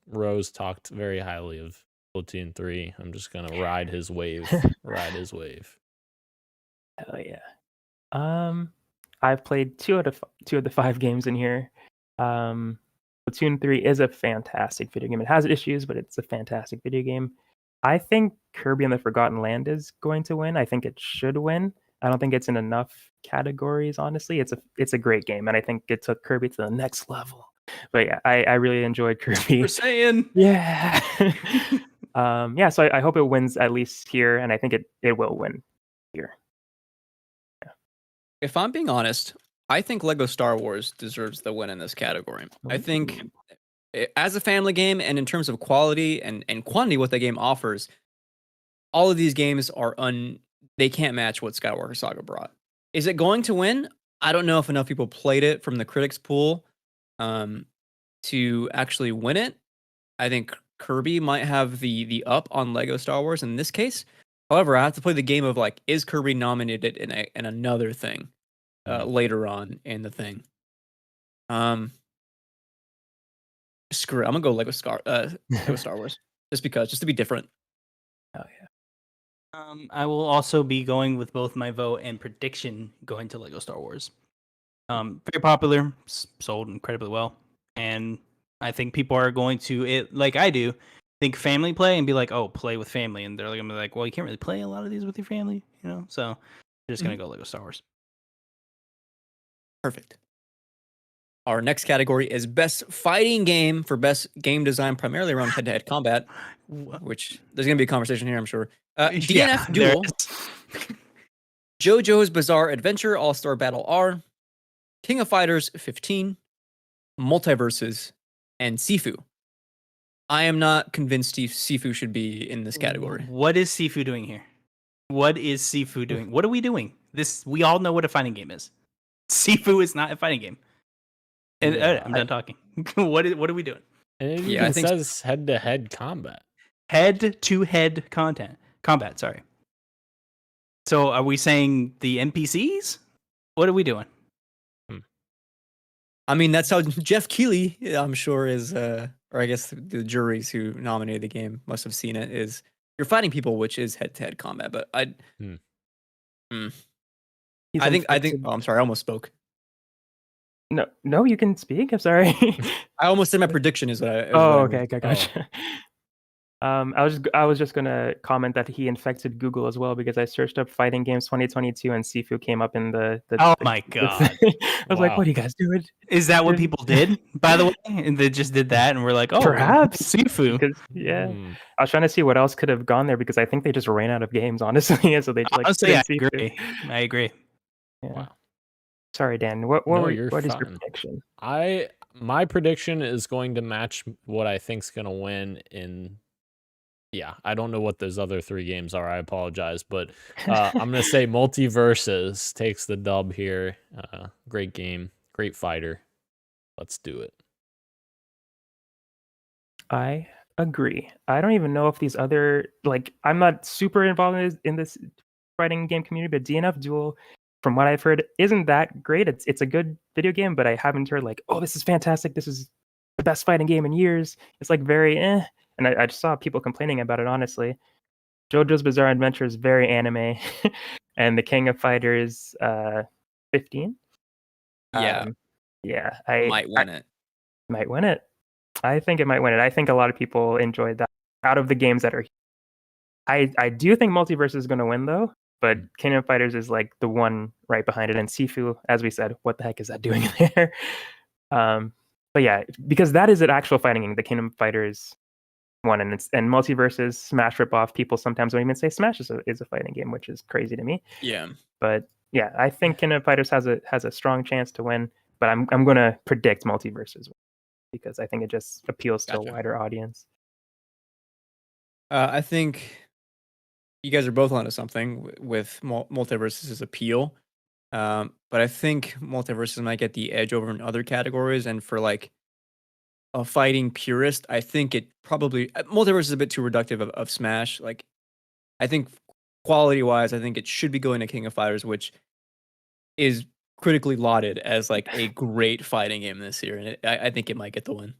Rose talked very highly of Splatoon 3. I'm just gonna ride his wave. Ride his wave. Hell yeah. I've played two of the 5 games in here. Splatoon 3 is a fantastic video game. It has issues, but it's a fantastic video game. I think Kirby and the Forgotten Land is going to win. I think it should win. I don't think it's in enough categories, honestly. It's a great game, and I think it took Kirby to the next level. But yeah, I really enjoyed Kirby. We're saying. Yeah. So I hope it wins at least here, and I think it will win here. If I'm being honest, I think Lego Star Wars deserves the win in this category. I think as a family game and in terms of quality and quantity, what the game offers, all of these games are they can't match what Skywalker Saga brought. Is it going to win? I don't know if enough people played it from the critics pool to actually win it. I think Kirby might have the up on Lego Star Wars in this case. However, I have to play the game of like, is Kirby nominated in another thing later on in the thing? Screw it. I'm gonna go Lego Star Wars just to be different. Oh yeah. I will also be going with both my vote and prediction going to Lego Star Wars. Very popular, sold incredibly well, and I think people are going to like I do think family play and be like, oh, play with family, and they're gonna be like, well, you can't really play a lot of these with your family, So they're just gonna go Lego Star Wars. Perfect. Our next category is best fighting game for best game design, primarily around head-to-head combat, which there's going to be a conversation here, I'm sure. DNF Duel, JoJo's Bizarre Adventure All-Star Battle R, King of Fighters 15, Multiverses, and Sifu. I am not convinced Sifu should be in this category. What is Sifu doing here? What is Sifu doing? What are we doing? We all know what a fighting game is. Sifu is not a fighting game. And I'm done talking. What are we doing? And it even says head-to-head combat. Head-to-head combat, sorry. So are we saying the NPCs? What are we doing? I mean, that's how Jeff Keighley, I'm sure, is, or I guess the juries who nominated the game must have seen it, is you're fighting people, which is head-to-head combat. But I think, oh, I'm sorry, I almost spoke. No, you can speak. I'm sorry. I almost said my prediction is what I. Okay, gotcha. I was just gonna comment that he infected Google as well because I searched up fighting games 2022 and Sifu came up in the my god! I was like, what are you guys doing? Is that what people did? By the way, and they just did that, and we're like, oh, perhaps Sifu. Yeah, I was trying to see what else could have gone there because I think they just ran out of games, honestly, and so they just honestly, I agree. Yeah. Wow. Sorry, Dan. What is your prediction? My prediction is going to match what I think's going to win in. Yeah, I don't know what those other three games are. I apologize, but I'm going to say Multiverses takes the dub here. Great game, great fighter. Let's do it. I agree. I don't even know if these other I'm not super involved in this fighting game community, but DNF Duel, from what I've heard, isn't that great. It's a good video game, but I haven't heard oh, this is fantastic. This is the best fighting game in years. It's very and I just saw people complaining about it, honestly. JoJo's Bizarre Adventure is very anime, and the King of Fighters 15. Yeah. I might win it. Might win it. I think it might win it. I think a lot of people enjoyed that out of the games that are. I do think Multiverse is going to win though. But King of Fighters is the one right behind it, and Sifu, as we said, what the heck is that doing there? But yeah, because that is an actual fighting game. The Kingdom Fighters one, and Multiverses, Smash ripoff. People sometimes don't even say Smash is a fighting game, which is crazy to me. Yeah. But yeah, I think Kingdom Fighters has a strong chance to win. But I'm going to predict Multiverses because I think it just appeals to a wider audience. I think you guys are both onto something with Multiverses' appeal. But I think Multiverses might get the edge over in other categories. And for a fighting purist, I think it probably Multiverse is a bit too reductive of Smash. I think quality wise, I think it should be going to King of Fighters, which is critically lauded as a great fighting game this year, and I think it might get the win.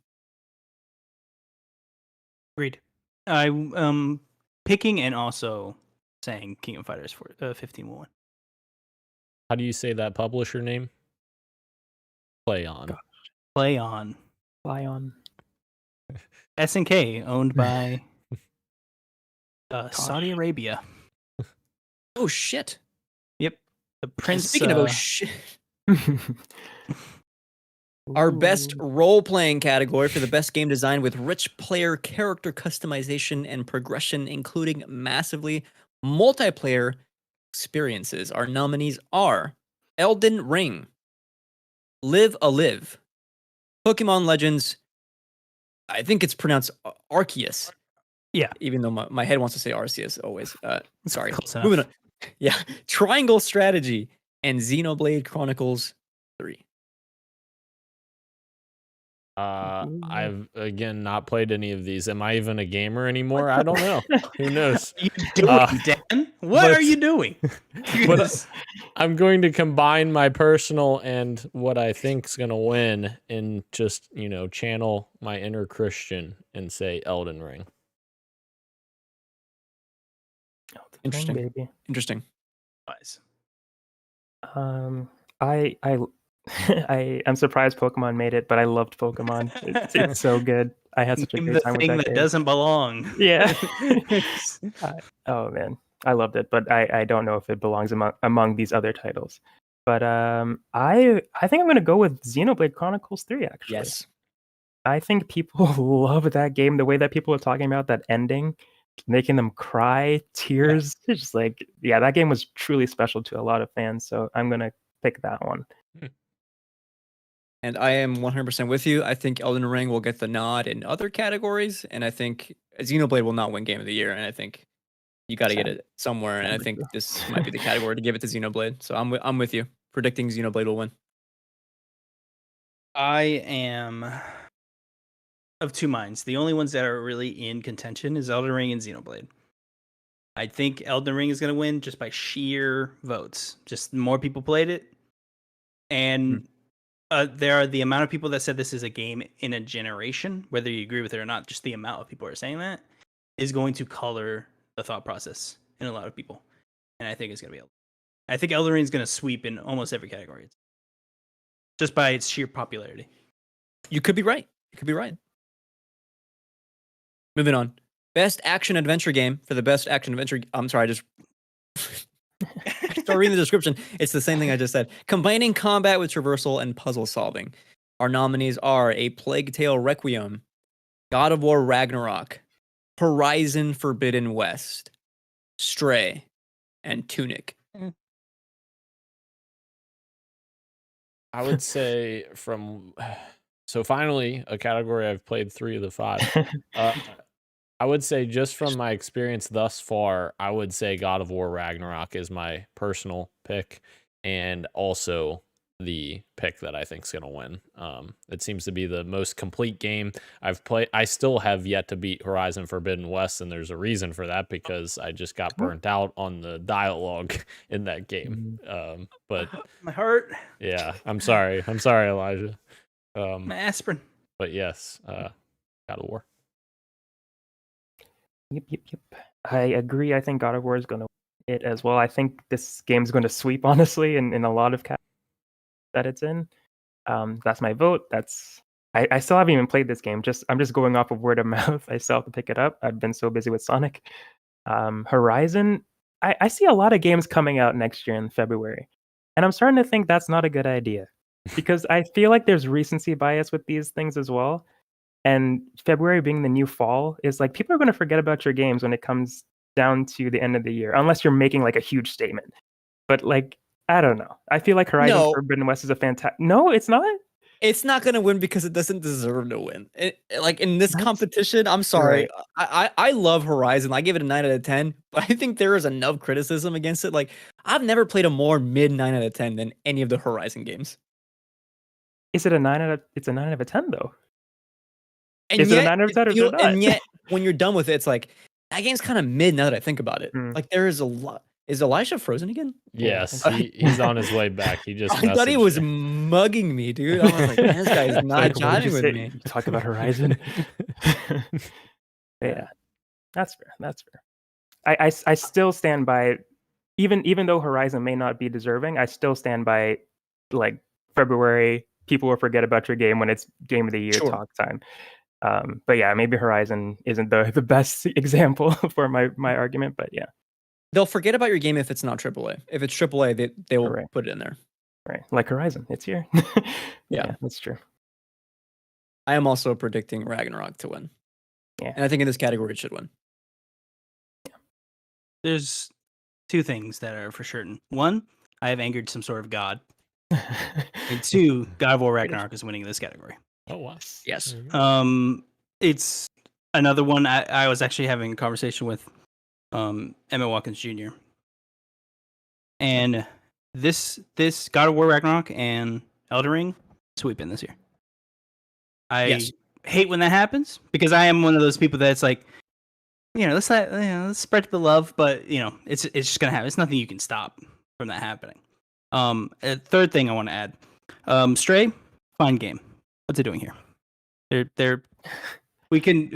Agreed. I picking and also saying King of Fighters for 15 will win. How do you say that publisher name? Play On. Gosh. Play On. SNK, owned by Saudi Arabia. Oh shit! Yep, the prince. Speaking of shit, our best role-playing category for the best game design with rich player character customization and progression, including massively multiplayer experiences. Our nominees are Elden Ring, Live a Live, Pokemon Legends, I think it's pronounced Arceus. Yeah. Even though my head wants to say Arceus always. Sorry. Close enough. Moving on. Yeah. Triangle Strategy and Xenoblade Chronicles 3. I've again not played any of these. Am I even a gamer anymore? I don't know. Who knows? What are you doing, Dan? What are you doing? But I'm going to combine my personal and what I think's gonna win, and just channel my inner Christian and say Elden Ring. Interesting. Baby. Interesting. Nice. I'm surprised Pokemon made it, but I loved Pokemon. It's so good. I had such a Name great the time with thing that that game. doesn't belong. Yeah. Oh man, I loved it, but I don't know if it belongs among these other titles. But I think I'm gonna go with Xenoblade Chronicles 3. Actually, Yes. I think people love that game. The way that people are talking about that ending, making them cry, tears. It's just like, yeah, that game was truly special to a lot of fans. So I'm gonna pick that one. And I am 100% with you. I think Elden Ring will get the nod in other categories, and I think Xenoblade will not win Game of the Year. And I think you got to get it somewhere. And I think this might be the category to give it to Xenoblade. So I'm with you, predicting Xenoblade will win. I am of two minds. The only ones that are really in contention is Elden Ring and Xenoblade. I think Elden Ring is going to win just by sheer votes. Just more people played it, and there are the amount of people that said this is a game in a generation, whether you agree with it or not. Just the amount of people who are saying that is going to color the thought process in a lot of people, and I think it's going to be. I think Elden Ring is going to sweep in almost every category, just by its sheer popularity. You could be right. You could be right. Moving on. Best action adventure game for the best action adventure. I'm sorry, I just start reading the description. It's the same thing I just said. Combining combat with traversal and puzzle solving. Our nominees are A Plague Tale Requiem, God of War Ragnarok, Horizon Forbidden West, Stray, and Tunic. I would say so finally a category I've played 3 of the 5. I would say just from my experience thus far, I would say God of War Ragnarok is my personal pick, and also the pick that I think is going to win. It seems to be the most complete game I've played. I still have yet to beat Horizon Forbidden West, and there's a reason for that, because I just got burnt out on the dialogue in that game. But My heart. yeah, I'm sorry, Elijah. My aspirin. But yes, God of War. Yep. I agree. I think God of War is going to win it as well. I think this game's going to sweep, honestly, in a lot of categories that it's in. That's my vote. I still haven't even played this game. I'm just going off of word of mouth. I still have to pick it up. I've been so busy with Sonic. Horizon. I see a lot of games coming out next year in February, and I'm starting to think that's not a good idea, because I feel like there's recency bias with these things as well. And February being the new fall is like, people are going to forget about your games when it comes down to the end of the year, unless you're making like a huge statement. But like, I don't know. I feel like Horizon Forbidden West is a fantastic. No, it's not. It's not going to win because it doesn't deserve to win. Like in this competition, I'm sorry. Right. I love Horizon. I give it a 9 out of 10, but I think there is enough criticism against it. Like, I've never played a more mid 9 out of 10 than any of the Horizon games. Is it a 9 out of? It's a 9 out of 10 though. And is yet, it a 9 out of 10 or is it not? And yet, when you're done with it, it's like, that game's kind of mid now that I think about it. Like, there is a lot. Is Elijah frozen again? Yes, he's on his way back. He just I thought he was mugging me, dude. I was like, man, this guy's not chatting with me. Talk about Horizon. Yeah, that's fair. That's fair. I still stand by, even though Horizon may not be deserving, I still stand by, like, February, people will forget about your game when it's Game of the Year talk time. But yeah, maybe Horizon isn't the best example for my argument, but yeah. They'll forget about your game if it's not AAA. If it's AAA, they will put it in there. Right, like Horizon, it's here. Yeah, that's true. I am also predicting Ragnarok to win. Yeah, and I think in this category it should win. Yeah. There's 2 things that are for certain. 1, I have angered some sort of god. And 2, God of War Ragnarok is winning this category. Oh wow! Yes. it's another one. I was actually having a conversation with Emmett Watkins Jr. And this God of War Ragnarok and Elden Ring sweeping this year. I hate when that happens because I am one of those people that's like, let's spread the love, but it's just gonna happen. It's nothing you can stop from that happening. A third thing I want to add, Stray, fine game. What's it doing here? They're we can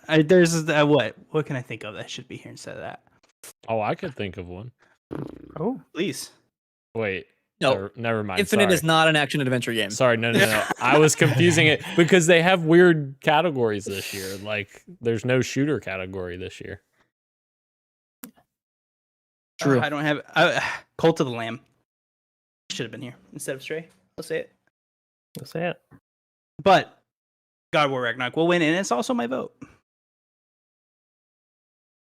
there's what can I think of that should be here instead of that? Oh, I could think of one. Oh, please. Wait. No, never mind. Infinite sorry. is not an action adventure game. Sorry, no. I was confusing it because they have weird categories this year. Like, there's no shooter category this year. True. I don't have Cult of the Lamb. Should have been here instead of Stray. Let's say it. You'll say it. But God of War Ragnarok will win, and it's also my vote.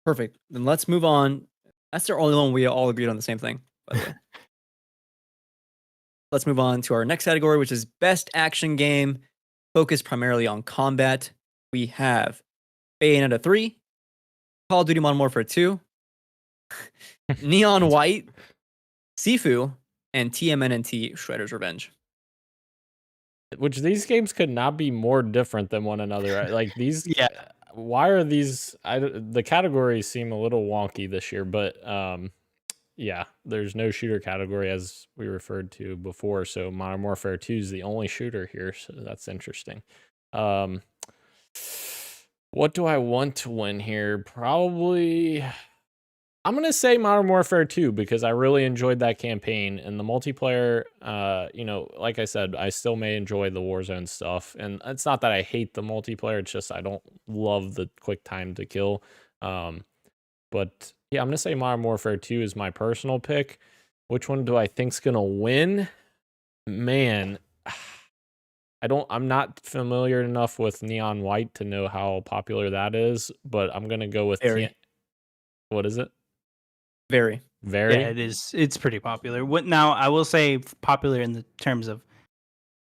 Perfect. Then let's move on. That's the only one we all agreed on the same thing, by the way. Let's move on to our next category, which is Best Action Game, focused primarily on combat. We have Bayonetta 3, Call of Duty Modern Warfare 2, Neon White, Sifu, and TMNT Shredder's Revenge. Which these games could not be more different than one another. Like these, why are these? The categories seem a little wonky this year, but yeah, there's no shooter category as we referred to before. So Modern Warfare 2 is the only shooter here, so that's interesting. What do I want to win here? Probably, I'm going to say Modern Warfare 2 because I really enjoyed that campaign and the multiplayer, like I said, I still may enjoy the Warzone stuff. And it's not that I hate the multiplayer, it's just I don't love the quick time to kill. But yeah, I'm going to say Modern Warfare 2 is my personal pick. Which one do I think's going to win? Man, I'm not familiar enough with Neon White to know how popular that is, but I'm going to go with what is it? Very. Yeah, it is. It's pretty popular. Now I will say popular in the terms of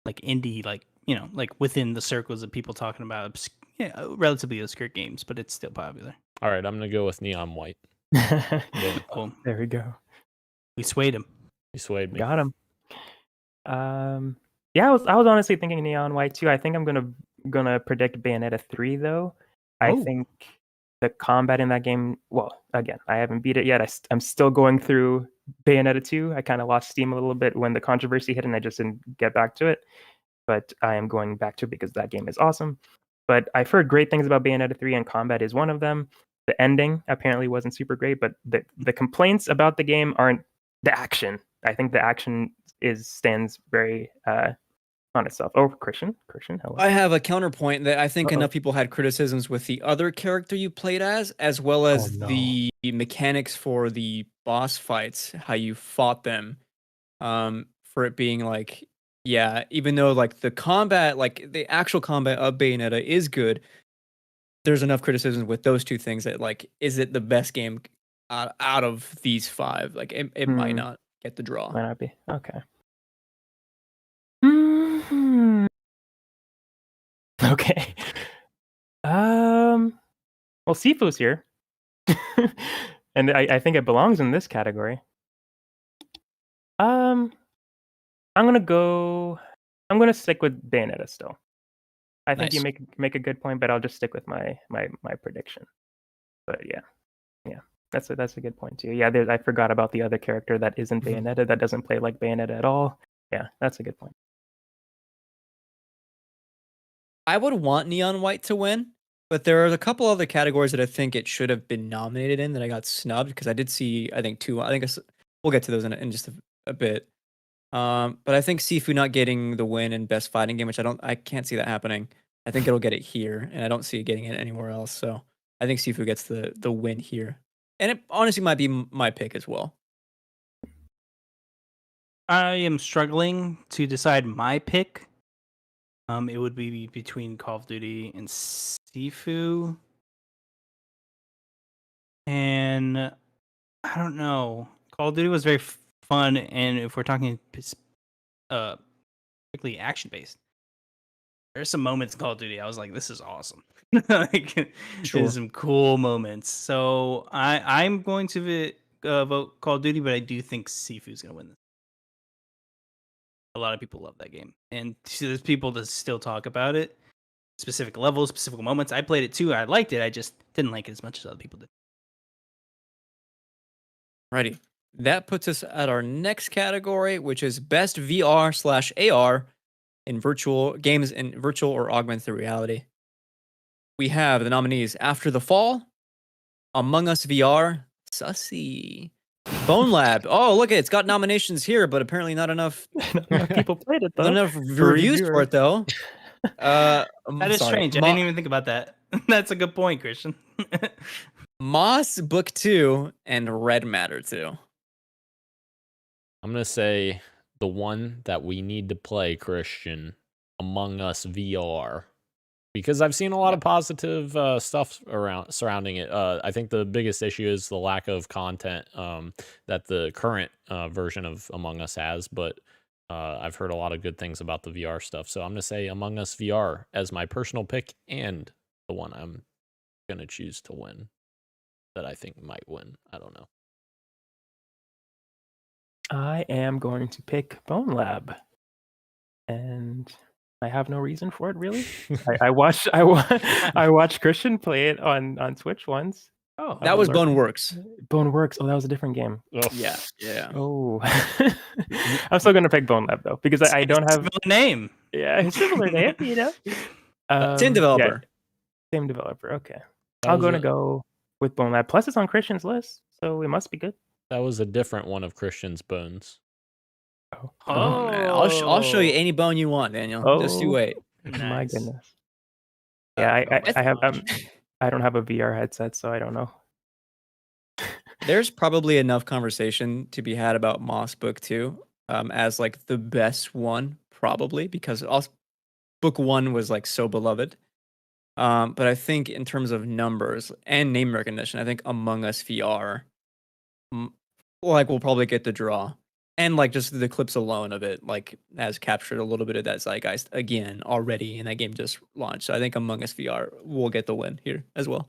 like indie, like within the circles of people talking about relatively obscure games, but it's still popular. All right, I'm gonna go with Neon White. Cool. There we go. We swayed him. You swayed me. Got him. Yeah, I was honestly thinking Neon White too. I think I'm gonna predict Bayonetta 3 though. I think the combat in that game. Well, again, I haven't beat it yet. I'm still going through Bayonetta 2. I kind of lost steam a little bit when the controversy hit, and I just didn't get back to it. But I am going back to it because that game is awesome. But I've heard great things about Bayonetta 3, and combat is one of them. The ending apparently wasn't super great, but the complaints about the game aren't the action. I think the action stands very on itself. Oh, Christian, hello. I have a counterpoint that I think enough people had criticisms with the other character you played as well as the mechanics for the boss fights, how you fought them, for it being like, yeah, even though like the combat, like the actual combat of Bayonetta is good, there's enough criticism with those two things that like, is it the best game out of these five? Like it might not get the draw. Might not be. Okay. Okay. Well, Sifu's here. And I think it belongs in this category. I'm gonna stick with Bayonetta still. I think you make a good point, but I'll just stick with my prediction. But yeah, that's a good point too. Yeah, I forgot about the other character that isn't Bayonetta, that doesn't play like Bayonetta at all. Yeah, that's a good point. I would want Neon White to win, but there are a couple other categories that I think it should have been nominated in that I got snubbed because I did see, I think two. We'll get to those in just a bit. But I think Sifu not getting the win in best fighting game, which I can't see that happening. I think it'll get it here, and I don't see it getting it anywhere else. So I think Sifu gets the win here, and it honestly might be my pick as well. I am struggling to decide my pick. It would be between Call of Duty and Sifu, and I don't know. Call of Duty was very fun, and if we're talking particularly action based, There's some moments in Call of Duty I was like, this is awesome. Like, Sure. there's some cool moments. So I'm going to vote Call of Duty, but I do think Sifu's going to win this. A lot of people love that game, and there's people that still talk about it. Specific levels, specific moments. I played it too. I liked it. I just didn't like it as much as other people did. Righty. That puts us at our next category, which is best VR/AR in virtual games in virtual or augmented reality. We have the nominees After the Fall, Among Us VR, Sussy, Bone Lab. Oh, look, it's got nominations here, but apparently not enough. Not enough people played it though. Not enough reviews for it though. That is strange. I didn't even think about that. That's a good point, Christian. Moss Book 2 and Red Matter 2. I'm going to say the one that we need to play, Christian, Among Us VR. Because I've seen a lot of positive stuff surrounding it. I think the biggest issue is the lack of content that the current version of Among Us has. But I've heard a lot of good things about the VR stuff. So I'm going to say Among Us VR as my personal pick and the one I'm going to choose to win that I think might win. I don't know. I am going to pick Bone Lab, and I have no reason for it really. I watched Christian play it on Twitch once. Oh, that was Boneworks. Boneworks. Oh, that was a different game. Yeah. Oh, I'm still gonna pick Bone Lab though because I don't have a name. Yeah, it's similar name, you know. Same developer. Yeah, same developer. Okay, I'm gonna go with Bone Lab. Plus, it's on Christian's list, so it must be good. That was a different one of Christian's bones. Oh man. I'll show you any bone you want, Daniel. Just you wait. Nice. My goodness. Yeah, I don't have a VR headset, so I don't know. There's probably enough conversation to be had about Moss Book 2 as like the best one, probably, because also Book 1 was like so beloved. But I think in terms of numbers and name recognition, I think Among Us VR will probably get the draw. And like just the clips alone of it like has captured a little bit of that zeitgeist again already, and that game just launched. So I think Among Us VR will get the win here as well.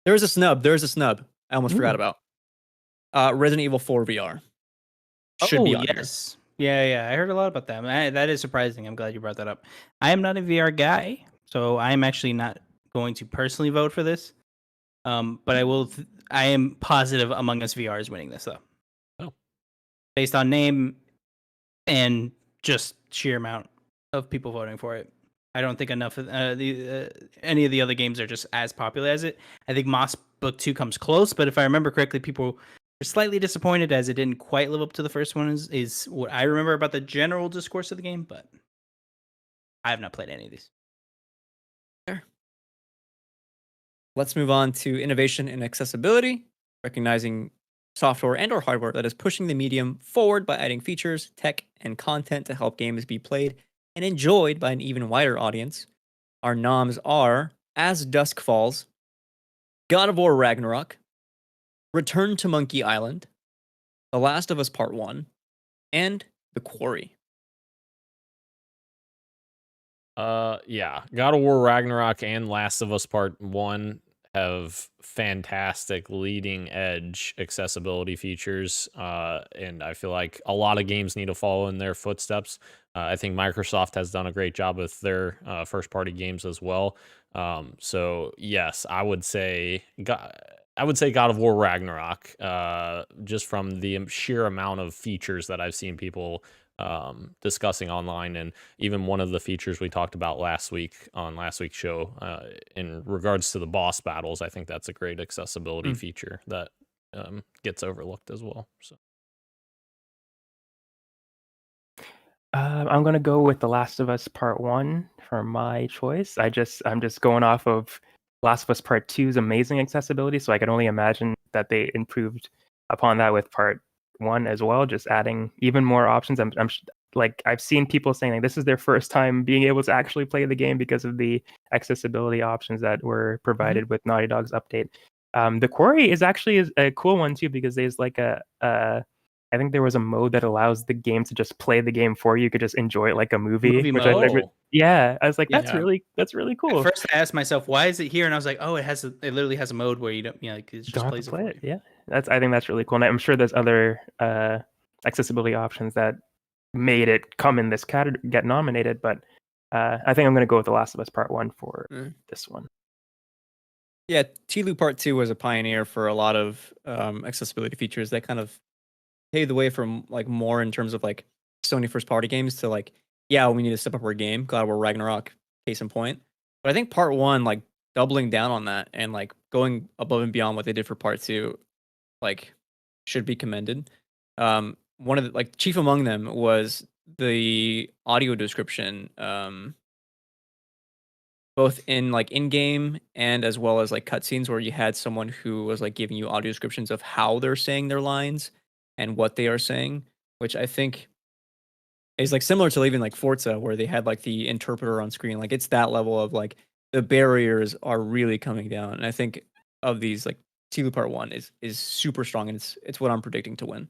There's a snub. I almost forgot about. Resident Evil 4 VR. Should be on yes. Yeah. I heard a lot about that. That is surprising. I'm glad you brought that up. I am not a VR guy, so I am actually not going to personally vote for this. But I will. I am positive Among Us VR is winning this though. Oh, based on name and just sheer amount of people voting for it. I don't think enough of any of the other games are just as popular as it. I think Moss Book 2 comes close, but if I remember correctly, people were slightly disappointed as it didn't quite live up to the first one. Is what I remember about the general discourse of the game, but I have not played any of these. Let's move on to innovation and accessibility, recognizing software and or hardware that is pushing the medium forward by adding features, tech, and content to help games be played and enjoyed by an even wider audience. Our noms are As Dusk Falls, God of War Ragnarok, Return to Monkey Island, The Last of Us Part 1, and The Quarry. Yeah, God of War Ragnarok and Last of Us Part 1 have fantastic leading edge accessibility features, and I feel like a lot of games need to follow in their footsteps. I think Microsoft has done a great job with their first party games as well. So yes, I would say God of War Ragnarok, just from the sheer amount of features that I've seen people discussing online, and even one of the features we talked about last week on last week's show in regards to the boss battles. I think that's a great accessibility feature that gets overlooked as well. So I'm gonna go with The Last of Us Part 1 for my choice. I'm just going off of Last of Us Part 2's amazing accessibility, so I can only imagine that they improved upon that with Part 1 as well, just adding even more options. I've seen people saying like this is their first time being able to actually play the game because of the accessibility options that were provided with Naughty Dog's update. The Quarry is actually a cool one too, because there's like a I think there was a mode that allows the game to just play the game for you. You could just enjoy it like a movie. Movie which mode. I think, yeah, I was like, Yeah. that's really cool. At first, I asked myself, why is it here? And I was like, oh, it literally has a mode where you don't, like, it just Don't have plays to play it. for you. Yeah, I think that's really cool. And I'm sure there's other accessibility options that made it come in this category, get nominated. But I think I'm going to go with The Last of Us Part 1 for this one. Yeah, Tilu Part 2 was a pioneer for a lot of accessibility features that kind of paved the way from like more in terms of like Sony first party games to like, yeah, we need to step up our game. God of War Ragnarok, case in point. But I think Part 1, like doubling down on that and like going above and beyond what they did for Part 2, like should be commended. One of the like chief among them was the audio description, both in like in-game and as well as like cutscenes where you had someone who was like giving you audio descriptions of how they're saying their lines and what they are saying, which I think is like similar to even like Forza where they had like the interpreter on screen. Like it's that level of like the barriers are really coming down. And I think of these like Tilu Part 1 is super strong and it's what I'm predicting to win.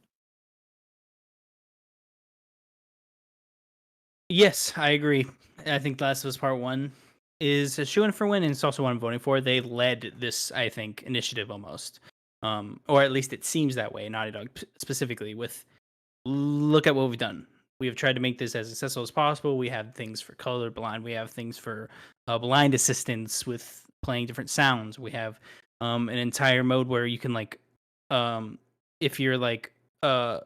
Yes, I agree. I think Last of Us Part 1 is a shoo-in for win, and it's also what I'm voting for. They led this, I think, initiative almost. Or at least it seems that way, Naughty Dog specifically, with look at what we've done. We have tried to make this as accessible as possible. We have things for colorblind. We have things for blind assistance with playing different sounds. We have an entire mode where you can like, if you're like, I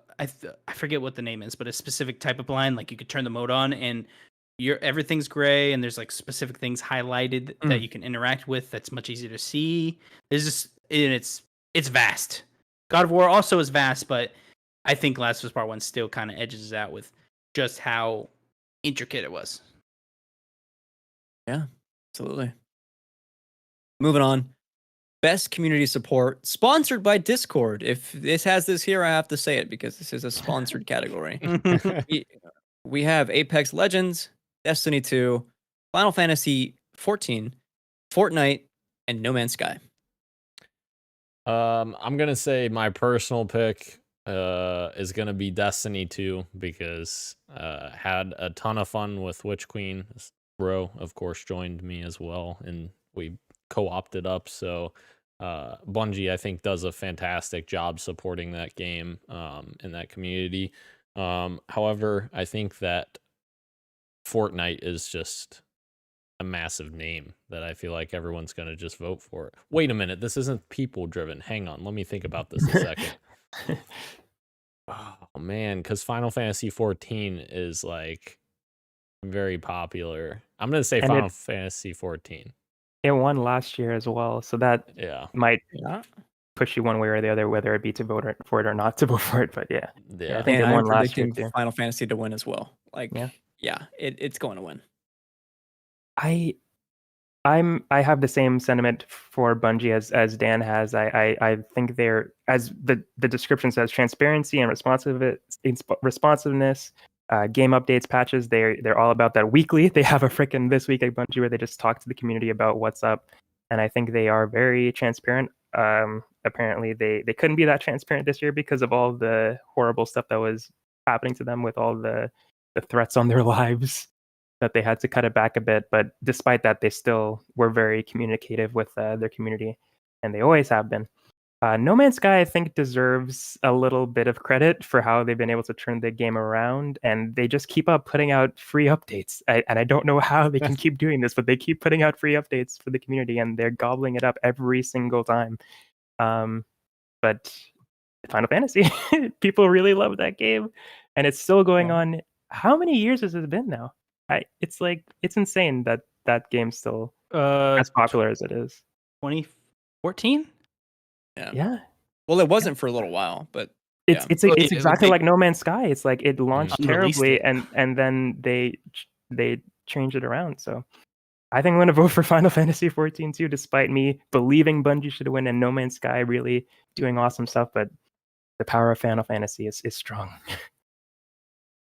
forget what the name is, but a specific type of blind, like you could turn the mode on and everything's gray and there's like specific things highlighted that you can interact with. That's much easier to see. There's just, and it's vast. God of War also is vast, but I think Last of Us Part 1 still kind of edges out with just how intricate it was. Yeah, absolutely. Moving on. Best community support, sponsored by Discord. If this has this here, I have to say it because this is a sponsored category. We have Apex Legends, Destiny 2, Final Fantasy 14, Fortnite, and No Man's Sky. I'm gonna say my personal pick is gonna be Destiny 2 because had a ton of fun with Witch Queen. Rauw, of course, joined me as well, and we co-opted up. So Bungie, I think, does a fantastic job supporting that game and that community. However, I think that Fortnite is just a massive name that I feel like everyone's going to just vote for. Wait a minute, this isn't people driven. Hang on, let me think about this a second. Oh man, because Final Fantasy 14 is like very popular. I'm going to say Final Fantasy 14. It won last year as well, so that might push you one way or the other, whether it be to vote for it or not to vote for it. But yeah, I think it won last year too. Final Fantasy to win as well. Like, it's going to win. I have the same sentiment for Bungie as Dan has. I think they're, as the description says, transparency and responsiveness, game updates, patches. They're all about that weekly. They have a frickin' This Week at Bungie where they just talk to the community about what's up, and I think they are very transparent. Apparently they couldn't be that transparent this year because of all the horrible stuff that was happening to them with all the threats on their lives, that they had to cut it back a bit. But despite that, they still were very communicative with their community, and they always have been. No Man's Sky, I think, deserves a little bit of credit for how they've been able to turn the game around, and they just keep up putting out free updates. And I don't know how they can keep doing this, but they keep putting out free updates for the community, and they're gobbling it up every single time. But Final Fantasy, people really love that game, and it's still going on. How many years has it been now? It's insane that that game's still as popular as it is. 2014. Yeah. Well, it wasn't for a little while, but it's exactly like No Man's Sky. It's like it launched terribly, it. and then they changed it around. So I think I'm going to vote for Final Fantasy 14 too, despite me believing Bungie should win and No Man's Sky really doing awesome stuff. But the power of Final Fantasy is strong.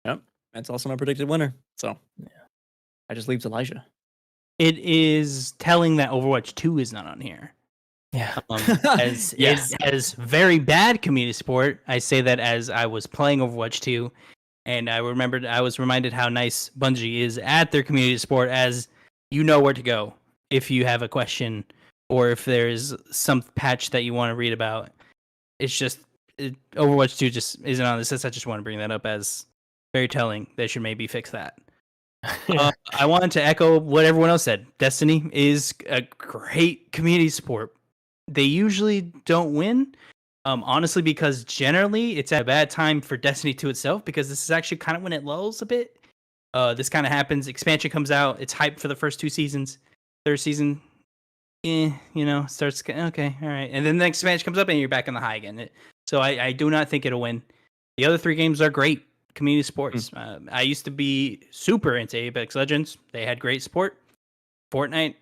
Yep, that's also my predicted winner. So I just leaves Elijah. It is telling that Overwatch 2 is not on here. Yeah. As Yes. it has very bad community support. I say that as I was playing Overwatch 2, and I was reminded how nice Bungie is at their community support, as you know where to go if you have a question or if there's some patch that you want to read about. It's just Overwatch 2 just isn't on this list. I just want to bring that up as very telling. They should maybe fix that. Yeah. I wanted to echo what everyone else said. Destiny is a great community support. They usually don't win, honestly, because generally it's at a bad time for Destiny 2 itself, because this is actually kind of when it lulls a bit. This kind of happens. Expansion comes out. It's hyped for the first 2 seasons. Third season, starts, okay, all right. And then the next expansion comes up and you're back in the high again. So I do not think it'll win. The other 3 games are great community supports. I used to be super into Apex Legends. They had great support. Fortnite,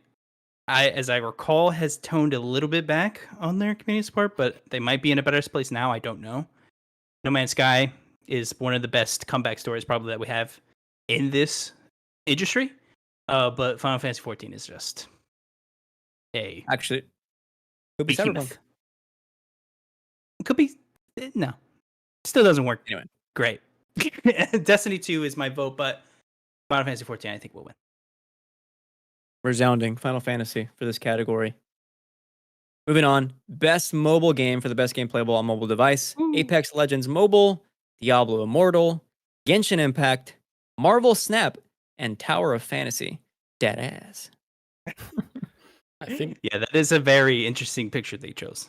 as I recall, has toned a little bit back on their community support, but they might be in a better place now. I don't know. No Man's Sky is one of the best comeback stories probably that we have in this industry. But Final Fantasy 14 is just Actually, could be behemoth. Cyberpunk. Could be no. Still doesn't work. Anyway. Great. Destiny 2 is my vote, but Final Fantasy 14 I think will win. Resounding Final Fantasy for this category. Moving on, best mobile game for the best game playable on mobile device: Apex Legends Mobile, Diablo Immortal, Genshin Impact, Marvel Snap, and Tower of Fantasy. Dead ass. I think Yeah, that is a very interesting picture they chose.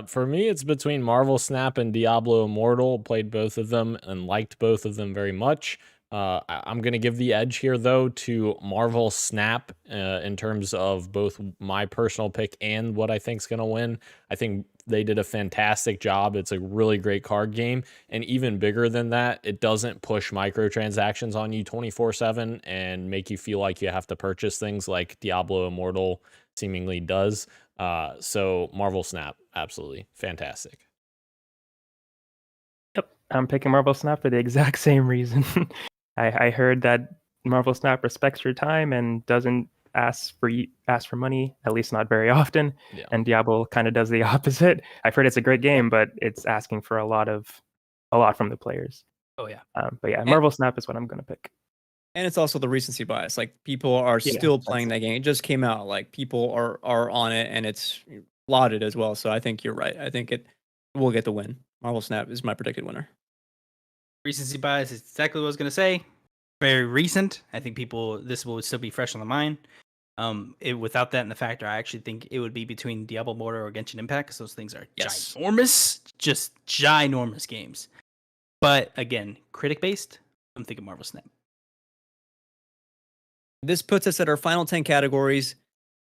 For me, it's between Marvel Snap and Diablo Immortal. Played both of them and liked both of them very much. I'm going to give the edge here, though, to Marvel Snap in terms of both my personal pick and what I think is going to win. I think they did a fantastic job. It's a really great card game. And even bigger than that, it doesn't push microtransactions on you 24/7 and make you feel like you have to purchase things like Diablo Immortal seemingly does. So Marvel Snap, absolutely fantastic. Yep, I'm picking Marvel Snap for the exact same reason. I heard that Marvel Snap respects your time and doesn't ask for money, at least not very often. Yeah. And Diablo kind of does the opposite. I've heard it's a great game, but it's asking for a lot from the players. Oh yeah. But yeah, Marvel Snap is what I'm gonna pick. And it's also the recency bias. Like, people are still playing that game. It just came out. Like, people are on it, and it's lauded as well. So I think you're right. I think it will get the win. Marvel Snap is my predicted winner. Recency bias is exactly what I was going to say. Very recent. I think this will still be fresh on the mind. Without that in the factor, I actually think it would be between Diablo Immortal or Genshin Impact, because those things are ginormous, just ginormous games. But again, critic based, I'm thinking Marvel Snap. This puts us at our final 10 categories.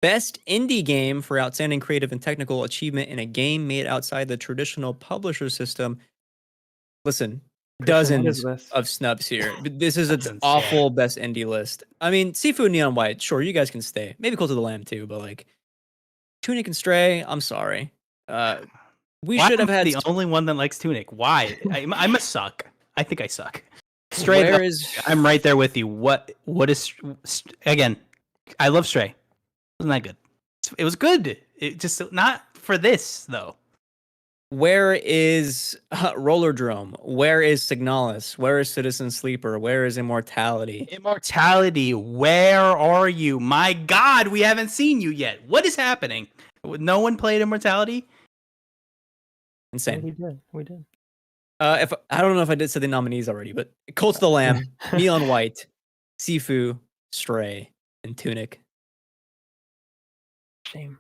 Best indie game for outstanding creative and technical achievement in a game made outside the traditional publisher system. Listen, dozens of snubs here. This is an awful best indie list. I mean, Seafood Neon White, sure, you guys can stay. Maybe Cult of the Lamb too, but like Tunic and Stray, I'm sorry. We should have had the only one that likes Tunic. Why? I must suck. I think I suck. Stray, I'm right there with you. What is, again, I love Stray. Wasn't that good? It was good. It just not for this though. Where is Rollerdrome? Where is Signalis? Where is Citizen Sleeper? Where is Immortality? Immortality, where are you? My God, we haven't seen you yet. What is happening? No one played Immortality? Insane. We did. If I don't know if I did say the nominees already, but Cult of the Lamb, Neon White, Sifu, Stray, and Tunic. Shame.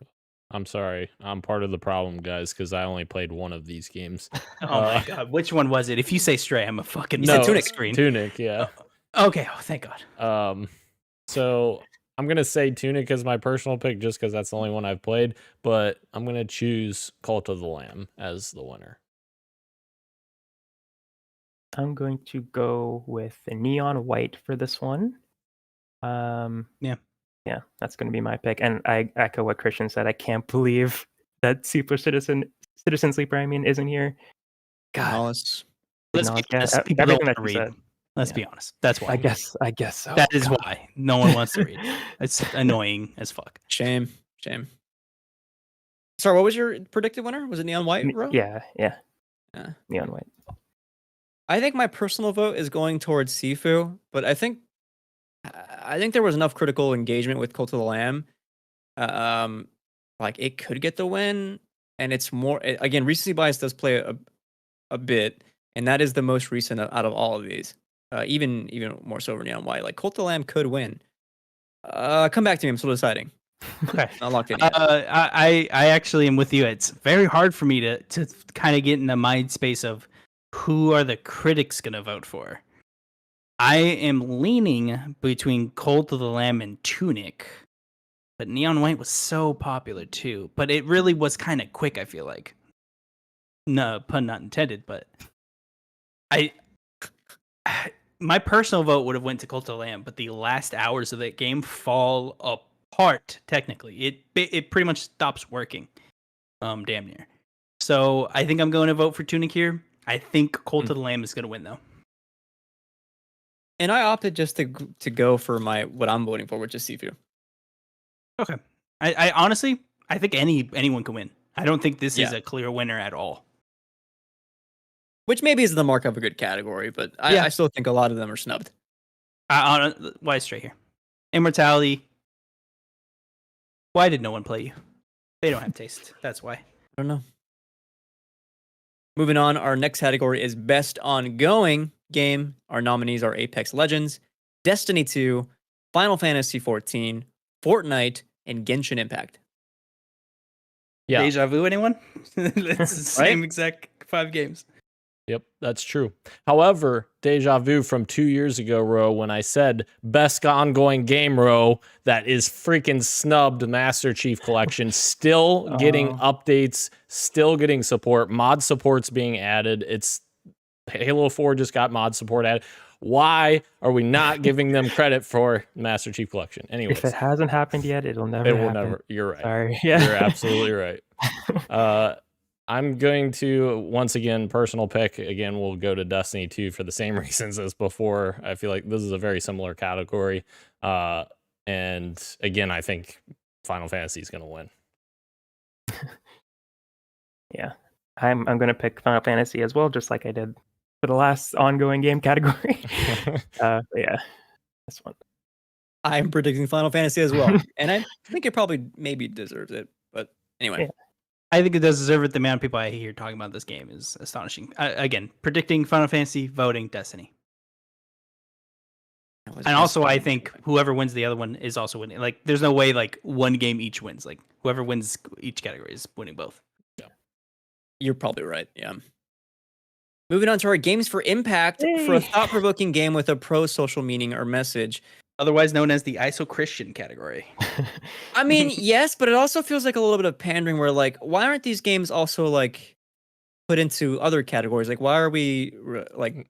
I'm sorry. I'm part of the problem, guys, because I only played one of these games. Oh my God, which one was it? If you say Stray, I'm a fucking Tunic screen. Tunic, yeah. Okay, thank God. So I'm gonna say Tunic is my personal pick just because that's the only one I've played, but I'm gonna choose Cult of the Lamb as the winner. I'm going to go with the Neon White for this one. Yeah, that's going to be my pick. And I echo what Christian said. I can't believe that Citizen Sleeper, isn't here. God. Hollis. Let's everything people that don't you read. said. Let's be honest. That's why. I guess so. That is why no one wants to read it. It's annoying as fuck. Shame. Sorry, what was your predicted winner? Was it Neon White, Rauw? Yeah. Yeah. Neon White. I think my personal vote is going towards Sifu, but I think there was enough critical engagement with Cult of the Lamb. Like it could get the win, and it's more again recency bias does play a bit, and that is the most recent out of all of these. Even more so over Neon White. Like Cult of the Lamb could win. Come back to me. I'm still deciding. Okay. Not locked in yet. I actually am with you. It's very hard for me to kind of get in the mind space of who are the critics going to vote for. I am leaning between Cult of the Lamb and Tunic, but Neon White was so popular too. But it really was kind of quick, I feel like. No, pun not intended, but my personal vote would have went to Cult of the Lamb, but the last hours of that game fall apart, technically. It pretty much stops working. Damn near. So I think I'm going to vote for Tunic here. I think Cult of the Lamb is going to win, though. And I opted just to go for what I'm voting for, which is Sifu. Okay. I honestly, I think anyone can win. I don't think this is a clear winner at all. Which maybe is the mark of a good category, but I still think a lot of them are snubbed. Why straight here? Immortality. Why did no one play you? They don't have taste. That's why. I don't know. Moving on, our next category is Best Ongoing Game. Our nominees are Apex Legends, Destiny 2, Final Fantasy XIV, Fortnite, and Genshin Impact. Yeah. Deja vu, anyone? It's the same exact 5 games. Yep, that's true. However, deja vu from 2 years ago, Rauw, when I said best ongoing game, Rauw, that is freaking snubbed Master Chief Collection, still getting updates, still getting support, mod support's being added. It's Halo 4 just got mod support added. Why are we not giving them credit for Master Chief Collection? Anyways, if it hasn't happened yet, it'll never happen. Never. You're right. Sorry. Yeah. You're absolutely right. I'm going to, once again, personal pick. Again, we'll go to Destiny 2 for the same reasons as before. I feel like this is a very similar category. And again, I think Final Fantasy is going to win. Yeah. I'm going to pick Final Fantasy as well, just like I did for the last ongoing game category. Yeah, this one. I'm predicting Final Fantasy as well. And I think it probably maybe deserves it. But anyway. Yeah. I think it does deserve it. The amount of people I hear talking about this game is astonishing. Again, predicting Final Fantasy, voting Destiny. And also, I think whoever wins the other one is also winning. Like, there's no way, like, one game each wins. Like, whoever wins each category is winning both. Yeah. You're probably right, yeah. Moving on to our Games for Impact for a thought-provoking game with a pro-social meaning or message. Otherwise known as the ISO Christian category. I mean, yes, but it also feels like a little bit of pandering where, like, why aren't these games also, like, put into other categories? Like, why are we, like,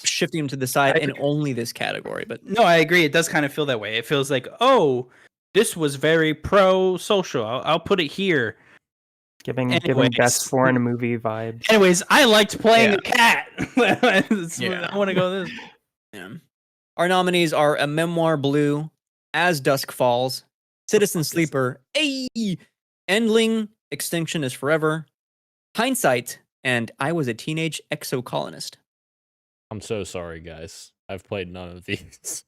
shifting them to the side in only this category? But no, I agree. It does kind of feel that way. It feels like, oh, this was very pro-social. I'll put it here. Giving best foreign movie vibes. Anyways, I liked playing a cat. I want to go this. Yeah. Our nominees are A Memoir Blue, As Dusk Falls, Citizen Sleeper, Endling, Extinction is Forever, Hindsight, and I Was a Teenage Exocolonist. I'm so sorry, guys. I've played none of these.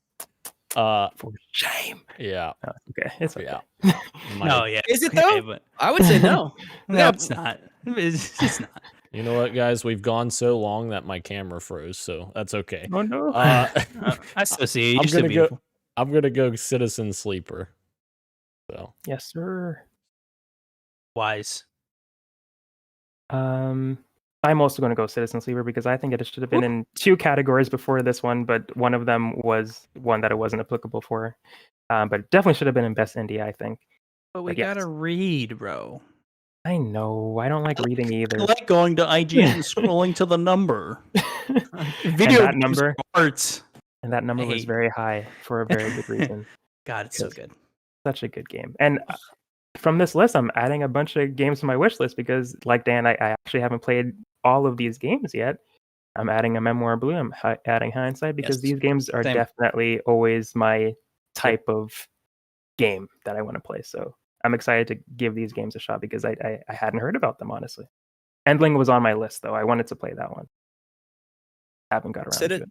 For shame. Yeah. Oh, okay. It's okay. Yeah. No, yeah. Is it though? But I would say no. no, it's not. It's not. You know what, guys? We've gone so long that my camera froze, so that's okay. Oh no. I still see you. I'm gonna go Citizen Sleeper. So yes, sir. Wise. I'm also going to go Citizen Sleeper because I think it should have been in 2 categories before this one, but one of them was one that it wasn't applicable for. But it definitely should have been in Best Indie, I think. But we gotta read, bro. I know. I don't like reading either. I like going to IGN and scrolling to the number. Video that number arts. And that number was very high for a very good reason. God, it's so good. Such a good game. And from this list, I'm adding a bunch of games to my wish list because, like Dan, I actually haven't played all of these games yet. I'm adding a Memoir Blue. I'm adding Hindsight because Yes. these games are Same. definitely always my type of game that I want to play. So I'm excited to give these games a shot because I hadn't heard about them, honestly. Endling was on my list, though. I wanted to play that one. Haven't got around to it.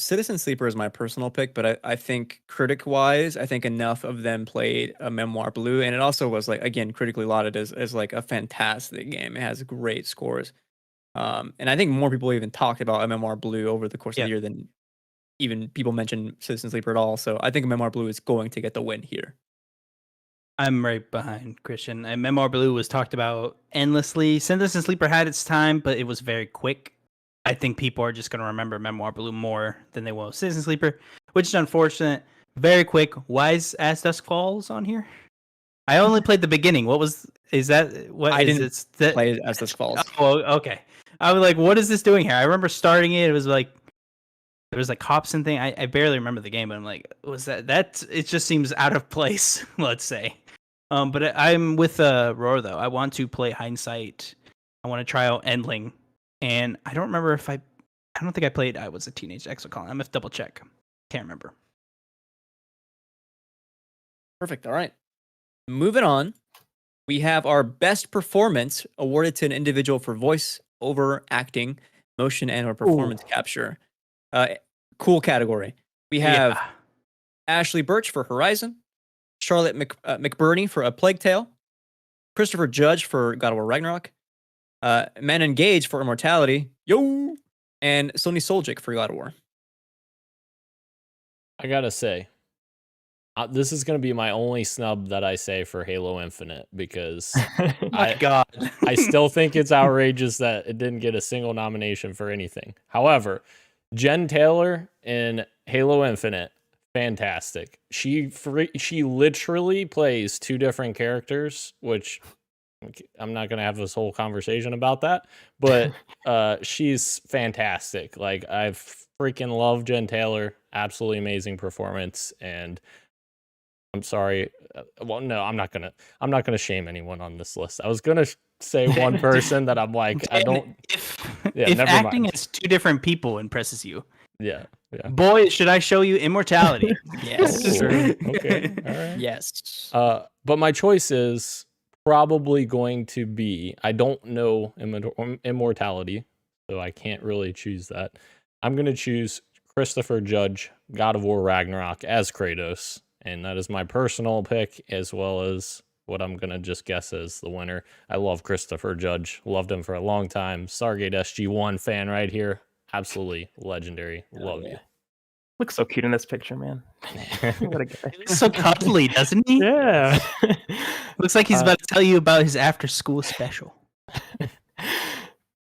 Citizen Sleeper is my personal pick, but I think critic-wise, I think enough of them played a Memoir Blue, and it also was like, again, critically lauded as like a fantastic game. It has great scores, and I think more people even talked about a Memoir Blue over the course of the year than even people mentioned Citizen Sleeper at all. So I think Memoir Blue is going to get the win here. I'm right behind Christian. And Memoir Blue was talked about endlessly. Citizen Sleeper had its time, but it was very quick. I think people are just going to remember Memoir Blue more than they will Citizen Sleeper, which is unfortunate. Very quick. Why is As Dusk Falls on here? I only played the beginning. What I didn't play As Dusk Falls. Oh, okay. I was like, what is this doing here? I remember starting it. It was like, there was like cops and thing. I barely remember the game, but I'm like, was that? It just seems out of place, let's say. But I'm with Rauw though. I want to play Hindsight. I want to try out Endling. And I don't remember if I don't think I played I Was a Teenage Exocon. I'm going to double check. Can't remember. Perfect. All right. Moving on. We have our best performance awarded to an individual for voice over acting, motion, and or performance capture. Cool category. We have Ashley Birch for Horizon, Charlotte McBurney for A Plague Tale, Christopher Judge for God of War Ragnarok, Manon Gage for Immortality, and Sony Soljic for God of War. I gotta say, this is gonna be my only snub that I say for Halo Infinite because I still think it's outrageous that it didn't get a single nomination for anything. However, Jen Taylor in Halo Infinite, fantastic. She literally plays two different characters, which I'm not gonna have this whole conversation about that, but she's fantastic. Like, I freaking love Jen Taylor. Absolutely amazing performance. And I'm sorry. Well, no, I'm not gonna shame anyone on this list. I was gonna say one person that I'm like, I don't. If acting is two different people impresses you, yeah. Boy, should I show you Immortality? Yes. Sure. Okay. All right. Yes. But my choice is probably going to be, I don't know Immortality, so I can't really choose that. I'm going to choose Christopher Judge, God of War Ragnarok as Kratos, and that is my personal pick, as well as what I'm going to just guess as the winner. I love Christopher Judge. Loved him for a long time. Stargate SG-1 fan right here. Absolutely legendary. Love you. Looks so cute in this picture, man. What a guy. He looks so cuddly, doesn't he? Yeah. Looks like he's about to tell you about his after-school special.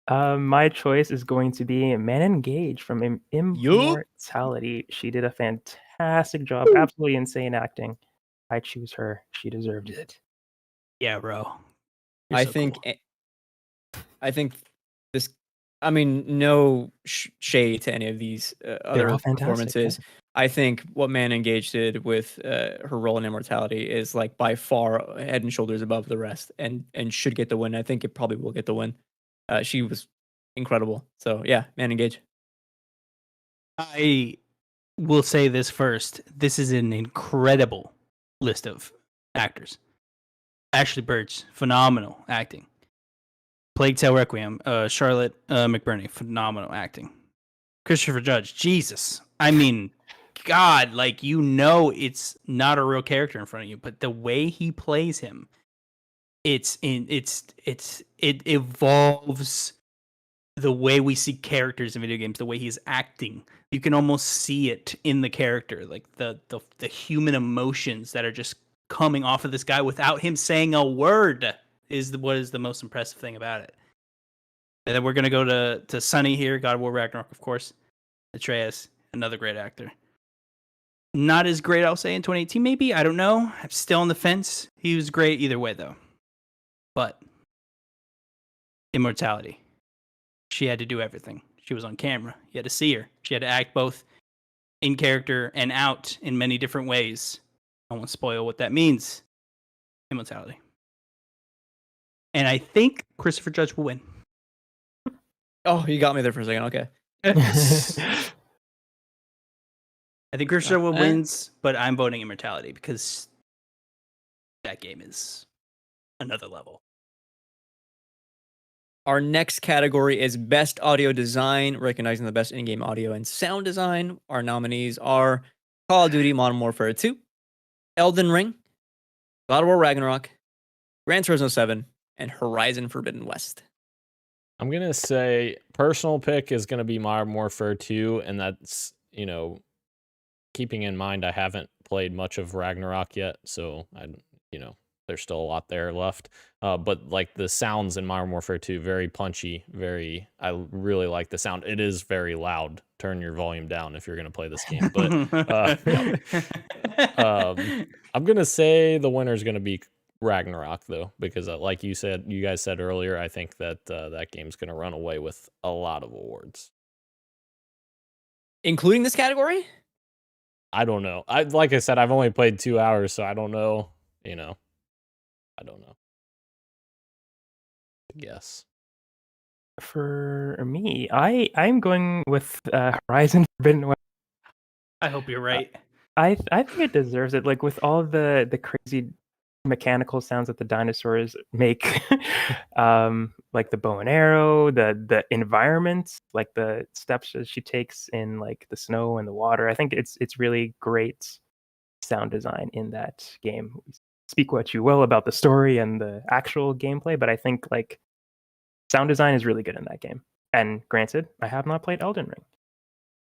My choice is going to be Manon Gage from Immortality. She did a fantastic job. Absolutely insane acting. I choose her. She deserved it. Yeah, bro. I think this. I mean, no shade to any of these other performances. Yeah. I think what Manon Gage did with her role in Immortality is like by far head and shoulders above the rest, and should get the win. I think it probably will get the win. She was incredible. So yeah, Manon Gage. I will say this first. This is an incredible list of actors. Ashley Birch, phenomenal acting. Plague Tale Requiem, Charlotte McBurney, phenomenal acting. Christopher Judge, Jesus. I mean, God, like, you know it's not a real character in front of you, but the way he plays him, it evolves the way we see characters in video games, the way he's acting. You can almost see it in the character, like the human emotions that are just coming off of this guy without him saying a word is what is the most impressive thing about it. And then we're going to go to Sunny here, God of War Ragnarok, of course. Atreus, another great actor. Not as great, I'll say, in 2018, maybe. I don't know. I'm still on the fence. He was great either way, though. But Immortality. She had to do everything. She was on camera. You had to see her. She had to act both in character and out in many different ways. I won't spoil what that means. Immortality. And I think Christopher Judge will win. Oh, you got me there for a second. Okay. I think Crucial wins, but I'm voting Immortality because that game is another level. Our next category is Best Audio Design, recognizing the best in-game audio and sound design. Our nominees are Call of Duty Modern Warfare 2, Elden Ring, God of War Ragnarok, Gran Turismo 7, and Horizon Forbidden West. I'm going to say personal pick is going to be Modern Warfare 2, and that's, keeping in mind I haven't played much of Ragnarok yet, so there's still a lot there left. But like the sounds in Modern Warfare 2, very punchy, I really like the sound. It is very loud. Turn your volume down if you're going to play this game. But I'm going to say the winner is going to be Ragnarok, though, because like you guys said earlier, I think that that game's going to run away with a lot of awards. Including this category? I don't know. Like I said, I've only played 2 hours, so I don't know. I don't know. Yes. For me, I'm going with Horizon Forbidden West. I hope you're right. I think it deserves it. Like with all the crazy mechanical sounds that the dinosaurs make, like the bow and arrow, the environment, like the steps that she takes in like the snow and the water. I think it's really great sound design in that game. Speak what you will about the story and the actual gameplay, but I think like sound design is really good in that game. And granted, I have not played Elden Ring.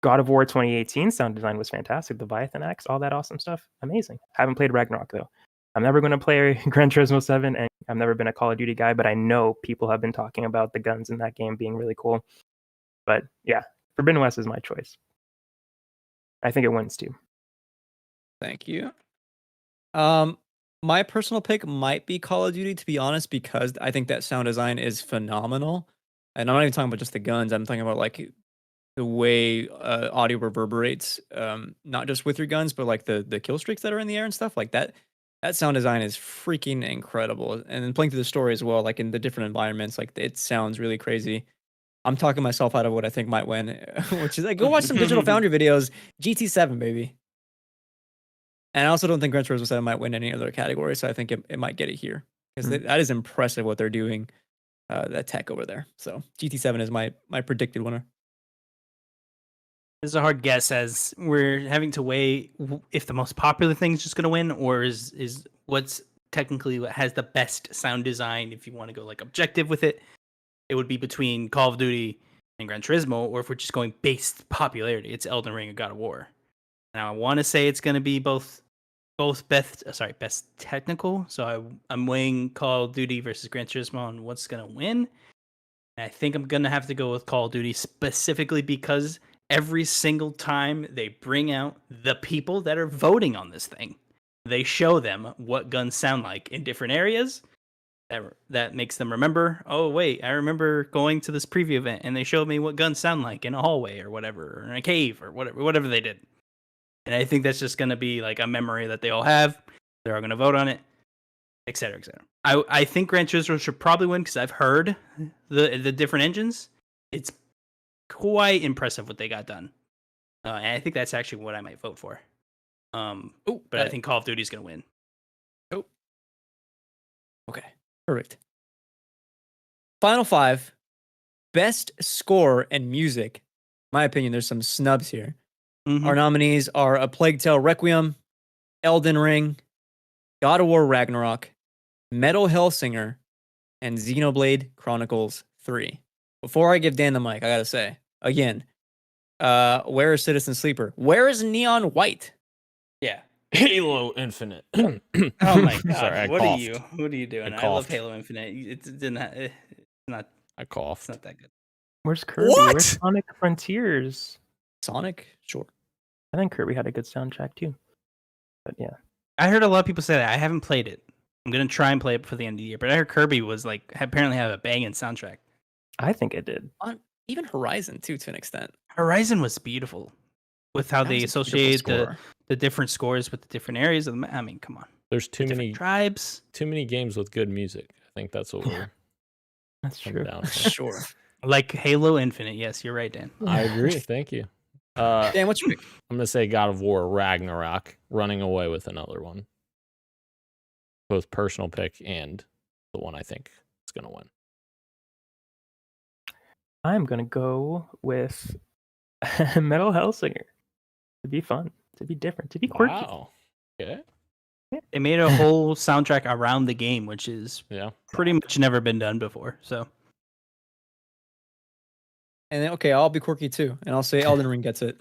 God of War 2018 sound design was fantastic. The Leviathan Axe, all that awesome stuff, amazing. Haven't played Ragnarok though. I'm never going to play Gran Turismo 7, and I've never been a Call of Duty guy, but I know people have been talking about the guns in that game being really cool. But yeah, Forbidden West is my choice. I think it wins too. Thank you. My personal pick might be Call of Duty, to be honest, because I think that sound design is phenomenal. And I'm not even talking about just the guns. I'm talking about like the way audio reverberates, not just with your guns, but like the kill streaks that are in the air and stuff like that. That sound design is freaking incredible. And then playing through the story as well, like in the different environments, like it sounds really crazy. I'm talking myself out of what I think might win, which is like, go watch some Digital Foundry videos. GT7, baby. And I also don't think Gran Turismo 7 might win any other category, so I think it might get it here. Because that is impressive what they're doing, that tech over there. So GT7 is my predicted winner. This is a hard guess as we're having to weigh if the most popular thing is just going to win, or is what's technically what has the best sound design. If you want to go like objective with it, it would be between Call of Duty and Gran Turismo, or if we're just going based popularity, it's Elden Ring and God of War. Now I want to say it's going to be both best technical. So I'm weighing Call of Duty versus Gran Turismo on what's going to win. And I think I'm going to have to go with Call of Duty specifically because every single time they bring out the people that are voting on this thing, they show them what guns sound like in different areas. That makes them remember, oh, wait, I remember going to this preview event and they showed me what guns sound like in a hallway or whatever, or in a cave or whatever they did. And I think that's just going to be like a memory that they all have. They're all going to vote on it, et cetera, et cetera. I think Gran Turismo should probably win because I've heard the different engines. It's quite impressive what they got done. And I think that's actually what I might vote for. But I think Call of Duty is going to win. Oh. Okay. Perfect. Final 5. Best score and music. In my opinion, there's some snubs here. Mm-hmm. Our nominees are A Plague Tale Requiem, Elden Ring, God of War Ragnarok, Metal Hellsinger, and Xenoblade Chronicles 3. Before I give Dan the mic, I gotta say, again, where is Citizen Sleeper? Where is Neon White? Yeah. Halo Infinite. Oh my god! Sorry, what are you doing? I love Halo Infinite. It's not. I coughed. It's not that good. Where's Kirby? What? Where's Sonic Frontiers? Sonic, sure. I think Kirby had a good soundtrack too. But yeah, I heard a lot of people say that. I haven't played it. I'm gonna try and play it before the end of the year. But I heard Kirby was like apparently have a banging soundtrack. I think it did. Even Horizon too, to an extent. Horizon was beautiful with how they associate the different scores with the different areas of the map. I mean, come on. There's too many tribes. Too many games with good music. I think that's what we're. That's true. Sure. Like Halo Infinite. Yes, you're right, Dan. I agree. Thank you. Dan, what's your pick? I'm gonna say God of War Ragnarok, running away with another one. Both personal pick and the one I think is gonna win. I'm gonna go with Metal Hellsinger. To be fun, to be different, to be quirky. Wow. Okay. They made a whole soundtrack around the game, which is pretty much never been done before. So, And then, okay, I'll be quirky too, and I'll say Elden Ring gets it.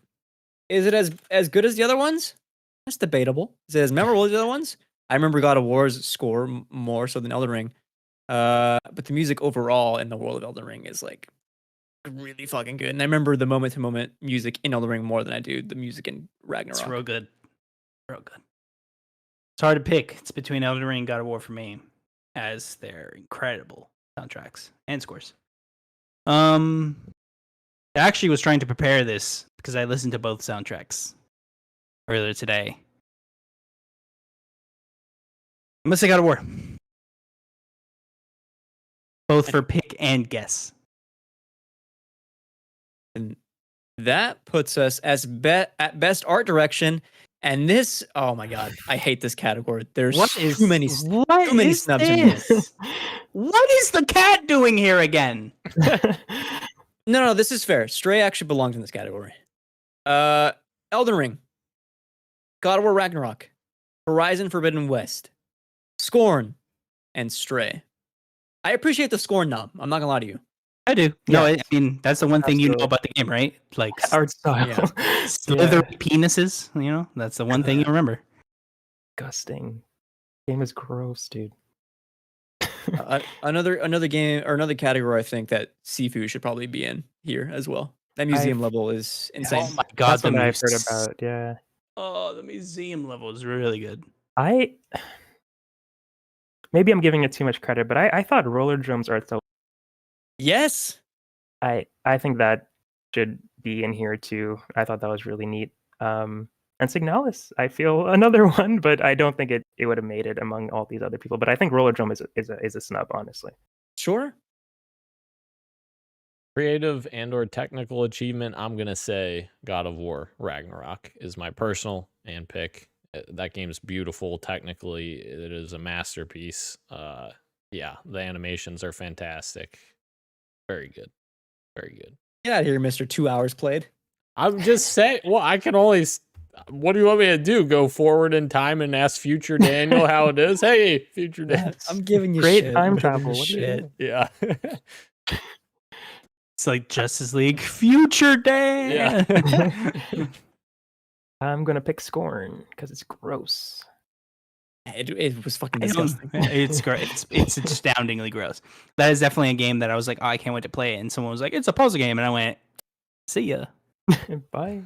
Is it as good as the other ones? That's debatable. Is it as memorable as the other ones? I remember God of War's score more so than Elden Ring. But the music overall in the world of Elden Ring is like really fucking good. And I remember the moment to moment music in Elden Ring more than I do the music in Ragnarok. it's real good. Real good. It's hard to pick. It's between Elden Ring and God of War for me, as they're incredible soundtracks and scores. I actually was trying to prepare this because I listened to both soundtracks earlier today. I'm gonna say God of War. Both for pick and guess. And that puts us as at best art direction. And this, oh my god, I hate this category. There's too many snubs in this. What is the cat doing here again? No, this is fair. Stray actually belongs in this category. Elden Ring, God of War Ragnarok, Horizon Forbidden West, Scorn, and Stray. I appreciate the Scorn nom. I'm not gonna lie to you. I do. No, I mean that's the one thing you know about the game, right? Like Art style. slithery penises. You know, that's the one thing you remember. Disgusting. Game is gross, dude. Another game or another category I think that Sifu should probably be in here as well. That museum level is insane. Oh my god, That's what I've heard about. Yeah. Oh, the museum level is really good. Maybe I'm giving it too much credit, but I thought Roller Drums art style. Yes. I think that should be in here too. I thought that was really neat. And Signalis, I feel another one, but I don't think it would have made it among all these other people. But I think Roller Drum is a snub, honestly. Sure. Creative and/or technical achievement, I'm gonna say God of War Ragnarok is my personal and pick. That game's beautiful technically. It is a masterpiece. Yeah, the animations are fantastic. Very good. Very good. Get out of here, Mr. 2 hours played. I'm just saying, well, I can only... What do you want me to do? Go forward in time and ask future Daniel how it is? Hey, future Daniel. I'm giving you great shit. time travel. Shit. Yeah. It's like Justice League Future Dan. Yeah. I'm gonna pick Scorn because it's gross. It was fucking disgusting. It's great. It's astoundingly gross. That is definitely a game that I was like, oh, I can't wait to play it. And someone was like, it's a puzzle game, and I went, see ya. Bye.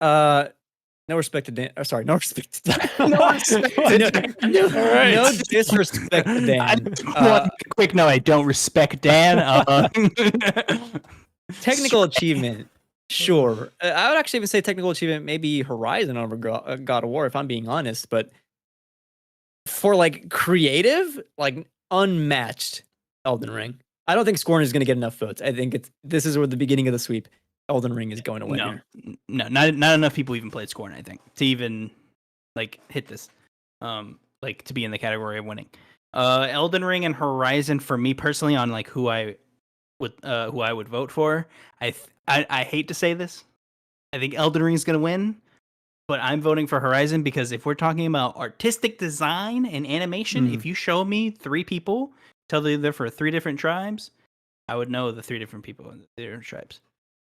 No respect to Dan. Sorry, no respect to Dan. No respect to Dan. All right. No disrespect to Dan. Quick, no, I don't respect Dan. Technical achievement, sure. I would actually even say technical achievement, maybe Horizon over God of War, if I'm being honest. But for like creative, like unmatched Elden Ring. I don't think Scorn is going to get enough votes. I think this is where the beginning of the sweep. Elden Ring is going to win here. No, not enough people even played Scorn, I think, to even like hit this. Like to be in the category of winning. Elden Ring and Horizon for me personally on like who I would vote for. I hate to say this. I think Elden Ring is going to win, but I'm voting for Horizon because if we're talking about artistic design and animation, if you show me 3 people, tell me they're for 3 different tribes, I would know the 3 different people in the different tribes.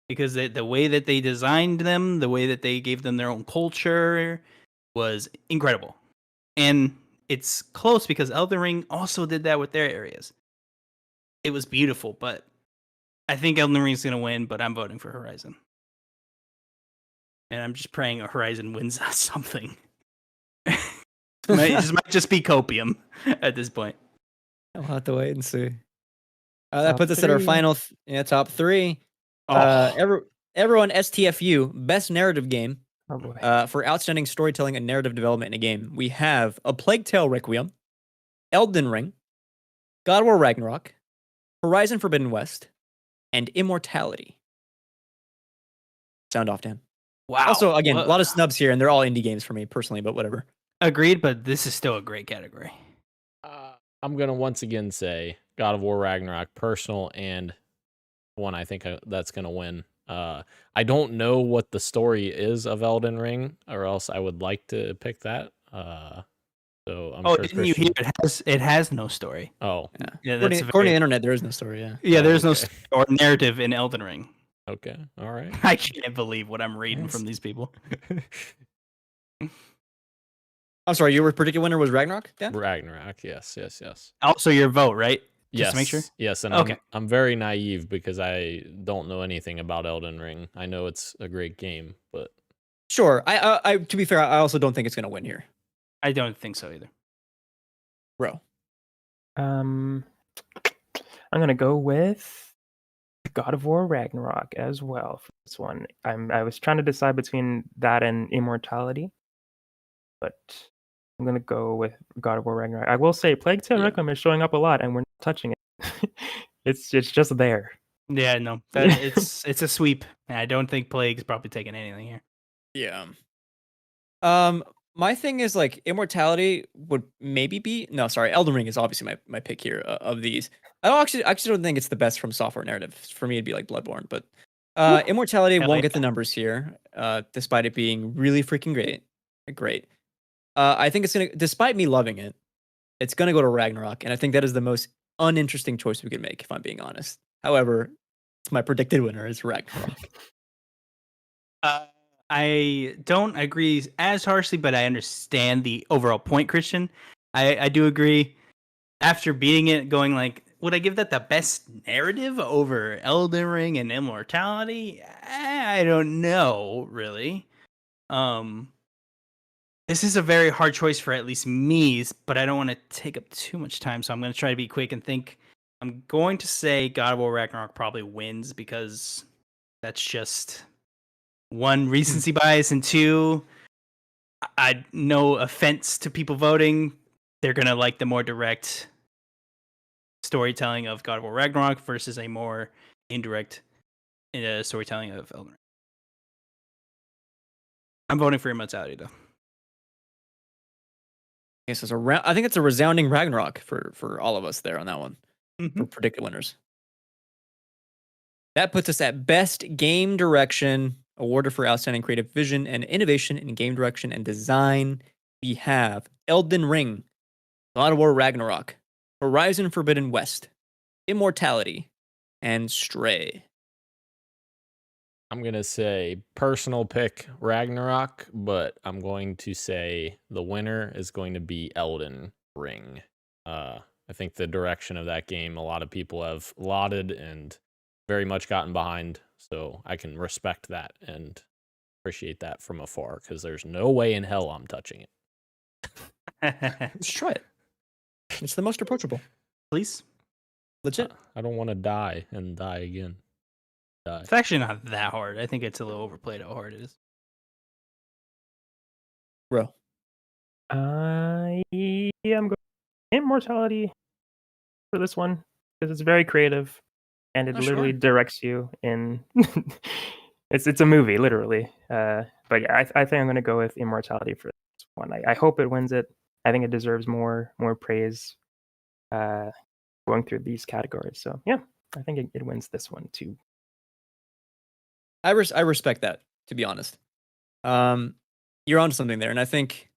Because the way that they designed them, the way that they gave them their own culture was incredible. And it's close because Elden Ring also did that with their areas. It was beautiful, but I think Elden Ring is going to win, but I'm voting for Horizon. And I'm just praying Horizon wins something. It might just be copium at this point. I'll have to wait and see. That puts us at our final top 3. Everyone STFU best narrative game for outstanding storytelling and narrative development in a game. We have A Plague Tale Requiem, Elden Ring, God of War Ragnarok, Horizon Forbidden West, and Immortality. Sound off, Dan. Wow. Also, again, a Well, lot of snubs here, and they're all indie games for me personally, but whatever. agreed, but this is still a great category. I'm gonna once again say God of War Ragnarok, personal, and one I think that's gonna win. I don't know what the story is of Elden Ring, or else I would like to pick that. So I'm sure didn't you hear it has no story. Oh, Yeah, According to the internet, there is no story. Yeah. there's no okay. story or narrative in Elden Ring. okay, all right. I can't believe what I'm reading Yes. from these people. I'm sorry, your predicted winner was Ragnarok, Dan? Ragnarok, yes. Also, your vote, right? Yes, Just to make sure. Yes, and Okay. I'm very naive because I don't know anything about Elden Ring. I know it's a great game, but Sure. I to be fair, I also don't think it's going to win here. I don't think so either. Bro. I'm gonna go with God of War Ragnarok as well for this one. I was trying to decide between that and Immortality, but I'm gonna go with God of War Ragnarok. I will say Plague Tale Yeah. Requiem is showing up a lot, and we're not touching it. it's just there. Yeah, no, it's a sweep. I don't think Plague's probably taking anything here. Yeah. My thing is like Immortality would maybe be Elden Ring is obviously my pick here of these. I actually don't think it's the best from software narrative. For me, it'd be like Bloodborne, but Immortality I won't like get the numbers here, despite it being really freaking great. I think it's gonna, despite me loving it, it's gonna go to Ragnarok, and I think that is the most uninteresting choice we could make, if I'm being honest. However, it's my predicted winner is Ragnarok. I don't agree as harshly, but I understand the overall point, Christian. I do agree. After beating it, going like, would I give that the best narrative over Elden Ring and Immortality? I don't know, really. This is a very hard choice for at least me, but I don't want to take up too much time, so I'm going to try to be quick and think. I'm going to say God of War Ragnarok probably wins because that's just one, recency bias, and two, no offense to people voting, they're going to like the more direct storytelling of God of War Ragnarok versus a more indirect storytelling of Elden Ring. I'm voting for Immortality, though. Yes, I think it's a resounding Ragnarok for all of us there on that one. Mm-hmm. For predicted winners. That puts us at Best Game Direction, awarded for outstanding creative vision and innovation in game direction and design. We have Elden Ring, God of War Ragnarok, Horizon Forbidden West, Immortality, and Stray. I'm going to say personal pick Ragnarok, but I'm going to say the winner is going to be Elden Ring. I think the direction of that game, a lot of people have lauded and very much gotten behind, so I can respect that and appreciate that from afar, because there's no way in hell I'm touching it. Let's try it. It's the most approachable. Please. Legit. I don't want to die and die again. It's actually not that hard. I think it's a little overplayed how hard it is. Bro. I'm going Immortality for this one because it's very creative and it literally directs you in. It's a movie, literally. But yeah, I think I'm going to go with Immortality for this one. I hope it wins it. I think it deserves more praise going through these categories. So yeah, I think it wins this one too. I respect that, to be honest. You're onto something there, and I think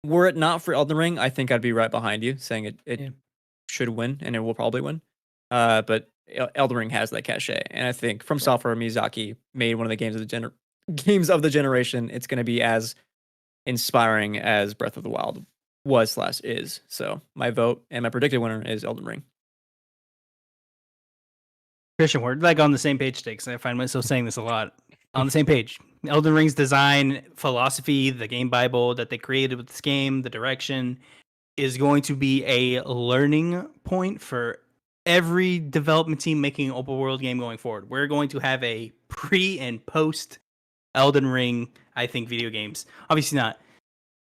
were it not for Elden Ring, I think I'd be right behind you, saying it should win, and it will probably win. But Elden Ring has that cachet, and I think From Software, Miyazaki made one of the games of the generation. It's going to be as inspiring as Breath of the Wild was/is. So my vote and my predicted winner is Elden Ring. Christian, we're like on the same page today because I find myself saying this a lot. On the same page. Elden Ring's design, philosophy, the game Bible that they created with this game, the direction is going to be a learning point for every development team making an open world game going forward. We're going to have a pre and post Elden Ring, I think, video games. Obviously not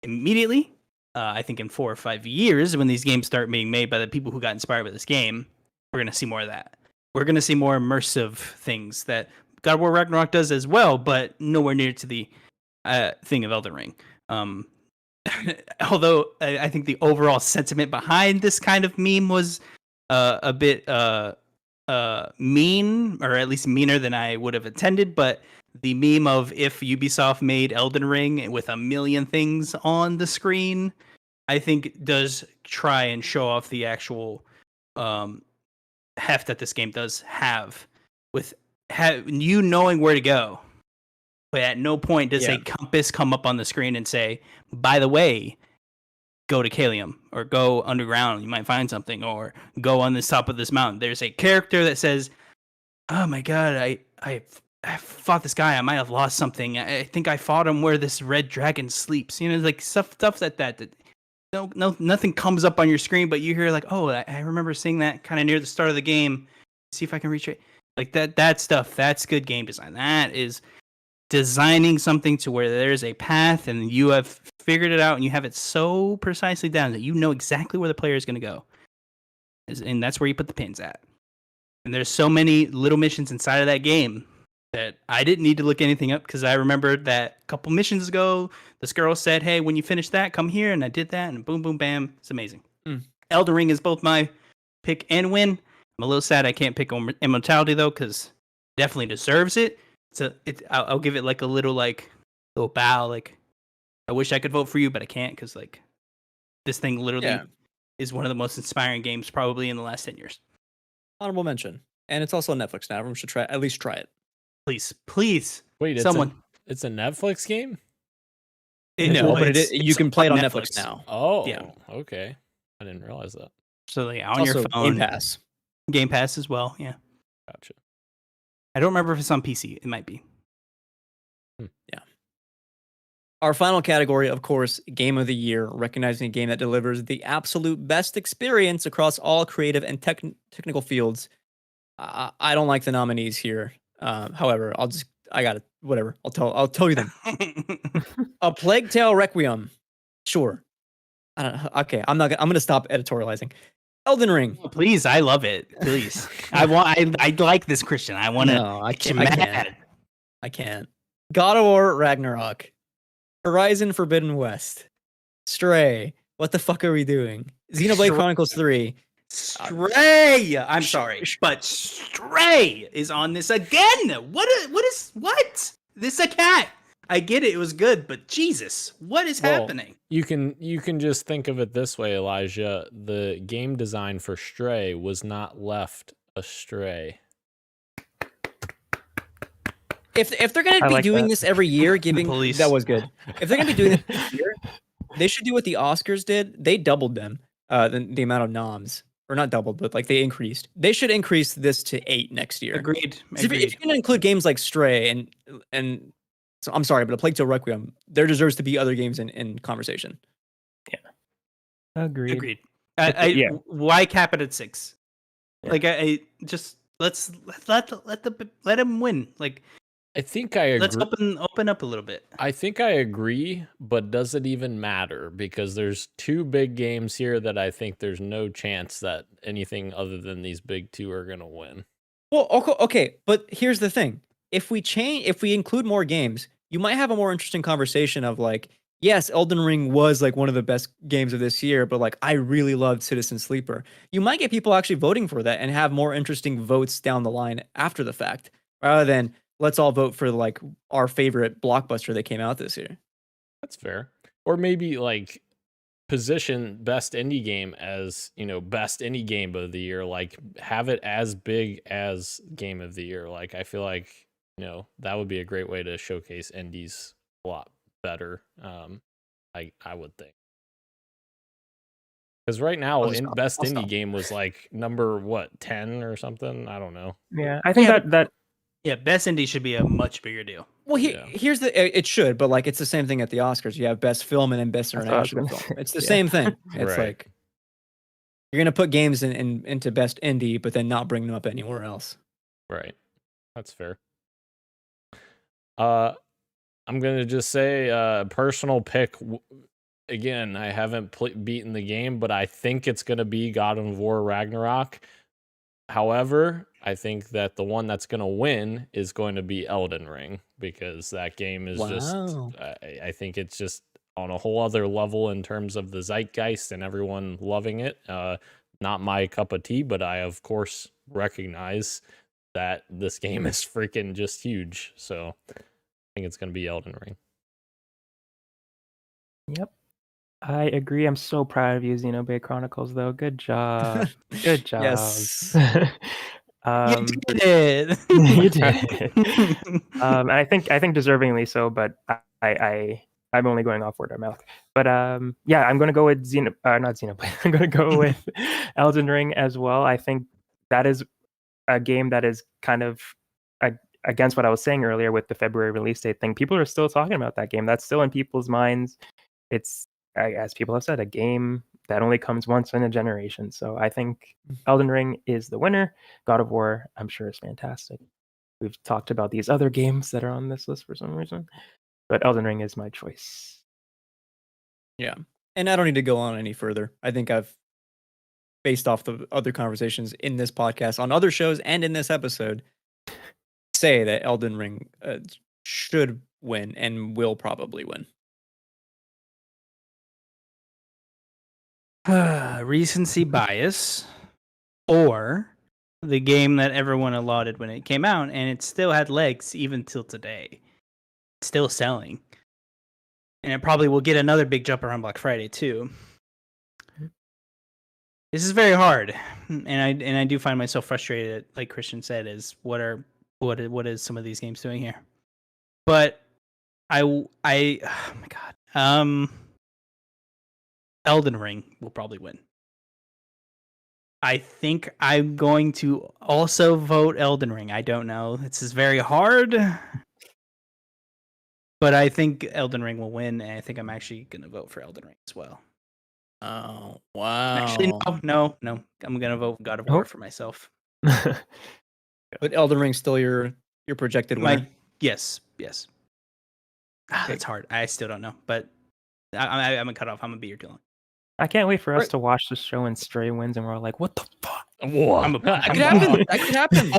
immediately. I think in 4 or 5 years when these games start being made by the people who got inspired by this game, we're gonna see more of that. We're gonna see more immersive things that God of War Ragnarok does as well, but nowhere near to the thing of Elden Ring. Although I think the overall sentiment behind this kind of meme was a bit mean, or at least meaner than I would have intended. But the meme of if Ubisoft made Elden Ring with a million things on the screen, I think does try and show off the actual heft that this game does have, with you knowing where to go. But at no point does a compass come up on the screen and say, by the way, go to Kalium, or go underground, you might find something, or go on the top of this mountain. There's a character that says, oh my god, I fought this guy, I might have lost something. I think I fought him where this red dragon sleeps. You know, like stuff like that nothing comes up on your screen, but you hear like, oh, I remember seeing that kind of near the start of the game. See if I can reach it. Like that stuff, that's good game design. That is designing something to where there's a path and you have figured it out and you have it so precisely down that you know exactly where the player is going to go. And that's where you put the pins at. And there's so many little missions inside of that game that I didn't need to look anything up, because I remembered that a couple missions ago, this girl said, hey, when you finish that, come here. And I did that, and boom, boom, bam. It's amazing. Elden Ring is both my pick and win. I'm a little sad I can't pick Immortality, though, because definitely deserves it. I'll give it like a little bow. Like, I wish I could vote for you, but I can't, because like this thing literally is one of the most inspiring games probably in the last 10 years. Honorable mention. And it's also on Netflix now. Everyone should at least try it. Please. Wait, someone. It's a Netflix game? You can play it on Netflix now. Oh, yeah. Okay. I didn't realize that. So like on your phone. Game Pass as well. Yeah. Gotcha. I don't remember if it's on PC. It might be. Yeah. Our final category, of course, Game of the Year, recognizing a game that delivers the absolute best experience across all creative and technical fields. I don't like the nominees here. However, I got it. Whatever. I'll tell you them. A Plague Tale Requiem. Sure. I don't know. Okay. I'm gonna stop editorializing. Elden Ring. Oh, please, I love it. Please. I like this, Christian. I want to. No, I can't. God of War Ragnarok. Horizon Forbidden West. Stray. What the fuck are we doing? Xenoblade Chronicles 3. Stray. I'm sorry, but Stray is on this again. What? This is a cat. I get it. It was good, but Jesus, what is happening? You can just think of it this way, Elijah. The game design for Stray was not left astray. If they're going to be doing this every year, that was good. If they're going to be doing this every year, they should do what the Oscars did. They doubled them, the amount of noms. Or not doubled, but like they increased. They should increase this to 8 next year. Agreed. If you're going to include games like Stray and so I'm sorry, but A Plague Tale Requiem, there deserves to be other games in conversation. Yeah. Agreed. Why cap it at 6? Yeah. Like I just let him win. Like I think I agree. Let's open up a little bit. I think I agree, but does it even matter? Because there's 2 big games here that I think there's no chance that anything other than these big 2 are going to win. Well, okay, but here's the thing. If we include more games, you might have a more interesting conversation of like, yes, Elden Ring was like one of the best games of this year, but like I really loved Citizen Sleeper. You might get people actually voting for that and have more interesting votes down the line after the fact, rather than let's all vote for like our favorite blockbuster that came out this year. That's fair. Or maybe like position best indie game as, best indie game of the year, like have it as big as game of the year. Like I feel like, that would be a great way to showcase indies a lot better. I would think. Because right now, best indie game was like number 10 or something. I don't know. Yeah, I think that best indie should be a much bigger deal. Well, here's it should, but like it's the same thing at the Oscars. You have best film and then best international film. It's the same thing. It's like you're gonna put games into best indie, but then not bring them up anywhere else. Right. That's fair. I'm gonna just say personal pick. Again, I haven't beaten the game, but I think it's gonna be God of War Ragnarok. However, I think that the one that's going to win is going to be Elden Ring, because that game is just, Wow. I think it's just on a whole other level in terms of the zeitgeist and everyone loving it. Not my cup of tea, but I, of course, recognize that this game is freaking just huge. So I think it's going to be Elden Ring. Yep. I agree. I'm so proud of you, Xenoblade Chronicles, though. Good job. Good job. Yes. You did it. You did it. And I think deservingly so, but I'm only going off word of mouth. But yeah, I'm going to go with not Xenoblade. I'm going to go with Elden Ring as well. I think that is a game that is kind of against what I was saying earlier with the February release date thing. People are still talking about that game. That's still in people's minds. It's, as people have said, a game that only comes once in a generation. So I think Elden Ring is the winner. God of War, I'm sure, is fantastic. We've talked about these other games that are on this list for some reason, but Elden Ring is my choice. Yeah. And I don't need to go on any further. I think I've, based off the other conversations in this podcast, on other shows, and in this episode, say that Elden Ring should win and will probably win. Recency bias, or the game that everyone lauded when it came out, and it still had legs even till today. It's still selling. And it probably will get another big jump around Black Friday too. This is very hard, and I do find myself frustrated. Like Christian said, is what is some of these games doing here? But oh my god, Elden Ring will probably win. I think I'm going to also vote Elden Ring. I don't know. This is very hard. But I think Elden Ring will win, and I think I'm actually going to vote for Elden Ring as well. Oh, wow. Actually, no. I'm going to vote God of War for myself. But Elden Ring's still your projected winner? Yes. That's hard. I still don't know, but I'm going to cut off. I'm going to be here too long. I can't wait for us to watch the show and Stray wins, and we're like, what the fuck? Whoa. That could happen.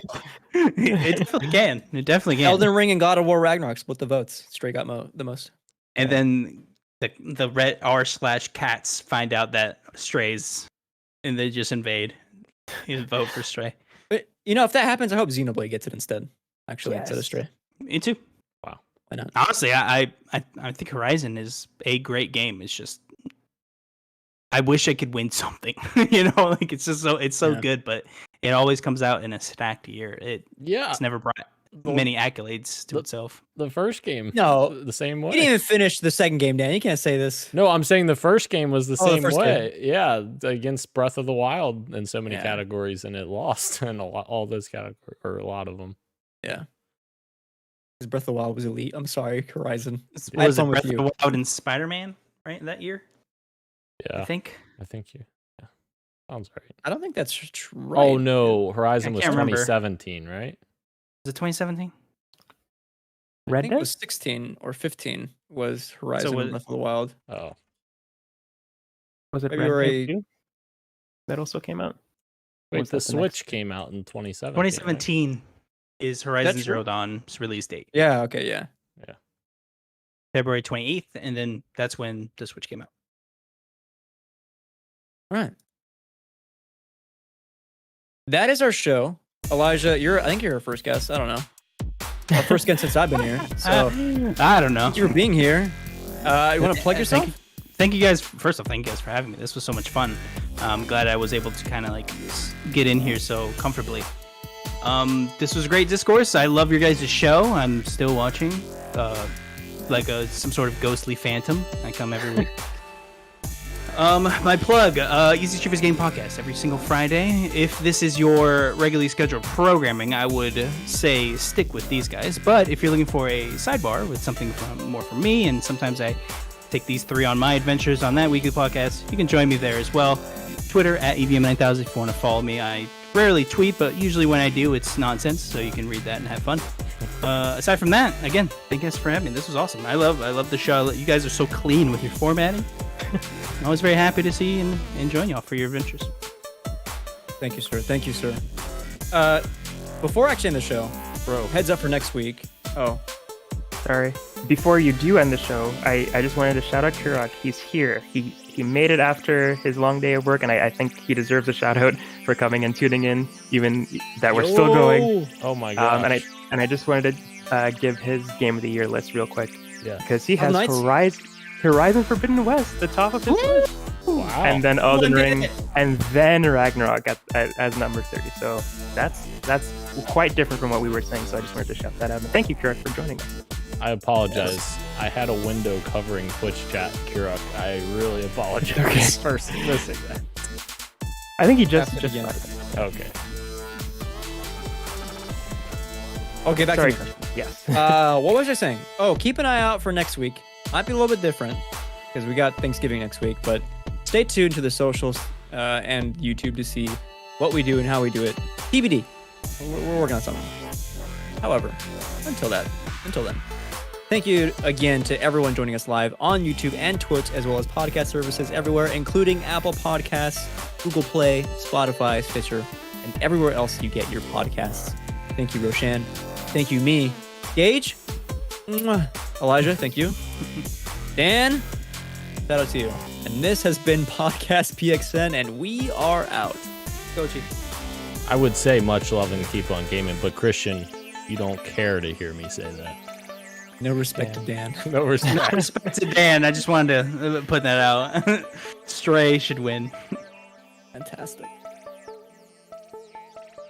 It definitely can. It definitely can. Elden Ring and God of War Ragnarok split the votes. Stray got the most. And then the red r/cats find out that Stray's, and they just invade. You vote for Stray. But if that happens, I hope Xenoblade gets it instead. Actually, instead of Stray. Me too. Wow. Why not? Honestly, I think Horizon is a great game. It's just, I wish I could win something. Like it's just so good, but it always comes out in a stacked year. It's never brought many accolades to itself. The first game, the same way. You didn't even finish the second game, Dan. You can't say this. No, I'm saying the first game was the same way. Game. Yeah, against Breath of the Wild in so many categories, and it lost in all those categories, or a lot of them. Yeah. Because Breath of the Wild was elite. I'm sorry, Horizon. Was it Breath of the Wild and Spider-Man, right, that year? Yeah. I think you. Yeah. Sounds right. I don't think that's right. Oh, no. Horizon was remember. 2017, right? Was it 2017? Red I think Dead? it was 16 or 15 was Horizon and Breath of the Wild. Oh. Was it February? Red Dead 2? That also came out? Wait, the Switch came out in 2017. 2017 right? is Horizon Zero Dawn's release date. Yeah, okay, yeah. February 28th, and then that's when the Switch came out. All right. That is our show. Elijah, I think you're our first guest. I don't know. Our first guest since I've been here. So I don't know. Thank you for being here. You want to plug yourself? Thank you guys. First off, thank you guys for having me. This was so much fun. I'm glad I was able to kind of like get in here so comfortably. This was a great discourse. I love your guys' show. I'm still watching, like some sort of ghostly phantom. I come every week. My plug, Easy Cheapest Game Podcast every single Friday. If this is your regularly scheduled programming, I would say stick with these guys. But if you're looking for a sidebar with something more from me, and sometimes I take these three on my adventures on that weekly podcast, you can join me there as well. Twitter at EVM9000 if you want to follow me. I rarely tweet, but usually when I do, it's nonsense, so you can read that and have fun. Aside from that, again, thank you guys for having me. This was awesome. I love the show. You guys are so clean with your formatting. I'm always very happy to see and join y'all for your adventures. Thank you, sir. Before actually end the show, bro, heads up for next week. Oh, Sorry. Before you do end the show, I just wanted to shout out Kurok. He's here. He made it after his long day of work, and I think he deserves a shout out for coming and tuning in, even that we're still going. Oh my god! And I just wanted to give his Game of the Year list real quick. Yeah. Because he has nice. Horizon Forbidden West, the top of his list. Wow. And then Elden Ring, and then Ragnarok as number 30. So that's quite different from what we were saying. So I just wanted to shout that out. And thank you, Kurok, for joining us. I apologize. I had a window covering Twitch chat, Kurok. I really apologize for missing that. I think he just again. Okay. Okay, back Sorry. to me. Yes. What was I saying? Oh, keep an eye out for next week. Might be a little bit different because we got Thanksgiving next week, but stay tuned to the socials and YouTube to see what we do and how we do it. TBD. We're working on something. However, until then, thank you again to everyone joining us live on YouTube and Twitch, as well as podcast services everywhere, including Apple Podcasts, Google Play, Spotify, Stitcher, and everywhere else you get your podcasts. Thank you, Roshan. Thank you, me. Gage. Mwah. Elijah, thank you. Dan, shout out to you. And this has been Podcast PXN, and we are out. GOTY. I would say much love and keep on gaming, but Christian, you don't care to hear me say that. No respect to Dan. No respect. Respect to Dan. I just wanted to put that out. Stray should win. Fantastic.